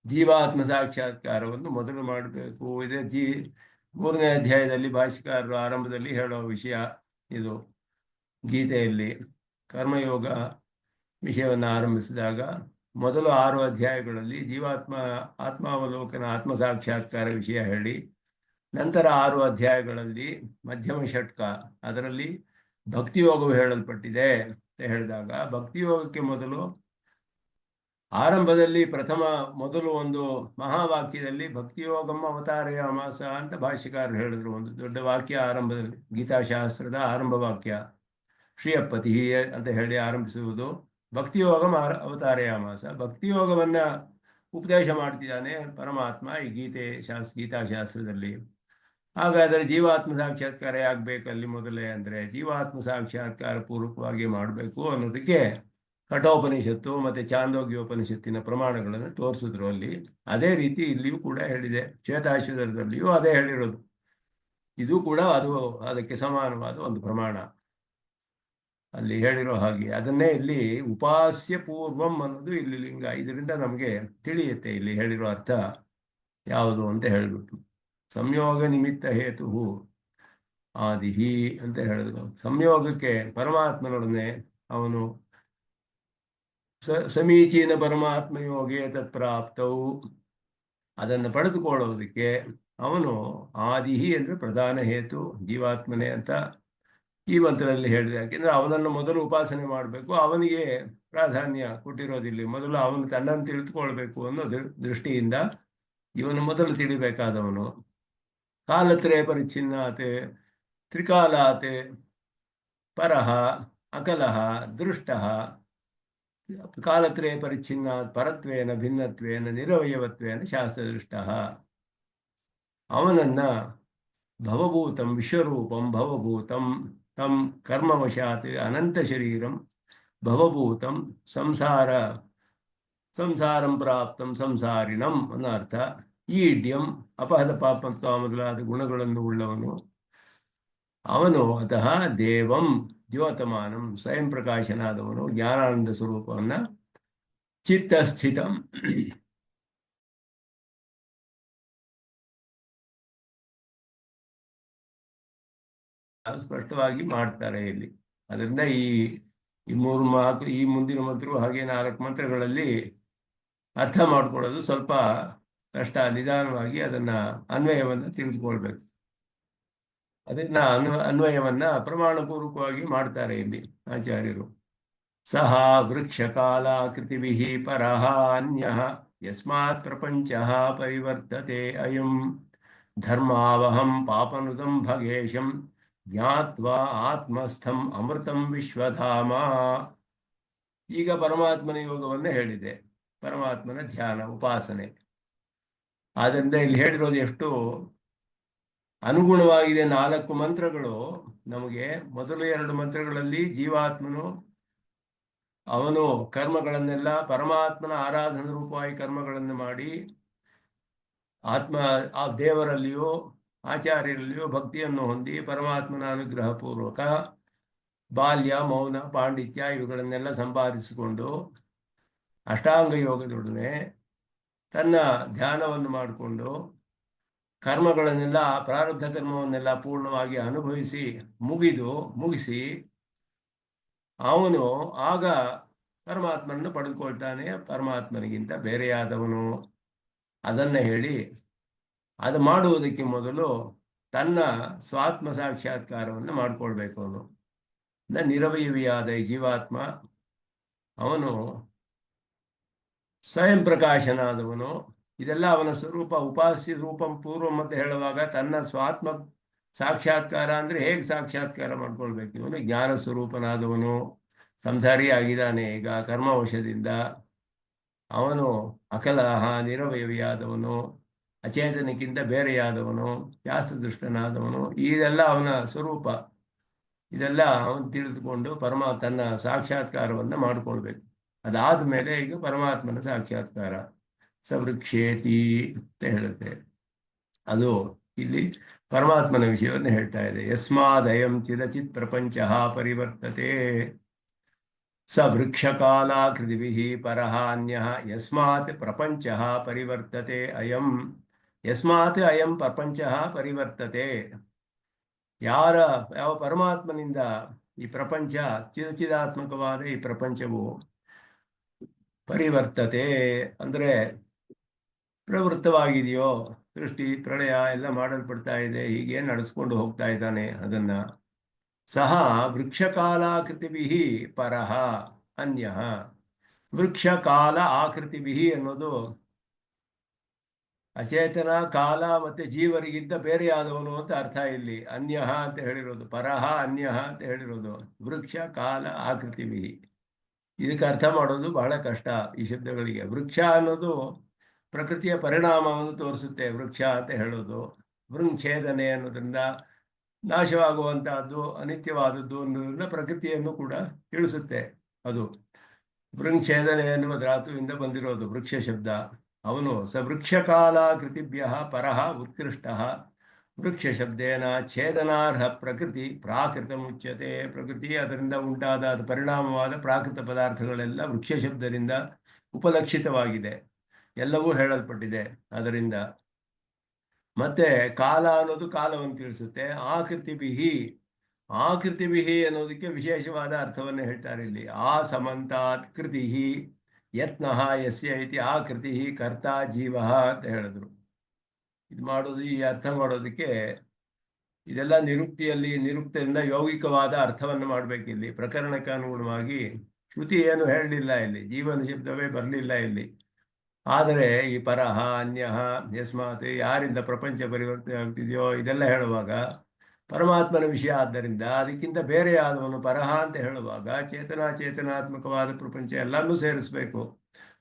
ಜೀವಾತ್ಮ ಸಾಕ್ಷಾತ್ಕಾರವನ್ನು ಮೊದಲು ಮಾಡಬೇಕು. ಇದೆ 3ನೇ ಅಧ್ಯಾಯದಲ್ಲಿ ಭಾಷ್ಯಕಾರರು ಆರಂಭದಲ್ಲಿ ಹೇಳುವ ವಿಷಯ ಇದು. ಗೀತೆಯಲ್ಲಿ ಕರ್ಮಯೋಗ ವಿಷಯವನ್ನು ಆರಂಭಿಸಿದಾಗ ಮೊದಲು 6 ಅಧ್ಯಾಯಗಳಲ್ಲಿ ಆತ್ಮಾವಲೋಕನ ಆತ್ಮ ಸಾಕ್ಷಾತ್ಕಾರ ವಿಷಯ ಹೇಳಿ, ನಂತರ 6 ಅಧ್ಯಾಯಗಳಲ್ಲಿ ಮಧ್ಯಮ ಷಟ್ಕ, ಅದರಲ್ಲಿ ಭಕ್ತಿಯೋಗವು ಹೇಳಲ್ಪಟ್ಟಿದೆ ಅಂತ ಹೇಳಿದಾಗ, ಭಕ್ತಿಯೋಗಕ್ಕೆ ಮೊದಲು ಆರಂಭದಲ್ಲಿ ಮೊದಲು ಒಂದು ಮಹಾವಾಕ್ಯದಲ್ಲಿ ಭಕ್ತಿಯೋಗಂ ಅವತಾರಯಾಮಾಸ ಅಂತ ಭಾಷ್ಯಕಾರರು ಹೇಳಿದ್ರು. ಒಂದು ದೊಡ್ಡ ವಾಕ್ಯ ಆರಂಭದಲ್ಲಿ, ಗೀತಾಶಾಸ್ತ್ರದ ಆರಂಭ ವಾಕ್ಯ ಶ್ರೀಯಪತಿ ಅಂತ ಹೇಳಿ ಆರಂಭಿಸುವುದು ಭಕ್ತಿಯೋಗಂ ಅವತಾರಯಾಮಾಸ. ಭಕ್ತಿಯೋಗವನ್ನ ಉಪದೇಶ ಮಾಡ್ತಿದ್ದಾನೆ ಪರಮಾತ್ಮ ಈ ಗೀತಾಶಾಸ್ತ್ರದಲ್ಲಿ. ಹಾಗಾದರೆ ಜೀವಾತ್ಮ ಸಾಕ್ಷಾತ್ಕಾರ ಆಗಬೇಕಲ್ಲಿ ಮೊದಲೇ ಅಂದರೆ ಜೀವಾತ್ಮ ಸಾಕ್ಷಾತ್ಕಾರ ಪೂರ್ವಕವಾಗಿ ಮಾಡಬೇಕು ಅನ್ನೋದಕ್ಕೆ ಕಠೋಪನಿಷತ್ತು ಮತ್ತು ಚಾಂದೋಗ್ಯೋಪನಿಷತ್ತಿನ ಪ್ರಮಾಣಗಳನ್ನು ತೋರಿಸಿದ್ರು ಅಲ್ಲಿ. ಅದೇ ರೀತಿ ಇಲ್ಲಿಯೂ ಕೂಡ ಹೇಳಿದೆ, ಶ್ವೇತಾಶ್ವತರದಲ್ಲಿಯೂ ಅದೇ ಹೇಳಿರೋದು. ಇದು ಕೂಡ ಅದಕ್ಕೆ ಸಮಾನವಾದ ಒಂದು ಪ್ರಮಾಣ ಅಲ್ಲಿ ಹೇಳಿರೋ ಹಾಗೆ. ಅದನ್ನೇ ಇಲ್ಲಿ ಉಪಾಸ್ಯ ಪೂರ್ವಂ ಅನ್ನೋದು ಇಲ್ಲಿ ಲಿಂಗ. ಇದರಿಂದ ನಮಗೆ ತಿಳಿಯುತ್ತೆ ಇಲ್ಲಿ ಹೇಳಿರೋ ಅರ್ಥ ಯಾವುದು ಅಂತ ಹೇಳಿಬಿಟ್ಟು. ಸಂಯೋಗ ನಿಮಿತ್ತ ಹೇತು ಆದಿಹಿ ಅಂತ ಹೇಳಿದ್ರು. ಸಂಯೋಗಕ್ಕೆ ಪರಮಾತ್ಮನೊಡನೆ ಅವನು ಸಮೀಚೀನ ಪರಮಾತ್ಮ ಯೋಗೇ ತತ್ಪ್ರಾಪ್ತವು, ಅದನ್ನು ಪಡೆದುಕೊಳ್ಳೋದಕ್ಕೆ ಅವನು ಆದಿಹಿ ಅಂದರೆ ಪ್ರಧಾನ ಹೇತು ಜೀವಾತ್ಮನೇ ಅಂತ ಈ ಮಂತ್ರದಲ್ಲಿ ಹೇಳಿದೆ. ಯಾಕೆಂದ್ರೆ ಅವನನ್ನು ಮೊದಲು ಉಪಾಸನೆ ಮಾಡಬೇಕು, ಅವನಿಗೆ ಪ್ರಾಧಾನ್ಯ ಕೊಟ್ಟಿರೋದಿಲ್ಲ. ಮೊದಲು ಅವನು ತನ್ನನ್ನು ತಿಳಿದುಕೊಳ್ಬೇಕು ಅನ್ನೋ ದೃಷ್ಟಿಯಿಂದ ಇವನು ಮೊದಲು ತಿಳಿಬೇಕಾದವನು. ಕಾಲತ್ರಯ ಪರಿಚ್ಛಿನ್ನಾತೆ ತ್ರಿಕಾಲಾತೆ ಪರಹ ಅಕಲಹ ದೃಷ್ಟಃ, ಕಾಲತ್ರಯ ಪರಿಚ್ಛಿನ್ನ ಪರತ್ವೇನ ಭಿನ್ನತ್ವೇನ ನಿರವಯವತ್ವೇನ ಶಾಸ್ತ್ರದೃಷ್ಟಃ. ಅವನನ್ನ ಭವಭೂತಂ ವಿಶ್ವರೂಪಂ ಭವಭೂತಂ ತಂ ಕರ್ಮವಶಾತ್ ಅನಂತ ಶರೀರಂ ಭವಭೂತಂ ಸಂಸಾರಂ ಪ್ರಾಪ್ತಂ ಸಂಸಾರಿಣಂ ಅನ್ನೋ ಅರ್ಥ. ಈಡ್ಯಂ ಅಪಹದ ಪಾಪತ್ವ ಮೊದಲಾದ ಗುಣಗಳನ್ನು ಉಳ್ಳವನು ಅವನು. ಅತಃ ದೇವಂ ದ್ಯೋತಮಾನಂ ಸ್ವಯಂ ಪ್ರಕಾಶನಾದವನು, ಜ್ಞಾನಾನಂದ ಸ್ವರೂಪವನ್ನ ಚಿತ್ತಸ್ಥಿತಂ ಸ್ಪಷ್ಟವಾಗಿ ಮಾಡ್ತಾರೆ ಇಲ್ಲಿ. ಅದರಿಂದ ಈ ಮುಂದಿನ ಮಂತ್ರವು ಹಾಗೆ 4 ಮಂತ್ರಗಳಲ್ಲಿ ಅರ್ಥ ಮಾಡ್ಕೊಳ್ಳೋದು ಸ್ವಲ್ಪ ಕಷ್ಟ. ನಿಧಾನವಾಗಿ ಅದನ್ನ ಅನ್ವಯವನ್ನು ತಿಳಿದುಕೊಳ್ಬೇಕು. ಅದನ್ನ ಅನ್ವಯವನ್ನ ಪ್ರಮಾಣಪೂರ್ವಕವಾಗಿ ಮಾಡ್ತಾರೆ ಇಲ್ಲಿ ಆಚಾರ್ಯರು. ಸಹ ವೃಕ್ಷ ಕಾಲಾಕೃತಿಭಿ ಪರಃ ಅನ್ಯಃ ಯಸ್ಮಾತ್ ಪ್ರಪಂಚ ಪರಿವರ್ತತೆ ಅಯಂ ಧರ್ಮಾವಹಂ ಪಾಪನುದಂ ಭಗೇಶಂ ಜ್ಞಾತ್ವಾ ಆತ್ಮಸ್ಥಂ ಅಮೃತಂ ವಿಶ್ವಧಾಮ. ಈಗ ಪರಮಾತ್ಮನ ಯೋಗವನ್ನೇ ಹೇಳಿದೆ, ಪರಮಾತ್ಮನ ಧ್ಯಾನ ಉಪಾಸನೆ. ಆದ್ದರಿಂದ ಇಲ್ಲಿ ಹೇಳಿರೋದು ಎಷ್ಟು ಅನುಗುಣವಾಗಿದೆ. 4 ಮಂತ್ರಗಳು ನಮಗೆ. ಮೊದಲು 2 ಮಂತ್ರಗಳಲ್ಲಿ ಜೀವಾತ್ಮನು ಅವನು ಕರ್ಮಗಳನ್ನೆಲ್ಲ ಪರಮಾತ್ಮನ ಆರಾಧನಾ ರೂಪವಾಗಿ ಕರ್ಮಗಳನ್ನು ಮಾಡಿ ಆ ದೇವರಲ್ಲಿಯೂ ಆಚಾರ್ಯರಲ್ಲಿಯೂ ಭಕ್ತಿಯನ್ನು ಹೊಂದಿ ಪರಮಾತ್ಮನ ಅನುಗ್ರಹ ಪೂರ್ವಕ ಬಾಲ್ಯ, ಮೌನ, ಪಾಂಡಿತ್ಯ ಇವುಗಳನ್ನೆಲ್ಲ ಸಂಪಾದಿಸಿಕೊಂಡು ಅಷ್ಟಾಂಗ ಯೋಗದೊಡನೆ ತನ್ನ ಧ್ಯಾನವನ್ನು ಮಾಡಿಕೊಂಡು ಕರ್ಮಗಳನ್ನೆಲ್ಲ, ಪ್ರಾರಬ್ಧ ಕರ್ಮವನ್ನೆಲ್ಲ ಪೂರ್ಣವಾಗಿ ಅನುಭವಿಸಿ ಮುಗಿಸಿ ಅವನು ಆಗ ಪರಮಾತ್ಮನನ್ನು ಪಡೆದುಕೊಳ್ತಾನೆ. ಪರಮಾತ್ಮನಿಗಿಂತ ಬೇರೆಯಾದವನು. ಅದನ್ನು ಹೇಳಿ ಅದು ಮಾಡುವುದಕ್ಕೆ ಮೊದಲು ತನ್ನ ಸ್ವಾತ್ಮ ಸಾಕ್ಷಾತ್ಕಾರವನ್ನು ಮಾಡಿಕೊಳ್ಬೇಕು. ಅವನು ನಿರವಯವಿಯಾದ ಈ ಜೀವಾತ್ಮ ಅವನು ಸ್ವಯಂ ಪ್ರಕಾಶನಾದವನು. ಇದೆಲ್ಲ ಅವನ ಸ್ವರೂಪ. ಉಪಾಸ್ಯ ರೂಪಂ ಪೂರ್ವಂ ಅಂತ ಹೇಳುವಾಗ ತನ್ನ ಸ್ವಾತ್ಮ ಸಾಕ್ಷಾತ್ಕಾರ ಅಂದರೆ ಹೇಗೆ ಸಾಕ್ಷಾತ್ಕಾರ ಮಾಡ್ಕೊಳ್ಬೇಕು? ಇವನು ಜ್ಞಾನ ಸ್ವರೂಪನಾದವನು, ಸಂಸಾರಿ ಆಗಿದ್ದಾನೆ. ಈಗ ಕರ್ಮವಶದಿಂದ ಅವನು ಅಕಲಹ, ನಿರವಯವಿಯಾದವನು, ಅಚೇತನಕ್ಕಿಂತ ಬೇರೆಯಾದವನು, ವ್ಯಾಸದೃಷ್ಟನಾದವನು. ಇದೆಲ್ಲ ಅವನ ಸ್ವರೂಪ. ಇದೆಲ್ಲ ಅವನು ತಿಳಿದುಕೊಂಡು ತನ್ನ ಸಾಕ್ಷಾತ್ಕಾರವನ್ನು ಮಾಡಿಕೊಳ್ಬೇಕು. ಅದಾದ ಮೇಲೆ ಈಗ ಪರಮಾತ್ಮನ ಸಾಕ್ಷಾತ್ಕಾರ ಸವೃಕ್ಷೇತಿ ಅಂತ ಹೇಳುತ್ತೆ. ಅದು ಇಲ್ಲಿ ಪರಮಾತ್ಮನ ವಿಷಯವನ್ನು ಹೇಳ್ತಾ ಇದೆ. ಯಸ್ಮಾದಯಂ ಚಿದಚಿತ್ ಪ್ರಪಂಚ ಪರಿವರ್ತತೆ ಸ ವೃಕ್ಷಕಾಲಾಕೃತಿಭಿಃ ಪರಃ ಅನ್ಯಃ ಯಸ್ಮಾತ್ ಪ್ರಪಂಚ ಪರಿವರ್ತತೆ ಅಯಂ. ಯಸ್ಮಾತ್ ಅಯಂ ಪ್ರಪಂಚ ಪರಿವರ್ತತೆ. ಯಾವ ಪರಮಾತ್ಮನಿಂದ ಈ ಪ್ರಪಂಚ, ಚಿದಾತ್ಮಕವಾದ ಈ ಪ್ರಪಂಚವು ಪರಿವರ್ತತೆ ಅಂದರೆ ಪ್ರವೃತ್ತವಾಗಿದೆಯೋ, ಸೃಷ್ಟಿ ಪ್ರಳಯ ಎಲ್ಲ ಮಾಡಲ್ಪಡ್ತಾ ಇದೆ, ಹೀಗೆ ನಡೆಸ್ಕೊಂಡು ಹೋಗ್ತಾ ಇದ್ದಾನೆ. ಅದನ್ನ ಸಹ ವೃಕ್ಷಕಾಲಾಕೃತಿಭಿಃ ಪರಃ ಅನ್ಯಃ. ವೃಕ್ಷಕಾಲ ಆಕೃತಿಭಿಃ ಅನ್ನೋದು ಅಚೇತನ, ಕಾಲ ಮತ್ತೆ ಜೀವರಿಗಿಂತ ಬೇರೆಯಾದವನು ಅಂತ ಅರ್ಥ. ಇಲ್ಲಿ ಅನ್ಯಃ ಅಂತ ಹೇಳಿರೋದು, ಪರಃ ಅನ್ಯಃ ಅಂತ ಹೇಳಿರೋದು. ವೃಕ್ಷ ಕಾಲ ಆಕೃತಿಭಿಃ ಇದಕ್ಕೆ ಅರ್ಥ ಮಾಡೋದು ಬಹಳ ಕಷ್ಟ ಈ ಶಬ್ದಗಳಿಗೆ. ವೃಕ್ಷ ಅನ್ನೋದು ಪ್ರಕೃತಿಯ ಪರಿಣಾಮವನ್ನು ತೋರಿಸುತ್ತೆ. ವೃಕ್ಷ ಅಂತ ಹೇಳೋದು ವೃಂಚ್ಛೇದನೆ ಅನ್ನೋದ್ರಿಂದ ನಾಶವಾಗುವಂತಹದ್ದು, ಅನಿತ್ಯವಾದದ್ದು ಅನ್ನೋದ್ರಿಂದ ಪ್ರಕೃತಿಯನ್ನು ಕೂಡ ತಿಳಿಸುತ್ತೆ. ಅದು ವೃಂಚ್ಛೇದನೆ ಎನ್ನುವ ಧಾತುವಿಂದ ಬಂದಿರೋದು ವೃಕ್ಷ ಶಬ್ದ. ಅವನು ಸ ವೃಕ್ಷಕಾಲಾಕೃತಿಭ್ಯ ಪರಃ ಉತ್ಕೃಷ್ಟ. ವೃಕ್ಷ ಶಬ್ದೇನ ಛೇದನಾರ್ಹ ಪ್ರಕೃತಿ ಪ್ರಾಕೃತ ಮುಚ್ಯತೆ. ಪ್ರಕೃತಿ ಅದರಿಂದ ಉಂಟಾದ ಪರಿಣಾಮವಾದ ಪ್ರಾಕೃತ ಪದಾರ್ಥಗಳೆಲ್ಲ ವೃಕ್ಷ ಶಬ್ದದಿಂದ ಉಪಲಕ್ಷಿತವಾಗಿದೆ, ಎಲ್ಲವೂ ಹೇಳಲ್ಪಟ್ಟಿದೆ ಅದರಿಂದ. ಮತ್ತೆ ಕಾಲ ಅನ್ನೋದು ಕಾಲವನ್ನು ತಿಳಿಸುತ್ತೆ. ಆಕೃತಿಭಿಃ ಅನ್ನೋದಕ್ಕೆ ವಿಶೇಷವಾದ ಅರ್ಥವನ್ನು ಹೇಳ್ತಾರೆ ಇಲ್ಲಿ. ಆ ಸಮಂತಾತ್ ಕೃತಿ ಯತ್ನಃ ಯಸ್ಯ ಇತಿ ಆಕೃತಿ ಕರ್ತ ಜೀವ ಅಂತ ಹೇಳಿದ್ರು. ಇದು ಮಾಡೋದು, ಈ ಅರ್ಥ ಮಾಡೋದಕ್ಕೆ ಇದೆಲ್ಲ ನಿರುಕ್ತಿಯಿಂದ ಯೌಗಿಕವಾದ ಅರ್ಥವನ್ನು ಮಾಡಬೇಕಿಲ್ಲಿ. ಪ್ರಕರಣಕ್ಕೆ ಅನುಗುಣವಾಗಿ ಶ್ರುತಿ ಏನು ಹೇಳಲಿಲ್ಲ ಇಲ್ಲಿ, ಜೀವನ ಶಬ್ದವೇ ಬರಲಿಲ್ಲ ಇಲ್ಲಿ. ಆದರೆ ಈ ಪರಹ ಅನ್ಯಃ ಯಸ್ಮಾತ್, ಯಾರಿಂದ ಪ್ರಪಂಚ ಪರಿವರ್ತನೆ ಆಗ್ತಿದೆಯೋ ಇದೆಲ್ಲ ಹೇಳುವಾಗ ಪರಮಾತ್ಮನ ವಿಷಯ ಆದ್ದರಿಂದ ಅದಕ್ಕಿಂತ ಬೇರೆಯಾದವನು ಪರಹ ಅಂತ ಹೇಳುವಾಗ ಚೇತನಾತ್ಮಕವಾದ ಪ್ರಪಂಚ ಎಲ್ಲನೂ ಸೇರಿಸ್ಬೇಕು.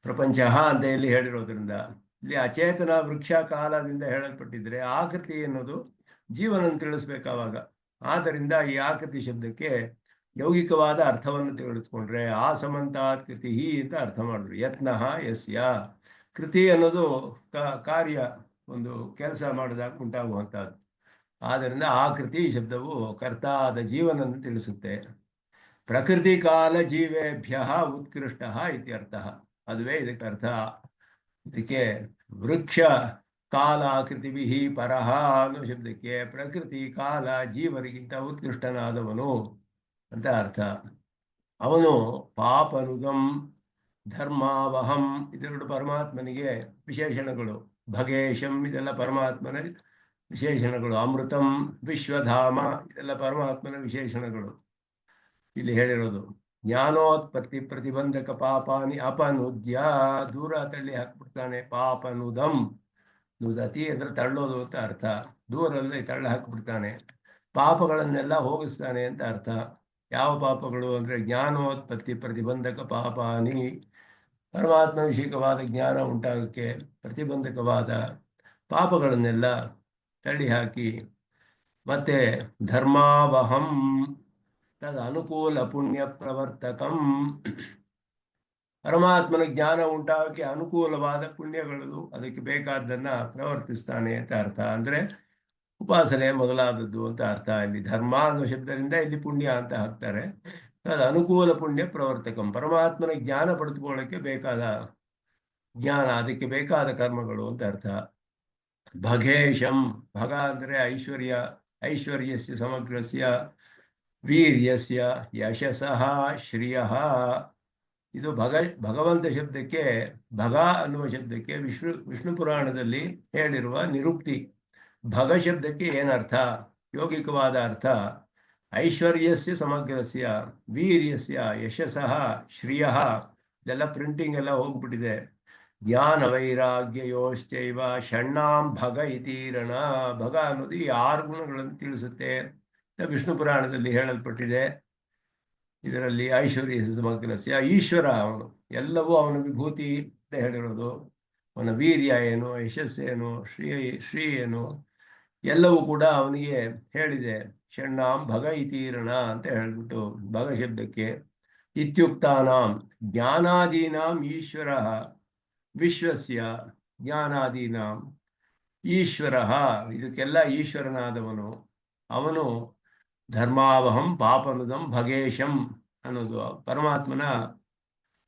ಪ್ರಪಂಚ ಅಂತ ಇಲ್ಲಿ ಹೇಳಿರೋದ್ರಿಂದ ಇಲ್ಲಿ ಅಚೇತನ ವೃಕ್ಷ ಕಾಲದಿಂದ ಹೇಳಲ್ಪಟ್ಟಿದ್ರೆ ಆಕೃತಿ ಎನ್ನುವುದು ಜೀವನ ತಿಳಿಸ್ಬೇಕಾವಾಗ. ಆದ್ದರಿಂದ ಈ ಆಕೃತಿ ಶಬ್ದಕ್ಕೆ ಯೌಗಿಕವಾದ ಅರ್ಥವನ್ನು ತಿಳಿದುಕೊಂಡ್ರೆ ಆ ಸಮಂತಾತ್ ಕೃತಿ ಅಂತ ಅರ್ಥ ಮಾಡಿದ್ರು. ಯತ್ನಃ ಯಸ್ಯ. ಕೃತಿ ಅನ್ನೋದು ಕಾರ್ಯ, ಒಂದು ಕೆಲಸ ಮಾಡಿದಾಗ ಉಂಟಾಗುವಂತಹದ್ದು. ಆದ್ದರಿಂದ ಆಕೃತಿ ಶಬ್ದವು ಕರ್ತಾದ ಜೀವನನ್ನು ತಿಳಿಸುತ್ತೆ. ಪ್ರಕೃತಿ ಕಾಲ ಜೀವೇಭ್ಯ ಉತ್ಕೃಷ್ಟ ಇತ್ಯರ್ಥ. ಅದುವೇ ಇದಕ್ಕೆ ಅರ್ಥ. ಇದಕ್ಕೆ ವೃಕ್ಷ ಕಾಲ ಆಕೃತಿಭಿಃ ಪರಃ ಅನ್ನೋ ಶಬ್ದಕ್ಕೆ ಪ್ರಕೃತಿ ಕಾಲ ಜೀವರಿಗಿಂತ ಉತ್ಕೃಷ್ಟನಾದವನು ಅಂತ ಅರ್ಥ. ಅವನು ಪಾಪನುಗಂ ಧರ್ಮಾವಹಂ ಇದೆರಡು ಪರಮಾತ್ಮನಿಗೆ ವಿಶೇಷಣಗಳು. ಭಗೇಶಂ ಇದೆಲ್ಲ ಪರಮಾತ್ಮನ ವಿಶೇಷಣಗಳು. ಅಮೃತಂ ವಿಶ್ವಧಾಮ ಇದೆಲ್ಲ ಪರಮಾತ್ಮನ ವಿಶೇಷಣಗಳು ಇಲ್ಲಿ ಹೇಳಿರೋದು. ಜ್ಞಾನೋತ್ಪತ್ತಿ ಪ್ರತಿಬಂಧಕ ಪಾಪಾನಿ ಅಪನುದ್ಯ, ದೂರ ತಳ್ಳಿ ಹಾಕ್ಬಿಡ್ತಾನೆ. ಪಾಪನುದಂ ನುದತಿ ಅಂದರೆ ತಳ್ಳೋದು ಅಂತ ಅರ್ಥ. ದೂರದಲ್ಲಿ ತಳ್ಳ ಹಾಕಿಬಿಡ್ತಾನೆ, ಪಾಪಗಳನ್ನೆಲ್ಲ ಹೋಗಿಸ್ತಾನೆ ಅಂತ ಅರ್ಥ. ಯಾವ ಪಾಪಗಳು ಅಂದರೆ ಜ್ಞಾನೋತ್ಪತ್ತಿ ಪ್ರತಿಬಂಧಕ ಪಾಪಾನಿ, ಪರಮಾತ್ಮ ವಿಷಯಕವಾದ ಜ್ಞಾನ ಉಂಟಾಗಕ್ಕೆ ಪ್ರತಿಬಂಧಕವಾದ ಪಾಪಗಳನ್ನೆಲ್ಲ ತಳ್ಳಿ ಹಾಕಿ, ಮತ್ತೆ ಧರ್ಮಾವಹಂ ತದ್ ಅನುಕೂಲ ಪುಣ್ಯ ಪ್ರವರ್ತಕಂ, ಪರಮಾತ್ಮನ ಜ್ಞಾನ ಉಂಟಾಗಕ್ಕೆ ಅನುಕೂಲವಾದ ಪುಣ್ಯಗಳು ಅದಕ್ಕೆ ಬೇಕಾದ್ದನ್ನ ಪ್ರವರ್ತಿಸ್ತಾನೆ ಅಂತ ಅರ್ಥ. ಅಂದ್ರೆ ಉಪಾಸನೆ ಮೊದಲಾದದ್ದು ಅಂತ ಅರ್ಥ. ಇಲ್ಲಿ ಧರ್ಮ ಅನ್ನೋ ಶಬ್ದದಿಂದ ಇಲ್ಲಿ ಪುಣ್ಯ ಅಂತ ಹಾಕ್ತಾರೆ. ಅದು ಅನುಕೂಲ ಪುಣ್ಯ ಪ್ರವರ್ತಕಂ, ಪರಮಾತ್ಮನ ಜ್ಞಾನ ಪಡೆದುಕೊಳ್ಳಕ್ಕೆ ಬೇಕಾದ ಜ್ಞಾನ, ಅದಕ್ಕೆ ಬೇಕಾದ ಕರ್ಮಗಳು ಅಂತ ಅರ್ಥ. ಭಗೇಶಂ, ಭಗ ಅಂದರೆ ಐಶ್ವರ್ಯ, ಐಶ್ವರ್ಯಸ್ಯ ಸಮಗ್ರಸ್ಯ ವೀರ್ಯಸ್ಯ ಯಶಸಃ ಶ್ರಿಯಃ. ಇದು ಭಗವಂತ ಶಬ್ದಕ್ಕೆ, ಭಗ ಅನ್ನುವ ಶಬ್ದಕ್ಕೆ ವಿಷ್ಣು ಪುರಾಣದಲ್ಲಿ ಹೇಳಿರುವ ನಿರುಕ್ತಿ. ಭಗ ಶಬ್ದಕ್ಕೆ ಏನರ್ಥ? ಯೋಗಿಕವಾದ ಅರ್ಥ ಐಶ್ವರ್ಯಸ್ಯ ಸಮಗ್ರಸ್ಯ ವೀರ್ಯಸ್ಯ ಯಶಸಃ ಶ್ರಿಯಃ. ಇದೆಲ್ಲ ಪ್ರಿಂಟಿಂಗ್ ಎಲ್ಲ ಹೋಗ್ಬಿಟ್ಟಿದೆ. ಜ್ಞಾನ ವೈರಾಗ್ಯಯೋಶ್ಚೈವ ಷಣ್ಣಾಂ ಭಗ ಇತೀರಣ. ಭಗ ಅನ್ನೋದು ಈ 6 ಗುಣಗಳನ್ನು ತಿಳಿಸುತ್ತೆ ವಿಷ್ಣು ಪುರಾಣದಲ್ಲಿ ಹೇಳಲ್ಪಟ್ಟಿದೆ. ಇದರಲ್ಲಿ ಐಶ್ವರ್ಯ ಸಮಗ್ರಸ್ಯ, ಈಶ್ವರ ಅವನು, ಎಲ್ಲವೂ ಅವನ ವಿಭೂತಿ ಅಂತ ಹೇಳಿರೋದು. ಅವನ ವೀರ್ಯ ಏನು, ಯಶಸ್ಸೇನು, ಶ್ರೀ ಏನು, ಎಲ್ಲವೂ ಕೂಡ ಅವನಿಗೆ ಹೇಳಿದೆ. ಷಣ್ಣಾಂ ಭಗ ಇತೀರಣ ಅಂತ ಹೇಳಿಬಿಟ್ಟು ಭಗ ಶಬ್ದಕ್ಕೆ ಇತ್ಯುಕ್ತಾನಾಂ ಜ್ಞಾನಾದೀನಾಂ ಈಶ್ವರ ವಿಶ್ವಸ್ಯ ಜ್ಞಾನಾದೀನಾಂ ಈಶ್ವರ, ಇದಕ್ಕೆಲ್ಲ ಈಶ್ವರನಾದವನು ಅವನು. ಧರ್ಮಾವಹಂ ಪಾಪನುದಂ ಭಗೇಶಂ ಅನ್ನೋದು ಪರಮಾತ್ಮನ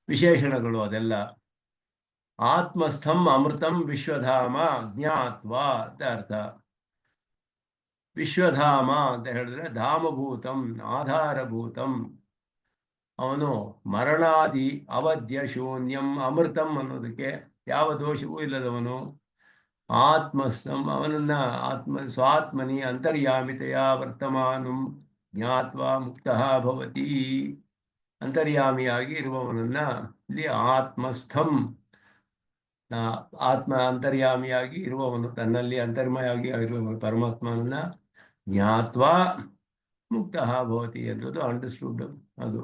ವಿಶೇಷಣಗಳು ಅದೆಲ್ಲ. ಆತ್ಮಸ್ಥಂ ಅಮೃತಂ ವಿಶ್ವಧಾಮ ಜ್ಞಾತ್ವಾ ಅಂತ ಅರ್ಥ. ವಿಶ್ವಧಾಮ ಅಂತ ಹೇಳಿದ್ರೆ ಧಾಮಭೂತಂ, ಆಧಾರಭೂತಂ. ಅವನು ಮರಣಾದಿ ಅವಧ್ಯ ಶೂನ್ಯಂ, ಅಮೃತಂ ಅನ್ನೋದಕ್ಕೆ ಯಾವ ದೋಷವೂ ಇಲ್ಲದವನು. ಆತ್ಮಸ್ಥಂ, ಅವನನ್ನ ಸ್ವಾತ್ಮನಿ ಅಂತರ್ಯಾಮಿತೆಯ ವರ್ತಮಾನಂ ಜ್ಞಾತ್ವಾ ಮುಕ್ತಃ ಭವತಿ. ಅಂತರ್ಯಾಮಿಯಾಗಿ ಇರುವವನನ್ನ ಇಲ್ಲಿ ಆತ್ಮಸ್ಥಂ, ಆತ್ಮ ಅಂತರ್ಯಾಮಿಯಾಗಿ ಇರುವವನು, ತನ್ನಲ್ಲಿ ಅಂತರ್ಮಯಾಗಿ ಇರುವವನು ಪರಮಾತ್ಮನನ್ನ ಜ್ಞಾತ್ವಾ ಮುಕ್ತಃ ಭವತಿ ಅನ್ನೋದು ಅಂಡರ್ಸ್ಟುಡ್. ಅದು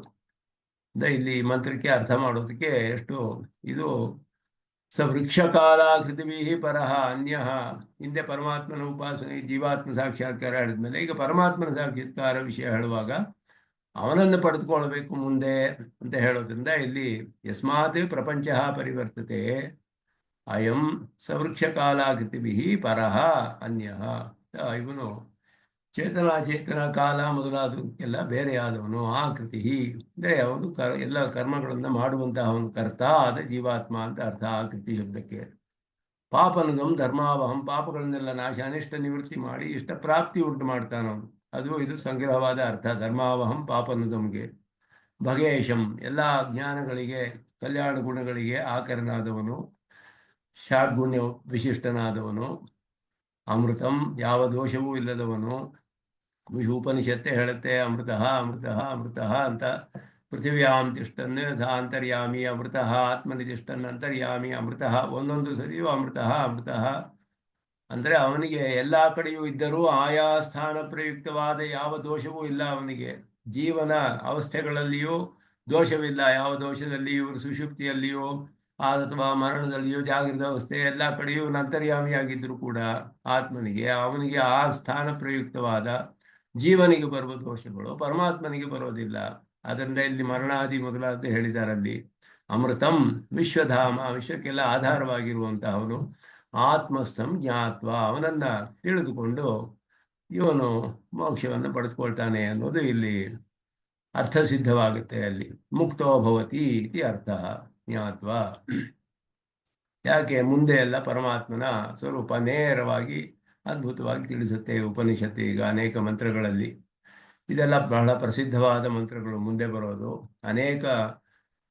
ಇಲ್ಲಿ ಮಂತ್ರಕ್ಕೆ ಅರ್ಥ ಮಾಡೋದಕ್ಕೆ ಎಷ್ಟು ಇದು ವೃಕ್ಷಕಾಲಾಕೃತಿಭಿ ಪರಹ ಅನ್ಯ. ಹಿಂದೆ ಪರಮಾತ್ಮನ ಉಪಾಸನೆ ಜೀವಾತ್ಮ ಸಾಕ್ಷಾತ್ಕಾರ ಹೇಳಿದ್ಮೇಲೆ ಈಗ ಪರಮಾತ್ಮನ ಸಾಕ್ಷಾತ್ಕಾರ ವಿಷಯ ಹೇಳುವಾಗ ಅವನನ್ನು ಪಡೆದುಕೊಳ್ಬೇಕು ಮುಂದೆ ಅಂತ ಹೇಳೋದ್ರಿಂದ ಇಲ್ಲಿ ಯಸ್ಮಾತ್ ಪ್ರಪಂಚ ಪರಿವರ್ತತೆ ಅಯಂ ಸವೃಕ್ಷಕಾಲಾಕೃತಿಭಿ ಪರಹ ಅನ್ಯ. ಇವನು ಚೇತನ ಕಾಲ ಮೊದಲಾದಕ್ಕೆಲ್ಲ ಬೇರೆಯಾದವನು. ಆಕೃತಿ ಅಂದರೆ ಅವನು ಎಲ್ಲ ಕರ್ಮಗಳನ್ನು ಮಾಡುವಂತಹ ಅವನು ಕರ್ತ ಆದ ಜೀವಾತ್ಮ ಅಂತ ಅರ್ಥ ಆಕೃತಿ ಶಬ್ದಕ್ಕೆ. ಪಾಪನದಂ ಧರ್ಮಾವಹಂ, ಪಾಪಗಳನ್ನೆಲ್ಲ ನಾಶ ಅನಿಷ್ಟ ನಿವೃತ್ತಿ ಮಾಡಿ ಇಷ್ಟ ಪ್ರಾಪ್ತಿ ಉಂಟು ಮಾಡ್ತಾನವನು. ಅದು ಇದು ಸಂಗ್ರಹವಾದ ಅರ್ಥ ಧರ್ಮಾವಹಂ ಪಾಪನದಂಗೆ. ಭಗೇಶಂ, ಎಲ್ಲ ಜ್ಞಾನಗಳಿಗೆ ಕಲ್ಯಾಣ ಗುಣಗಳಿಗೆ ಆಕರನಾದವನು, ಷಾಡ್ಗುಣ್ಯ ವಿಶಿಷ್ಟನಾದವನು. ಅಮೃತಂ, ಯಾವ ದೋಷವೂ ಇಲ್ಲದವನು. ಉಪನಿಷತ್ತೆ ಹೇಳುತ್ತೆ ಅಮೃತ ಅಮೃತ ಅಮೃತ ಅಂತ. ಪೃಥಿವ್ಯಾಂ ತಿಷ್ಟನ್ ಅಂತರ್ಯಾಮಿ ಅಮೃತ, ಆತ್ಮನಿ ತಿಷ್ಟನ್ ಅಂತರ್ಯಾಮಿ ಅಮೃತ. ಒಂದೊಂದು ಸರಿಯೂ ಅಮೃತ ಅಮೃತ ಅಂದರೆ ಅವನಿಗೆ ಎಲ್ಲ ಕಡೆಯೂ ಇದ್ದರೂ ಆಯಾ ಸ್ಥಾನ ಪ್ರಯುಕ್ತವಾದ ಯಾವ ದೋಷವೂ ಇಲ್ಲ ಅವನಿಗೆ. ಜೀವನ ಅವಸ್ಥೆಗಳಲ್ಲಿಯೂ ದೋಷವಿಲ್ಲ. ಯಾವ ದೋಷದಲ್ಲಿಯೂ, ಸುಷುಪ್ತಿಯಲ್ಲಿಯೂ ಅಥವಾ ಮರಣದಲ್ಲಿಯೂ, ಜಾಗೃತ ಅವಸ್ಥೆ ಎಲ್ಲ ಕಡೆಯೂ ಅಂತರ್ಯಾಮಿಯಾಗಿದ್ದರೂ ಕೂಡ ಆತ್ಮನಿಗೆ, ಅವನಿಗೆ ಆ ಸ್ಥಾನ ಪ್ರಯುಕ್ತವಾದ ಜೀವನಿಗೆ ಬರುವ ದೋಷಗಳು ಪರಮಾತ್ಮನಿಗೆ ಬರೋದಿಲ್ಲ. ಅದರಿಂದ ಇಲ್ಲಿ ಮರಣಾದಿ ಮೊದಲಾದ ಹೇಳಿದಾರಲ್ಲಿ. ಅಮೃತಂ ವಿಶ್ವಧಾಮ, ವಿಶ್ವಕ್ಕೆಲ್ಲ ಆಧಾರವಾಗಿರುವಂತಹವನು. ಆತ್ಮಸ್ಥಂ ಜ್ಞಾತ್ವ, ಅವನನ್ನ ತಿಳಿದುಕೊಂಡು ಇವನು ಮೋಕ್ಷವನ್ನು ಪಡೆದುಕೊಳ್ತಾನೆ ಅನ್ನೋದು ಇಲ್ಲಿ ಅರ್ಥಸಿದ್ಧವಾಗುತ್ತೆ. ಅಲ್ಲಿ ಮುಕ್ತೋ ಭವತಿ ಇತಿ ಅರ್ಥ ಜ್ಞಾತ್ವ. ಯಾಕೆ ಮುಂದೆ ಎಲ್ಲ ಪರಮಾತ್ಮನ ಸ್ವರೂಪ ನೇರವಾಗಿ ಅದ್ಭುತವಾಗಿ ತಿಳಿಸುತ್ತೆ ಉಪನಿಷತ್ತು. ಈಗ ಅನೇಕ ಮಂತ್ರಗಳಲ್ಲಿ ಇದೆಲ್ಲ ಬಹಳ ಪ್ರಸಿದ್ಧವಾದ ಮಂತ್ರಗಳು ಮುಂದೆ ಬರೋದು. ಅನೇಕ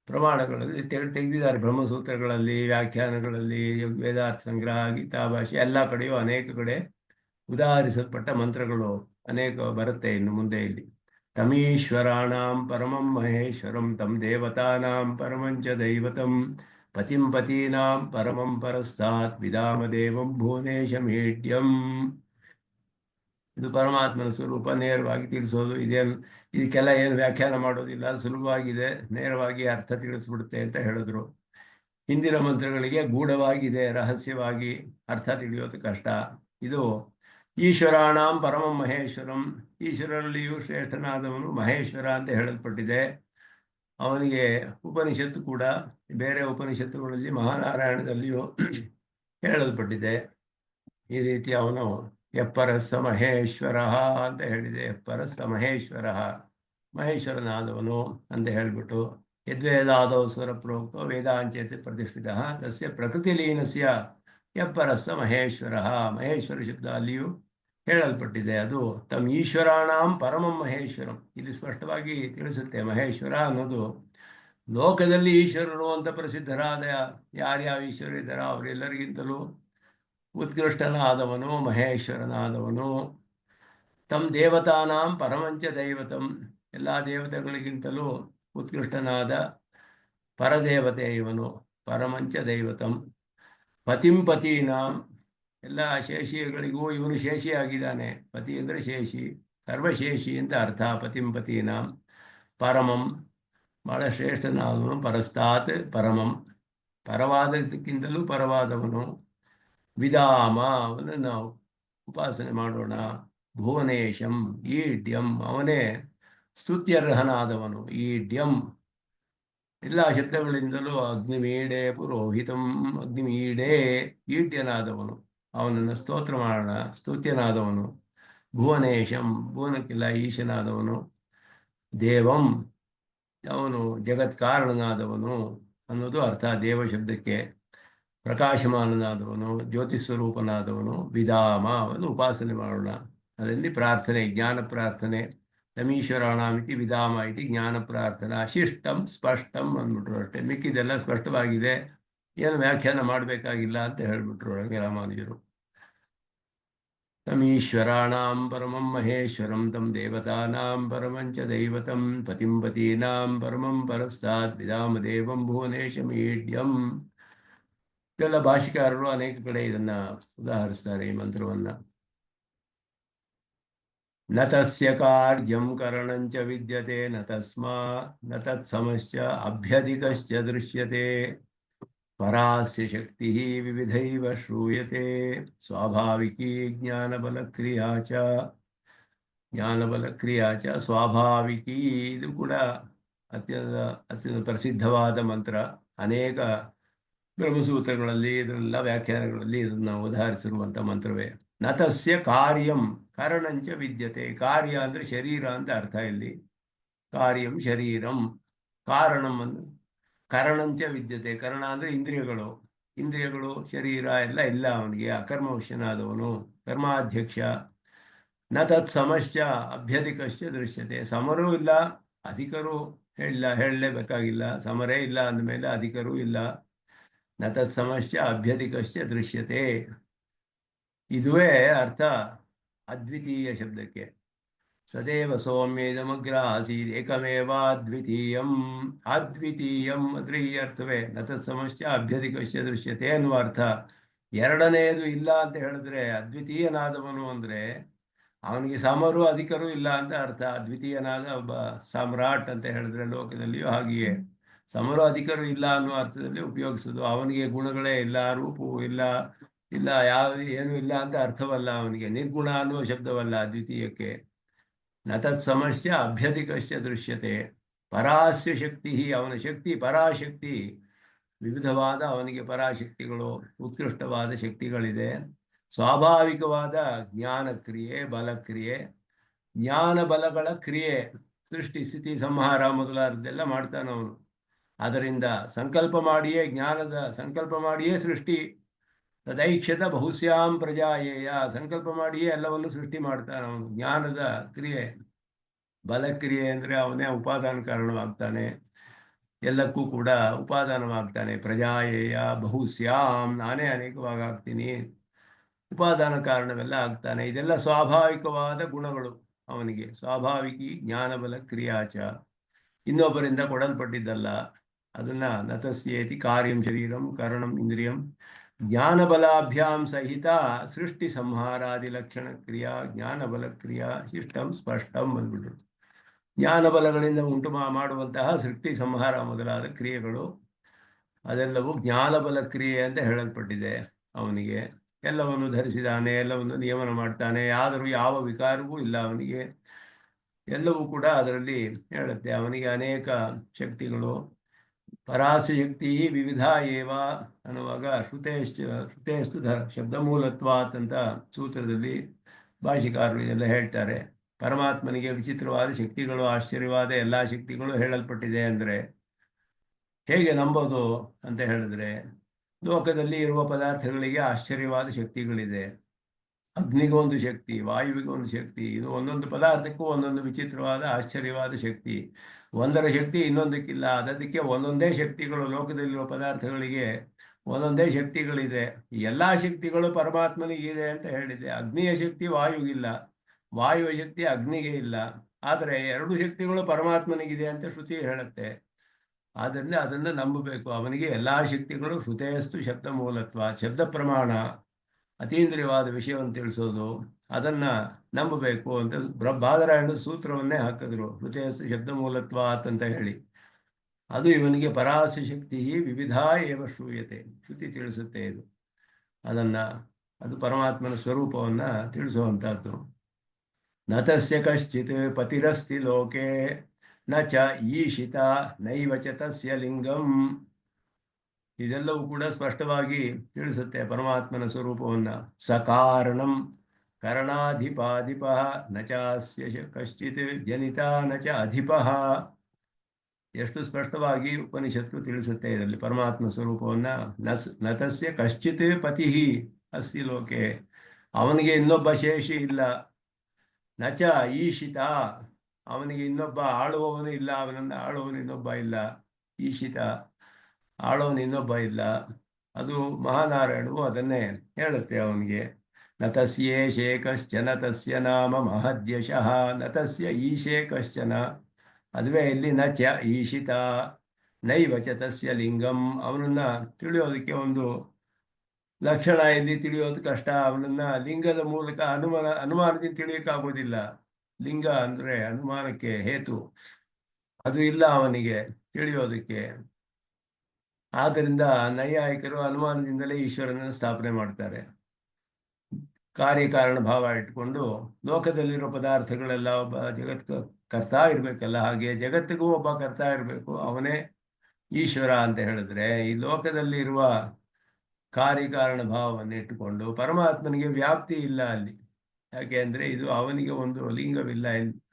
ಪ್ರಮಾಣಗಳಲ್ಲಿ ತೆಗೆದಿದ್ದಾರೆ. ಬ್ರಹ್ಮಸೂತ್ರಗಳಲ್ಲಿ, ವ್ಯಾಖ್ಯಾನಗಳಲ್ಲಿ, ವೇದಾರ್ಥ ಸಂಗ್ರಹ, ಗೀತಾ ಭಾಷೆ ಎಲ್ಲ ಕಡೆಯೂ ಅನೇಕ ಕಡೆ ಉದಾಹರಿಸಲ್ಪಟ್ಟ ಮಂತ್ರಗಳು ಅನೇಕ ಬರುತ್ತೆ ಇನ್ನು ಮುಂದೆ. ಇಲ್ಲಿ ತಮೀಶ್ವರಾಣಾಂ ಪರಮಂ ಮಹೇಶ್ವರಂ ತಂ ದೇವತಾನಾಂ ಪರಮಂಚ ದೈವತಂ ಪತಿಂ ಪತೀನಾಂ ಪರಮಂ ಪರಸ್ತಾತ್ ವಿಧಾಮದೇವಂ ಭುವನೇಶಮೇಢ್ಯಂ. ಇದು ಪರಮಾತ್ಮನ ಸ್ವರೂಪ ನೇರವಾಗಿ ತಿಳಿಸೋದು. ಇದಕ್ಕೆಲ್ಲ ಏನು ವ್ಯಾಖ್ಯಾನ ಮಾಡೋದಿಲ್ಲ, ಸುಲಭವಾಗಿದೆ, ನೇರವಾಗಿ ಅರ್ಥ ತಿಳಿಸ್ಬಿಡುತ್ತೆ ಅಂತ ಹೇಳಿದ್ರು. ಹಿಂದಿನ ಮಂತ್ರಗಳಿಗೆ ಗೂಢವಾಗಿದೆ, ರಹಸ್ಯವಾಗಿ ಅರ್ಥ ತಿಳಿಯೋದು ಕಷ್ಟ. ಇದು ಈಶ್ವರಾಣಾಂ ಪರಮಂ ಮಹೇಶ್ವರಂ, ಈಶ್ವರಲ್ಲಿಯೂ ಶ್ರೇಷ್ಠನಾದವನು ಮಹೇಶ್ವರ ಅಂತ ಹೇಳಲ್ಪಟ್ಟಿದೆ. ಅವನಿಗೆ ಉಪನಿಷತ್ತು ಕೂಡ ಬೇರೆ ಉಪನಿಷತ್ತುಗಳಲ್ಲಿ ಮಹಾನಾರಾಯಣದಲ್ಲಿಯೂ ಹೇಳಲ್ಪಟ್ಟಿದೆ. ಈ ರೀತಿ ಅವನು ಯಪ್ಪರಸ್ಸ ಮಹೇಶ್ವರ ಅಂತ ಹೇಳಿದೆ. ಯಪ್ಪರಸ್ಸ ಮಹೇಶ್ವರ, ಮಹೇಶ್ವರನಾದವನು ಅಂತ ಹೇಳಿಬಿಟ್ಟು ಯದ್ವೇದಾದೌ ಸ್ವರ ಪ್ರೋಕ್ತೋ ವೇದಾಂಚೇತಿ ಪ್ರತಿಷ್ಠಿತ ತಸ್ಯ ಪ್ರಕೃತಿಲೀನಸ್ಯ ಯಪ್ಪರಸ್ಸ ಮಹೇಶ್ವರ. ಮಹೇಶ್ವರ ಶಬ್ದ ಅಲ್ಲಿಯೂ ಹೇಳಲ್ಪಟ್ಟಿದೆ. ಅದು ತಮ್ಮ ಈಶ್ವರಾಣಾಂ ಪರಮಂ ಮಹೇಶ್ವರಂ. ಇಲ್ಲಿ ಸ್ಪಷ್ಟವಾಗಿ ತಿಳಿಸುತ್ತೆ. ಮಹೇಶ್ವರ ಅನ್ನೋದು ಲೋಕದಲ್ಲಿ ಈಶ್ವರರು ಅಂತ ಪ್ರಸಿದ್ಧರಾದ ಯಾರ್ಯಾವ ಈಶ್ವರಿದ್ದಾರೋ ಅವರೆಲ್ಲರಿಗಿಂತಲೂ ಉತ್ಕೃಷ್ಟನಾದವನು ಮಹೇಶ್ವರನಾದವನು. ತಮ್ಮ ದೇವತಾನಾಂ ಪರಮಂಚ ದೈವತಂ, ಎಲ್ಲ ದೇವತೆಗಳಿಗಿಂತಲೂ ಉತ್ಕೃಷ್ಟನಾದ ಪರದೇವತೆ ಇವನು, ಪರಮಂಚ ದೈವತಂ. ಪತಿಂ ಪತೀನಾಂ, ಎಲ್ಲ ಶೇಷಿಗಳಿಗೂ ಇವನು ಶೇಷಿಯಾಗಿದ್ದಾನೆ. ಪತಿ ಅಂದರೆ ಶೇಷಿ, ಸರ್ವಶೇಷಿ ಅಂತ ಅರ್ಥ. ಪತಿಂ ಪತೀನಾಂ ಪರಮಂ, ಬಹಳ ಶ್ರೇಷ್ಠನಾದವನು. ಪರಸ್ತಾತ್ ಪರಮಂ, ಪರವಾದಕ್ಕಿಂತಲೂ ಪರವಾದವನು. ವಿಧಾಮ, ಅವನು ನಾವು ಉಪಾಸನೆ ಮಾಡೋಣ. ಭುವನೇಶಂ ಈಡ್ಯಂ, ಅವನೇ ಸ್ತುತ್ಯರ್ಹನಾದವನು. ಈಡ್ಯಂ ಎಲ್ಲ ಶಬ್ದಗಳಿಂದಲೂ ಅಗ್ನಿಮೀಡೆ ಪುರೋಹಿತಂ, ಅಗ್ನಿಮೀಡೆ ಈಡ್ಯನಾದವನು, ಅವನನ್ನು ಸ್ತೋತ್ರ ಮಾಡೋಣ. ಸ್ತುತ್ಯನಾದವನು. ಭುವನೇಶಂ, ಭುವನಕ್ಕೆಲ್ಲ ಈಶನಾದವನು. ದೇವಂ, ಅವನು ಜಗತ್ಕಾರಣನಾದವನು ಅನ್ನೋದು ಅರ್ಥ ದೇವ ಶಬ್ದಕ್ಕೆ. ಪ್ರಕಾಶಮಾನನಾದವನು, ಜ್ಯೋತಿಸ್ವರೂಪನಾದವನು. ವಿಧಾಮ, ಅವನು ಉಪಾಸನೆ ಮಾಡೋಣ. ಅದರಲ್ಲಿ ಪ್ರಾರ್ಥನೆ, ಜ್ಞಾನ ಪ್ರಾರ್ಥನೆ. ನಮೀಶ್ವರಾಣಾಮಿತಿ ವಿಧಾಮ ಇತಿ ಜ್ಞಾನ ಪ್ರಾರ್ಥನಾ. ಶಿಷ್ಟಂ ಸ್ಪಷ್ಟಂ ಅಂದ್ಬಿಟ್ರು ಅಷ್ಟೇ. ಮಿಕ್ಕಿದೆಲ್ಲ ಸ್ಪಷ್ಟವಾಗಿದೆ, ಏನು ವ್ಯಾಖ್ಯಾನ ಮಾಡಬೇಕಾಗಿಲ್ಲ ಅಂತ ಹೇಳ್ಬಿಟ್ರು ರಾಮಾನುಜರು. ತಮೀಶ್ವರಾಣಾಂ ಪರಮಂ ಮಹೇಶ್ವರಂ ತಂ ದೇವತಾನಾಂ ಪರಮಂಚ ದೈವತಂ ಪತಿಂ ಪತೀನಾಂ ಪರಮಂ ಪರಸ್ತಾತ್ ವಿಧಾಮದೇವಂ ಭುವನೇಶಮೀಡ್ಯಂ. ಇದೆಲ್ಲ ಭಾಷಿಕಾರರು ಅನೇಕ ಕಡೆ ಇದನ್ನ ಉದಾಹರಿಸ್ತಾರೆ ಈ ಮಂತ್ರವನ್ನ. ನ ತಸ್ಯ ಕಾರ್ಯಂ ಕರಣಂಚ ವಿದ್ಯತೆ ನ ತಸ್ಮಾ ನ ತತ್ಸಮಶ್ಚ ಅಭ್ಯಧಿಕಶ್ಚ ದೃಶ್ಯತೆ ಪರಾಸ್ಯ ಶಕ್ತಿ ವಿವಿಧೈವ ಶ್ರೂಯತೆ ಸ್ವಾಭಾವಿಕೀ ಜ್ಞಾನಬಲಕ್ರಿಯಾ ಚ ಸ್ವಾಭಾವಿಕೀ. ಇದು ಕೂಡ ಅತ್ಯಂತ ಪ್ರಸಿದ್ಧವಾದ ಮಂತ್ರ. ಅನೇಕ ಬ್ರಹ್ಮಸೂತ್ರಗಳಲ್ಲಿ ಇದರೆಲ್ಲ ವ್ಯಾಖ್ಯಾನಗಳಲ್ಲಿ ಇದನ್ನು ಉದಾಹರಿಸಿರುವಂಥ ಮಂತ್ರವೇ. ನತಸ್ಯ ಕಾರ್ಯಂ ಕರಣಂಚ ವಿದ್ಯತೆ. ಕಾರ್ಯ ಅಂದರೆ ಶರೀರ ಅಂತ ಅರ್ಥ. ಇಲ್ಲಿ ಕಾರ್ಯಂ ಶರೀರಂ, ಕಾರಣಂ ಅಂದ್ರೆ ಕರಣಂಚ ವಿದ್ಯತೆ. ಕರಣ ಅಂದರೆ ಇಂದ್ರಿಯಗಳು, ಇಂದ್ರಿಯಗಳು ಶರೀರ ಎಲ್ಲ ಇಲ್ಲ ಅವನಿಗೆ. ಅಕರ್ಮವಶ್ಯನಾದವನು, ಕರ್ಮಾಧ್ಯಕ್ಷ. ನ ತತ್ ಸಮಶ್ಚ ಅಭ್ಯಧಿಕಶ್ಚ ದೃಶ್ಯತೆ. ಸಮರೂ ಇಲ್ಲ, ಅಧಿಕರೂ ಹೇಳಲೇಬೇಕಾಗಿಲ್ಲ. ಸಮರೇ ಇಲ್ಲ ಅಂದಮೇಲೆ ಅಧಿಕರೂ ಇಲ್ಲ. ನ ತತ್ ಸಮಶ್ಚ ಅಭ್ಯಧಿಕಶ್ಚ ದೃಶ್ಯತೆ. ಇದುವೇ ಅರ್ಥ ಅದ್ವಿತೀಯ ಶಬ್ದಕ್ಕೆ. ಸದೇವ ಸೌಮ್ಯೇದಮಗ್ರ ಆಸೀದ್ ಏಕಮೇವಾದ್ವಿತೀಯಂ. ಅದ್ವಿತೀಯಂ ಅಂದರೆ ಈ ಅರ್ಥವೇ. ನ ತತ್ ಸಮಶ್ಚ ಅಭ್ಯಧಿಕಶ್ಚ ದೃಶ್ಯತೆ ಅನ್ನುವ ಅರ್ಥ. ಎರಡನೆಯದು ಇಲ್ಲ ಅಂತ ಹೇಳಿದ್ರೆ, ಅದ್ವಿತೀಯನಾದವನು ಅಂದರೆ ಅವನಿಗೆ ಸಮರು ಅಧಿಕರು ಇಲ್ಲ ಅಂತ ಅರ್ಥ. ಅದ್ವಿತೀಯನಾದ ಒಬ್ಬ ಸಾಮ್ರಾಟ್ ಅಂತ ಹೇಳಿದ್ರೆ ಲೋಕದಲ್ಲಿಯೂ ಹಾಗೆಯೇ ಸಮರು ಅಧಿಕರು ಇಲ್ಲ ಅನ್ನುವ ಅರ್ಥದಲ್ಲಿ ಉಪಯೋಗಿಸೋದು. ಅವನಿಗೆ ಗುಣಗಳೇ ಇಲ್ಲ, ರೂಪವೂ ಇಲ್ಲ, ಏನೂ ಇಲ್ಲ ಅಂತ ಅರ್ಥವಲ್ಲ. ಅವನಿಗೆ ನಿರ್ಗುಣ ಅನ್ನುವ ಶಬ್ದವಲ್ಲ ಅದ್ವಿತೀಯಕ್ಕೆ. ನ ತತ್ ಸಮಶ್ಚ ಅಭ್ಯಧಿಕಶ್ಚ ದೃಶ್ಯತೆ. ಪರಾಸ್ಯ ಶಕ್ತಿ, ಅವನ ಶಕ್ತಿ ಪರಾಶಕ್ತಿ. ವಿವಿಧವಾದ ಅವನಿಗೆ ಪರಾಶಕ್ತಿಗಳು, ಉತ್ಕೃಷ್ಟವಾದ ಶಕ್ತಿಗಳಿದೆ. ಸ್ವಾಭಾವಿಕವಾದ ಜ್ಞಾನಕ್ರಿಯೆ, ಬಲಕ್ರಿಯೆ, ಜ್ಞಾನ ಬಲಗಳ ಕ್ರಿಯೆ, ಸೃಷ್ಟಿ ಸ್ಥಿತಿ ಸಂಹಾರ ಮೊದಲಾದದ್ದೆಲ್ಲ ಮಾಡ್ತಾನವನು. ಅದರಿಂದ ಸಂಕಲ್ಪ ಮಾಡಿಯೇ, ಜ್ಞಾನದ ಸಂಕಲ್ಪ ಮಾಡಿಯೇ ಸೃಷ್ಟಿ. ತದೈಕ್ಷತ ಬಹುಸ್ಯಾಂ ಪ್ರಜಾಯೇಯ. ಸಂಕಲ್ಪ ಮಾಡಿಯೇ ಎಲ್ಲವನ್ನು ಸೃಷ್ಟಿ ಮಾಡ್ತಾನವನು. ಜ್ಞಾನದ ಕ್ರಿಯೆ. ಬಲಕ್ರಿಯೆ ಅಂದರೆ ಅವನೇ ಉಪಾದಾನ ಕಾರಣವಾಗ್ತಾನೆ, ಎಲ್ಲಕ್ಕೂ ಕೂಡ ಉಪಾದಾನವಾಗ್ತಾನೆ. ಪ್ರಜಾಯೇಯ ಬಹುಸ್ಯಾಂ, ನಾನೇ ಅನೇಕವಾಗ್ತೀನಿ, ಉಪಾದಾನ ಕಾರಣವೆಲ್ಲ ಆಗ್ತಾನೆ. ಇದೆಲ್ಲ ಸ್ವಾಭಾವಿಕವಾದ ಗುಣಗಳು ಅವನಿಗೆ. ಸ್ವಾಭಾವಿಕಿ ಜ್ಞಾನಬಲ ಕ್ರಿಯಾಚ, ಇನ್ನೊಬ್ಬರಿಂದ ಕೊಡಲ್ಪಟ್ಟಿದ್ದಲ್ಲ. ಅದನ್ನ ನತಸ್ಯೇತಿ ಕಾರ್ಯಂ ಶರೀರಂ ಕರಣಂ ಇಂದ್ರಿಯಂ ಜ್ಞಾನಬಲಾಭ್ಯಾಂ ಸಹಿತ ಸೃಷ್ಟಿ ಸಂಹಾರಾದಿ ಲಕ್ಷಣ ಕ್ರಿಯಾ ಜ್ಞಾನಬಲ ಕ್ರಿಯಾ ಶಿಷ್ಟಂ ಸ್ಪಷ್ಟಂ ಬಂದ್ಬಿಟ್ರು. ಜ್ಞಾನಬಲಗಳಿಂದ ಉಂಟು ಮಾಡುವಂತಹ ಸೃಷ್ಟಿ ಸಂಹಾರ ಮೊದಲಾದ ಕ್ರಿಯೆಗಳು ಅದೆಲ್ಲವೂ ಜ್ಞಾನಬಲ ಕ್ರಿಯೆ ಅಂತ ಹೇಳಲ್ಪಟ್ಟಿದೆ. ಅವನಿಗೆ ಎಲ್ಲವನ್ನು ಧರಿಸಿದಾನೆ, ಎಲ್ಲವನ್ನು ನಿಯಮನ ಮಾಡ್ತಾನೆ, ಆದರೂ ಯಾವ ವಿಕಾರವೂ ಇಲ್ಲ ಅವನಿಗೆ. ಎಲ್ಲವೂ ಕೂಡ ಅದರಲ್ಲಿ ಹೇಳುತ್ತೆ. ಅವನಿಗೆ ಅನೇಕ ಶಕ್ತಿಗಳು. ಪರಾಸಿ ಶಕ್ತಿ ವಿವಿಧ ಏವ ಅನ್ನುವಾಗ ಶ್ರುತೇಸ್ತು ಶಬ್ದಮೂಲತ್ವಾತ್ ಅಂತ ಸೂತ್ರದಲ್ಲಿ ಭಾಷಿಕಾರರು ಇದೆಲ್ಲ ಹೇಳ್ತಾರೆ. ಪರಮಾತ್ಮನಿಗೆ ವಿಚಿತ್ರವಾದ ಶಕ್ತಿಗಳು, ಆಶ್ಚರ್ಯವಾದ ಎಲ್ಲ ಶಕ್ತಿಗಳು ಹೇಳಲ್ಪಟ್ಟಿದೆ ಅಂದರೆ ಹೇಗೆ ನಂಬೋದು ಅಂತ ಹೇಳಿದ್ರೆ, ಲೋಕದಲ್ಲಿ ಇರುವ ಪದಾರ್ಥಗಳಿಗೆ ಆಶ್ಚರ್ಯವಾದ ಶಕ್ತಿಗಳಿದೆ. ಅಗ್ನಿಗೊಂದು ಶಕ್ತಿ, ವಾಯುವಿಗೊಂದು ಶಕ್ತಿ, ಇದು ಒಂದೊಂದು ಪದಾರ್ಥಕ್ಕೂ ಒಂದೊಂದು ವಿಚಿತ್ರವಾದ ಆಶ್ಚರ್ಯವಾದ ಶಕ್ತಿ. ಒಂದರ ಶಕ್ತಿ ಇನ್ನೊಂದಕ್ಕಿಲ್ಲ. ಅದಕ್ಕೆ ಒಂದೊಂದೇ ಶಕ್ತಿಗಳು. ಲೋಕದಲ್ಲಿರುವ ಪದಾರ್ಥಗಳಿಗೆ ಒಂದೊಂದೇ ಶಕ್ತಿಗಳಿದೆ. ಎಲ್ಲ ಶಕ್ತಿಗಳು ಪರಮಾತ್ಮನಿಗಿದೆ ಅಂತ ಹೇಳಿದೆ. ಅಗ್ನಿಯ ಶಕ್ತಿ ವಾಯುಗಿಲ್ಲ, ವಾಯುವ ಶಕ್ತಿ ಅಗ್ನಿಗೆ ಇಲ್ಲ. ಆದರೆ ಎರಡು ಶಕ್ತಿಗಳು ಪರಮಾತ್ಮನಿಗಿದೆ ಅಂತ ಶ್ರುತಿ ಹೇಳುತ್ತೆ. ಆದ್ದರಿಂದ ಅದನ್ನು ನಂಬಬೇಕು. ಅವನಿಗೆ ಎಲ್ಲ ಶಕ್ತಿಗಳು ಶ್ರುತೇಸ್ತು ಶಬ್ದ ಮೂಲತ್ವ, ಶಬ್ದ ಪ್ರಮಾಣ, ಅತೀಂದ್ರಿಯವಾದ ವಿಷಯವನ್ನು ತಿಳಿಸೋದು, ಅದನ್ನ ನಂಬಬೇಕು ಅಂತ ಬಾದರಾಯಣದ ಸೂತ್ರವನ್ನೇ ಹಾಕಿದ್ರು. ಶ್ರುತೇಸ್ತು ಶಬ್ದ ಮೂಲತ್ವ ಅಂತ ಹೇಳಿ. ಅದು ಇವನಿಗೆ ಪರಾಸಿ ಶಕ್ತಿ ವಿವಿಧ ಏವ ಶ್ರೂಯತೆ, ಶ್ರುತಿ ತಿಳಿಸುತ್ತೆ. ಇದು ಅದು ಪರಮಾತ್ಮನ ಸ್ವರೂಪವನ್ನ ತಿಳಿಸುವಂತಹದ್ದು. ನತಸ್ಯ ಕಶ್ಚಿತ್ ಪತಿರಸ್ತಿ ಲೋಕೆ ನ ಚ ಈಶಿತ ನೈವ ಚ ತಸ್ಯ ಲಿಂಗಂ. ಇದೆಲ್ಲವೂ ಕೂಡ ಸ್ಪಷ್ಟವಾಗಿ ತಿಳಿಸುತ್ತೆ ಪರಮಾತ್ಮನ ಸ್ವರೂಪವನ್ನ. ಸಕಾರಣಂ ಕರಣಾಧಿಪಾಧಿಪ ನ ಚಾಸ್ಯ ಕಶ್ಚಿತ್ ಜನಿತ ನ ಚ ಅಧಿಪ. ಎಷ್ಟು ಸ್ಪಷ್ಟವಾಗಿ ಉಪನಿಷತ್ತು ತಿಳಿಸುತ್ತೆ ಇದರಲ್ಲಿ ಪರಮಾತ್ಮ ಸ್ವರೂಪವನ್ನ. ನತಸ್ಯ ಕಶ್ಚಿತ್ ಪತಿ ಅಸ್ತಿ ಲೋಕೆ, ಅವನಿಗೆ ಇನ್ನೊಬ್ಬ ಶೇಷಿ ಇಲ್ಲ. ನಚ ಈಶಿತ, ಅವನಿಗೆ ಇನ್ನೊಬ್ಬ ಆಳುವವನು ಇಲ್ಲ. ಅವನನ್ನು ಆಳುವವನು ಇನ್ನೊಬ್ಬ ಇಲ್ಲ. ಈಶಿತ, ಆಳುವವನು ಇನ್ನೊಬ್ಬ ಇಲ್ಲ. ಅದು ಮಹಾನಾರಾಯಣವು ಅದನ್ನೇ ಹೇಳುತ್ತೆ ಅವನಿಗೆ. ನತಸ್ಯೇಷೇ ಕಶ್ಚನ ತಸ್ಯ ನಾಮ ಮಹದ್ಯಶಃ. ನತಸ್ಯ ಈಶೇ ಕಶ್ಚನ, ಅದುವೇ ಇಲ್ಲಿ ನ ಚ ಈಶಿತ ನೈವ ಚ ತಸ್ಯ ಲಿಂಗಂ. ಅವನನ್ನ ತಿಳಿಯೋದಕ್ಕೆ ಒಂದು ಲಕ್ಷಣ ಇಲ್ಲಿ ತಿಳಿಯೋದು ಕಷ್ಟ. ಅವನನ್ನ ಲಿಂಗದ ಮೂಲಕ ಅನುಮಾನದಿಂದ ತಿಳಿಯೋಕ್ಕಾಗೋದಿಲ್ಲ. ಲಿಂಗ ಅಂದ್ರೆ ಅನುಮಾನಕ್ಕೆ ಹೇತು, ಅದು ಇಲ್ಲ ಅವನಿಗೆ ತಿಳಿಯೋದಕ್ಕೆ. ಆದ್ದರಿಂದ ನೈಯಾಯಿಕರು ಅನುಮಾನದಿಂದಲೇ ಈಶ್ವರನನ್ನು ಸ್ಥಾಪನೆ ಮಾಡ್ತಾರೆ. ಕಾರ್ಯಕಾರಣ ಭಾವ ಇಟ್ಕೊಂಡು ಲೋಕದಲ್ಲಿರೋ ಪದಾರ್ಥಗಳೆಲ್ಲ ಒಬ್ಬ ಕರ್ತ ಇರಬೇಕಲ್ಲ, ಹಾಗೆ ಜಗತ್ತಿಗೂ ಒಬ್ಬ ಕರ್ತ ಇರಬೇಕು, ಅವನೇ ಈಶ್ವರ ಅಂತ ಹೇಳಿದ್ರೆ ಈ ಲೋಕದಲ್ಲಿ ಇರುವ ಕಾರ್ಯಕಾರಣ ಭಾವವನ್ನು ಇಟ್ಟುಕೊಂಡು ಪರಮಾತ್ಮನಿಗೆ ವ್ಯಾಪ್ತಿ ಇಲ್ಲ ಅಲ್ಲಿ. ಯಾಕೆ ಅಂದ್ರೆ ಇದು ಅವನಿಗೆ ಒಂದು ಲಿಂಗವಿಲ್ಲ.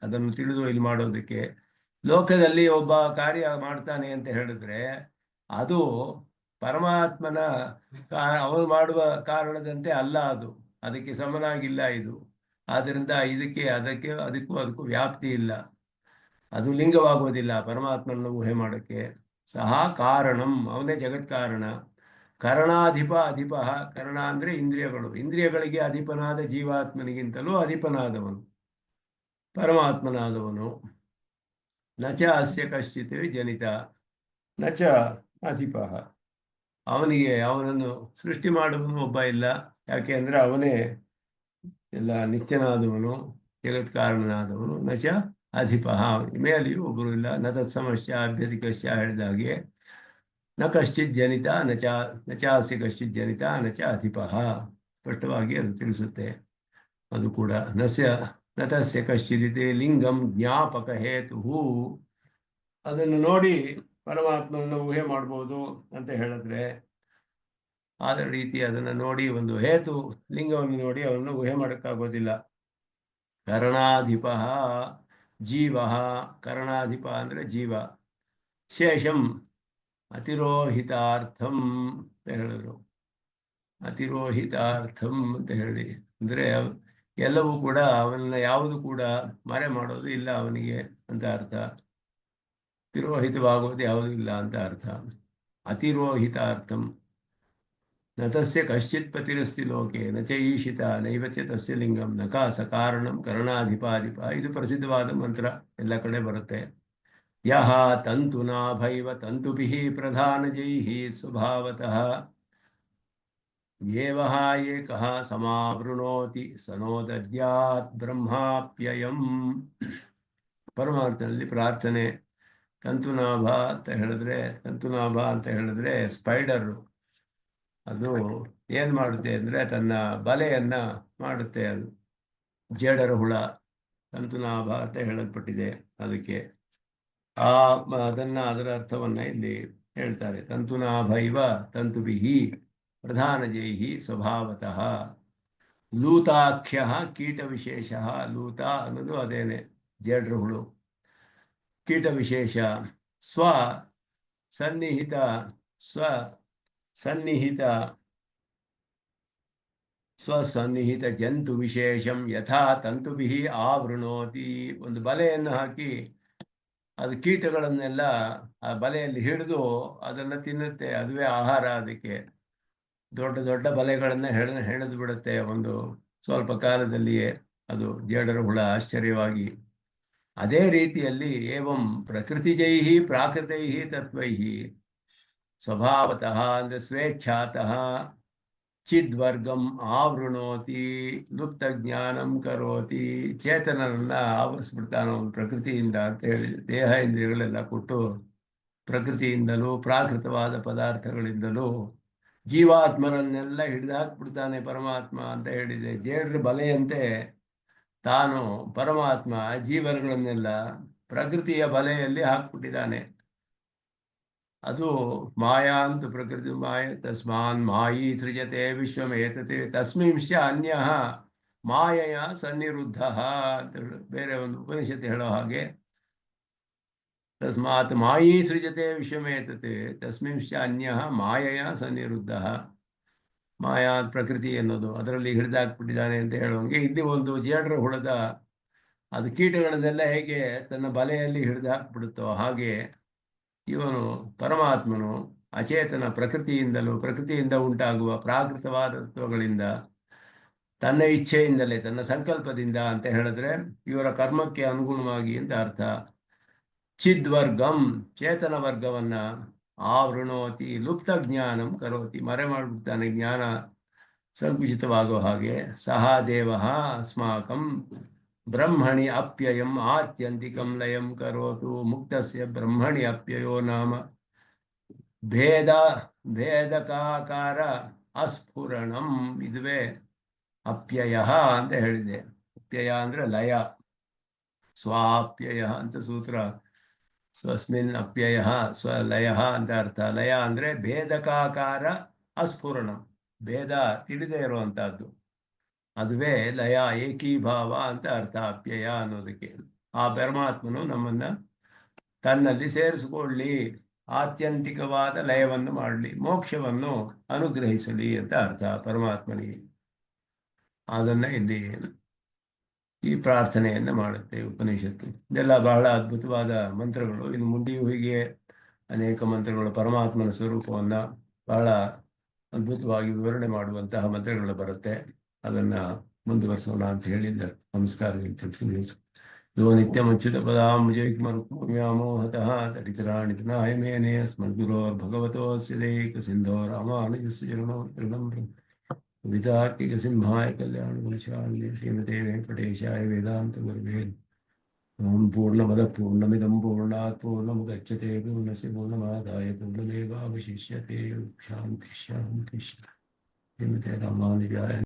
ಅದನ್ನು ತಿಳಿದು ಇಲ್ಲಿ ಮಾಡೋದಕ್ಕೆ ಲೋಕದಲ್ಲಿ ಒಬ್ಬ ಕಾರ್ಯ ಮಾಡ್ತಾನೆ ಅಂತ ಹೇಳಿದ್ರೆ ಅದು ಪರಮಾತ್ಮನ ಅವನು ಮಾಡುವ ಕಾರಣದಂತೆ ಅಲ್ಲ, ಅದಕ್ಕೆ ಸಮನಾಗಿಲ್ಲ ಇದು. ಆದ್ದರಿಂದ ಅದಕ್ಕೂ ವ್ಯಾಪ್ತಿ ಇಲ್ಲ. ಅದು ಲಿಂಗವಾಗುವುದಿಲ್ಲ ಪರಮಾತ್ಮನ ಊಹೆ ಮಾಡೋಕ್ಕೆ. ಸಹ ಕಾರಣಂ, ಅವನೇ ಜಗತ್ಕಾರಣ. ಕರಣಾಧಿಪ ಅಧಿಪ, ಕರಣ ಅಂದ್ರೆ ಇಂದ್ರಿಯಗಳು, ಇಂದ್ರಿಯಗಳಿಗೆ ಅಧಿಪನಾದ ಜೀವಾತ್ಮನಿಗಿಂತಲೂ ಅಧಿಪನಾದವನು ಪರಮಾತ್ಮನಾದವನು. ನಚ ಅಸ್ಯ ಕಶ್ಚಿತ್ ಜನಿತ ನಚ ಅಧಿಪ, ಅವನನ್ನು ಸೃಷ್ಟಿ ಮಾಡುವನು ಒಬ್ಬ ಇಲ್ಲ. ಯಾಕೆ ಅಂದ್ರೆ ಅವನೇ ಎಲ್ಲ ನಿತ್ಯನಾದವನು, ಜಗತ್ಕಾರಣನಾದವನು. ನಚ ಅಧಿಪ, ಅವನಿಗೆ ಮೇಲೆಯೂ ಒಬ್ಬರು ಇಲ್ಲ. ನ ತತ್ಸಮಸ್ಯ ಅಭ್ಯಧಿಕಶ್ಯ ಹೇಳಿದ ಹಾಗೆ ನ ಕಶ್ಚಿತ್ ಜನಿತ ನಚಾಸ್ಯ ಕಶ್ಚಿತ್ ಜನಿತ ನಚ ಅಧಿಪ, ಸ್ಪಷ್ಟವಾಗಿ ಅದು ತಿಳಿಸುತ್ತೆ. ಅದು ಕೂಡ ನತಸ್ಯ ಕಶ್ಚಿದಿತಿ ಲಿಂಗಂ ಜ್ಞಾಪಕ ಹೇತು. ಅದನ್ನು ನೋಡಿ ಪರಮಾತ್ಮನನ್ನು ಊಹೆ ಮಾಡ್ಬೋದು ಅಂತ ಹೇಳಿದ್ರೆ ಆದ ರೀತಿ ಅದನ್ನು ನೋಡಿ ಒಂದು ಹೇತು ಲಿಂಗವನ್ನು ನೋಡಿ ಅವನನ್ನು ಊಹೆ ಮಾಡೋಕ್ಕಾಗೋದಿಲ್ಲ. ಕರಣಾಧಿಪ ಜೀವ, ಕರಣಾಧಿಪ ಅಂದ್ರೆ ಜೀವ. ಶೇಷಂ ಅತಿರೋಹಿತಾರ್ಥಂ ಅಂತ ಹೇಳಿದ್ರು. ಅತಿರೋಹಿತಾರ್ಥಂ ಅಂತ ಹೇಳಿ ಅಂದ್ರೆ ಎಲ್ಲವೂ ಕೂಡ ಅವನನ್ನ ಯಾವುದು ಕೂಡ ಮರೆ ಮಾಡೋದು ಇಲ್ಲ ಅವನಿಗೆ ಅಂತ ಅರ್ಥ. ತಿರೋಹಿತವಾಗುವುದು ಯಾವುದೂ ಇಲ್ಲ ಅಂತ ಅರ್ಥ. ಅತಿರೋಹಿತಾರ್ಥಂ. ನತಸ್ಯ ಕಶ್ಚಿತ್ ಪತಿರಸ್ತಿ ಲೋಕೆ ನ ಚ ಈಶಿತ ನೈವ ಚ ತಸ್ಯ ಲಿಂಗಂ ನ ಸ ಕಾರಣಂ ಕರಣಾಧಿಪಾಧಿಪ. ಇದು ಪ್ರಸಿದ್ಧವಾದ ಮಂತ್ರ, ಎಲ್ಲ ಕಡೆ ಬರುತ್ತೆ. ಯಹ ತಂತುನಾಭೈವ ತಂತುಭಿಃ ಪ್ರಧಾನಜೈಃ ಸ್ವಭಾವತಃ ಏವಃ ಏಕಃ ಸಮಾವೃಣೋತಿ ಸ ನೋ ದದ್ಯಾತ್ ಬ್ರಹ್ಮಾಪ್ಯಯಂ. ಪರಮಾರ್ಥದಲ್ಲಿ ಪ್ರಾರ್ಥನೆ. ತಂತುನಾಭ ಅಂತ ಹೇಳಿದ್ರೆ ಸ್ಪೈಡರು. ಅದು ಏನ್ ಮಾಡುತ್ತೆ ಅಂದ್ರೆ ತನ್ನ ಬಲೆಯನ್ನ ಮಾಡುತ್ತೆ. ಅದು ಜೇಡರ ಹುಳ, ತಂತುನಾಭ ಅಂತ ಹೇಳಲ್ಪಟ್ಟಿದೆ ಅದಕ್ಕೆ. ಅದರ ಅರ್ಥವನ್ನ ಇಲ್ಲಿ ಹೇಳ್ತಾರೆ. ತಂತುನಾಭೈವ ತಂತುಭಿಃ ಪ್ರಧಾನಜೈಃ ಸ್ವಭಾವತಃ. ಲೂತಾಖ್ಯ ಕೀಟ ವಿಶೇಷ. ಲೂತ ಅನ್ನೋದು ಅದೇನೆ, ಜೇಡ್ರ ಹುಳು. ಕೀಟ ವಿಶೇಷ ಸ್ವ ಸನ್ನಿಹಿತ ಸ್ವಸನ್ನಿಹಿತ ಜಂತು ವಿಶೇಷಂ ಯಥಾ ತಂತುಭಿಃ ಆವೃಣೋತಿ. ಒಂದು ಬಲೆಯನ್ನು ಹಾಕಿ ಅದು ಕೀಟಗಳನ್ನೆಲ್ಲ ಆ ಬಲೆಯಲ್ಲಿ ಹಿಡಿದು ಅದನ್ನು ತಿನ್ನುತ್ತೆ. ಅದುವೇ ಆಹಾರ ಅದಕ್ಕೆ. ದೊಡ್ಡ ದೊಡ್ಡ ಬಲೆಗಳನ್ನ ಹೆಣೆದು ಬಿಡುತ್ತೆ ಒಂದು ಸ್ವಲ್ಪ ಕಾಲದಲ್ಲಿಯೇ ಅದು ಜೇಡರ ಹುಳ, ಆಶ್ಚರ್ಯವಾಗಿ. ಅದೇ ರೀತಿಯಲ್ಲಿ ಏವಂ ಪ್ರಕೃತಿಜೈಃ ಪ್ರಾಕೃತೈಃ ತತ್ವೈಃ ಸ್ವಭಾವತಃ ಅಂದ್ರೆ ಸ್ವೇಚ್ಛಾತಃ ಚಿದ್ವರ್ಗಂ ಆವೃಣೋತಿ ಲುಪ್ತ ಜ್ಞಾನಂ ಕರೋತಿ. ಚೇತನರನ್ನ ಆವರಿಸ್ಬಿಡ್ತಾನೆ ಅವನು ಪ್ರಕೃತಿಯಿಂದ ಅಂತ ಹೇಳಿ. ದೇಹ ಇಂದ್ರಿಯಗಳೆಲ್ಲ ಕೊಟ್ಟು ಪ್ರಕೃತಿಯಿಂದಲೂ ಪ್ರಾಕೃತವಾದ ಪದಾರ್ಥಗಳಿಂದಲೂ ಜೀವಾತ್ಮರನ್ನೆಲ್ಲ ಹಿಡಿದು ಹಾಕ್ಬಿಡ್ತಾನೆ ಪರಮಾತ್ಮ ಅಂತ ಹೇಳಿದೆ. ಜೇಡ್ರ ಬಲೆಯಂತೆ ತಾನು ಪರಮಾತ್ಮ ಜೀವರುಗಳನ್ನೆಲ್ಲ ಪ್ರಕೃತಿಯ ಬಲೆಯಲ್ಲಿ ಹಾಕ್ಬಿಟ್ಟಿದ್ದಾನೆ. ಅದು ಮಾಯಾಂತು ಪ್ರಕೃತಿ ಮಾಯ ತಸ್ಮಾನ್ ಮಾಯಿ ಸೃಜತೆ ವಿಶ್ವಮೇತತೆ ತಸ್ಮಿಂಶ್ಚ ಅನ್ಯಃ ಮಾಯೆಯ ಸನ್ನಿರುದ್ಧ ಅಂತ ಬೇರೆ ಒಂದು ಉಪನಿಷತ್ತು ಹೇಳೋ ಹಾಗೆ. ತಸ್ಮಾತ್ ಮಾಯಿ ಸೃಜತೆ ವಿಶ್ವಮೇತತೆ ತಸ್ಮಿಂಶ್ಚ ಅನ್ಯಃ ಮಾಯೆಯ ಸನ್ನಿರುದ್ಧ. ಮಾಯಾ ಪ್ರಕೃತಿ ಅನ್ನೋದು ಅದರಲ್ಲಿ ಹಿಡಿದಾಕ್ಬಿಟ್ಟಿದ್ದಾನೆ ಅಂತ ಹೇಳುವಂಗೆ ಇಲ್ಲಿ ಒಂದು ಜೇಡ್ರ ಹುಳದ ಅದು ಕೀಟಗಳನ್ನೆಲ್ಲ ಹೇಗೆ ತನ್ನ ಬಲೆಯಲ್ಲಿ ಹಿಡಿದು ಹಾಕ್ಬಿಡುತ್ತೋ ಹಾಗೆ ಇವನು ಪರಮಾತ್ಮನು ಅಚೇತನ ಪ್ರಕೃತಿಯಿಂದ ಉಂಟಾಗುವ ಪ್ರಾಕೃತವಾದ ತತ್ವಗಳಿಂದ ತನ್ನ ಇಚ್ಛೆಯಿಂದಲೇ ತನ್ನ ಸಂಕಲ್ಪದಿಂದ ಅಂತ ಹೇಳಿದ್ರೆ ಇವರ ಕರ್ಮಕ್ಕೆ ಅನುಗುಣವಾಗಿ ಅಂತ ಅರ್ಥ. ಚಿದ್ವರ್ಗಂ ಚೇತನ ವರ್ಗವನ್ನ ಆವೃಣೋತಿ ಲುಪ್ತ ಜ್ಞಾನಂ ಕರೋತಿ ಮರೆ ಮಾಡಿಬಿಡ್ತಾನೆ, ಜ್ಞಾನ ಸಂಕುಚಿತವಾಗೋ ಹಾಗೆ. ಸಹ ದೇವ ಅಸ್ಮಾಕಂ ಬ್ರಹ್ಮಣಿ ಅಪ್ಯಯಂ ಆತ್ಯಂತಿಕಂ ಲಯಂ ಕರೋತು. ಮುಕ್ತಸ್ಯ ಬ್ರಹ್ಮಣಿ ಅಪ್ಯಯೋ ನಾಮ ಭೇದಕಾಕಾರ ಅಸ್ಫುರಣಂ. ಇದುವೇ ಅಪ್ಯಯ ಅಂತ ಹೇಳಿದೆ. ಅಪ್ಯಯ ಅಂದ್ರೆ ಲಯ, ಸ್ವಾಪ್ಯಯ ಅಂತ ಸೂತ್ರ. ಸ್ವಸ್ಮಿನ್ ಅಪ್ಯಯ ಸ್ವಲಯ ಅಂತ ಅರ್ಥ. ಲಯ ಅಂದ್ರೆ ಭೇದಕಾಕಾರ ಅಸ್ಫುರಣಂ, ಭೇದ ತಿಳಿದೇ ಇರುವಂತಹದ್ದು, ಅದುವೇ ಲಯ, ಏಕೀಭಾವ ಅಂತ ಅರ್ಥ ಅಪ್ಯಯ ಅನ್ನೋದಕ್ಕೆ. ಆ ಪರಮಾತ್ಮನು ನಮ್ಮನ್ನ ತನ್ನಲ್ಲಿ ಸೇರಿಸಿಕೊಳ್ಳಿ, ಆತ್ಯಂತಿಕವಾದ ಲಯವನ್ನು ಮಾಡಲಿ, ಮೋಕ್ಷವನ್ನು ಅನುಗ್ರಹಿಸಲಿ ಅಂತ ಅರ್ಥ ಪರಮಾತ್ಮನಿಗೆ. ಅದನ್ನ ಇಲ್ಲಿ ಈ ಪ್ರಾರ್ಥನೆಯನ್ನು ಮಾಡುತ್ತೆ ಉಪನಿಷತ್ತು. ಇದೆಲ್ಲ ಬಹಳ ಅದ್ಭುತವಾದ ಮಂತ್ರಗಳು. ಇನ್ನು ಮುಂದೆಯೂ ಹೀಗೆ ಅನೇಕ ಮಂತ್ರಗಳು ಪರಮಾತ್ಮನ ಸ್ವರೂಪವನ್ನ ಬಹಳ ಅದ್ಭುತವಾಗಿ ವಿವರಣೆ ಮಾಡುವಂತಹ ಮಂತ್ರಗಳು ಬರುತ್ತೆ. ಅದನ್ನ ಮುಂದುವರಿಸೋಣ ಅಂತ ಹೇಳಿದ್ದ ನಮಸ್ಕಾರ. ಯೋ ನಿತ್ಯಮಚ್ಯುತ ಪದಾಂಬುಜೈರ್ಮರುಕ್ಮ್ಯಾಮೋಹತಃ ತರಿತರಾಣಿ ತೃಣಾಯ ಮೇನೆ ಸ್ಮದ್ಗುರೋರ್ಭಗವತೋಸ್ಯ ದೈಕ ಸಿಂಧೋ ರಾಮಾನುಜಸ್ಯ ಚರಣೋ ವಿತಾರ್ಕಿಕ ಸಿಂಹಾಯ ಕಲ್ಯಾಣ ಗುಣಶಾಲಿನಿ ಶ್ರೀಮತೆ ವೆಂಕಟೇಶಾಯ ವೇದಾಂತ ಗುರುವೇ ಓಂ. ಪೂರ್ಣಮದ ಪೂರ್ಣಮಿದಂ ಪೂರ್ಣಾತ್ ಪೂರ್ಣಮುದಚ್ಯತೆ ಪೂರ್ಣಸ್ಯ ಪೂರ್ಣಮಾದಾಯ ಪೂರ್ಣಮೇವಾವಶಿಷ್ಯತೆ. ಶಾಂತಿ ಶಾಂತಿ. ಶ್ರೀಮತೆ ರಾಮಾನುಜಾಯ.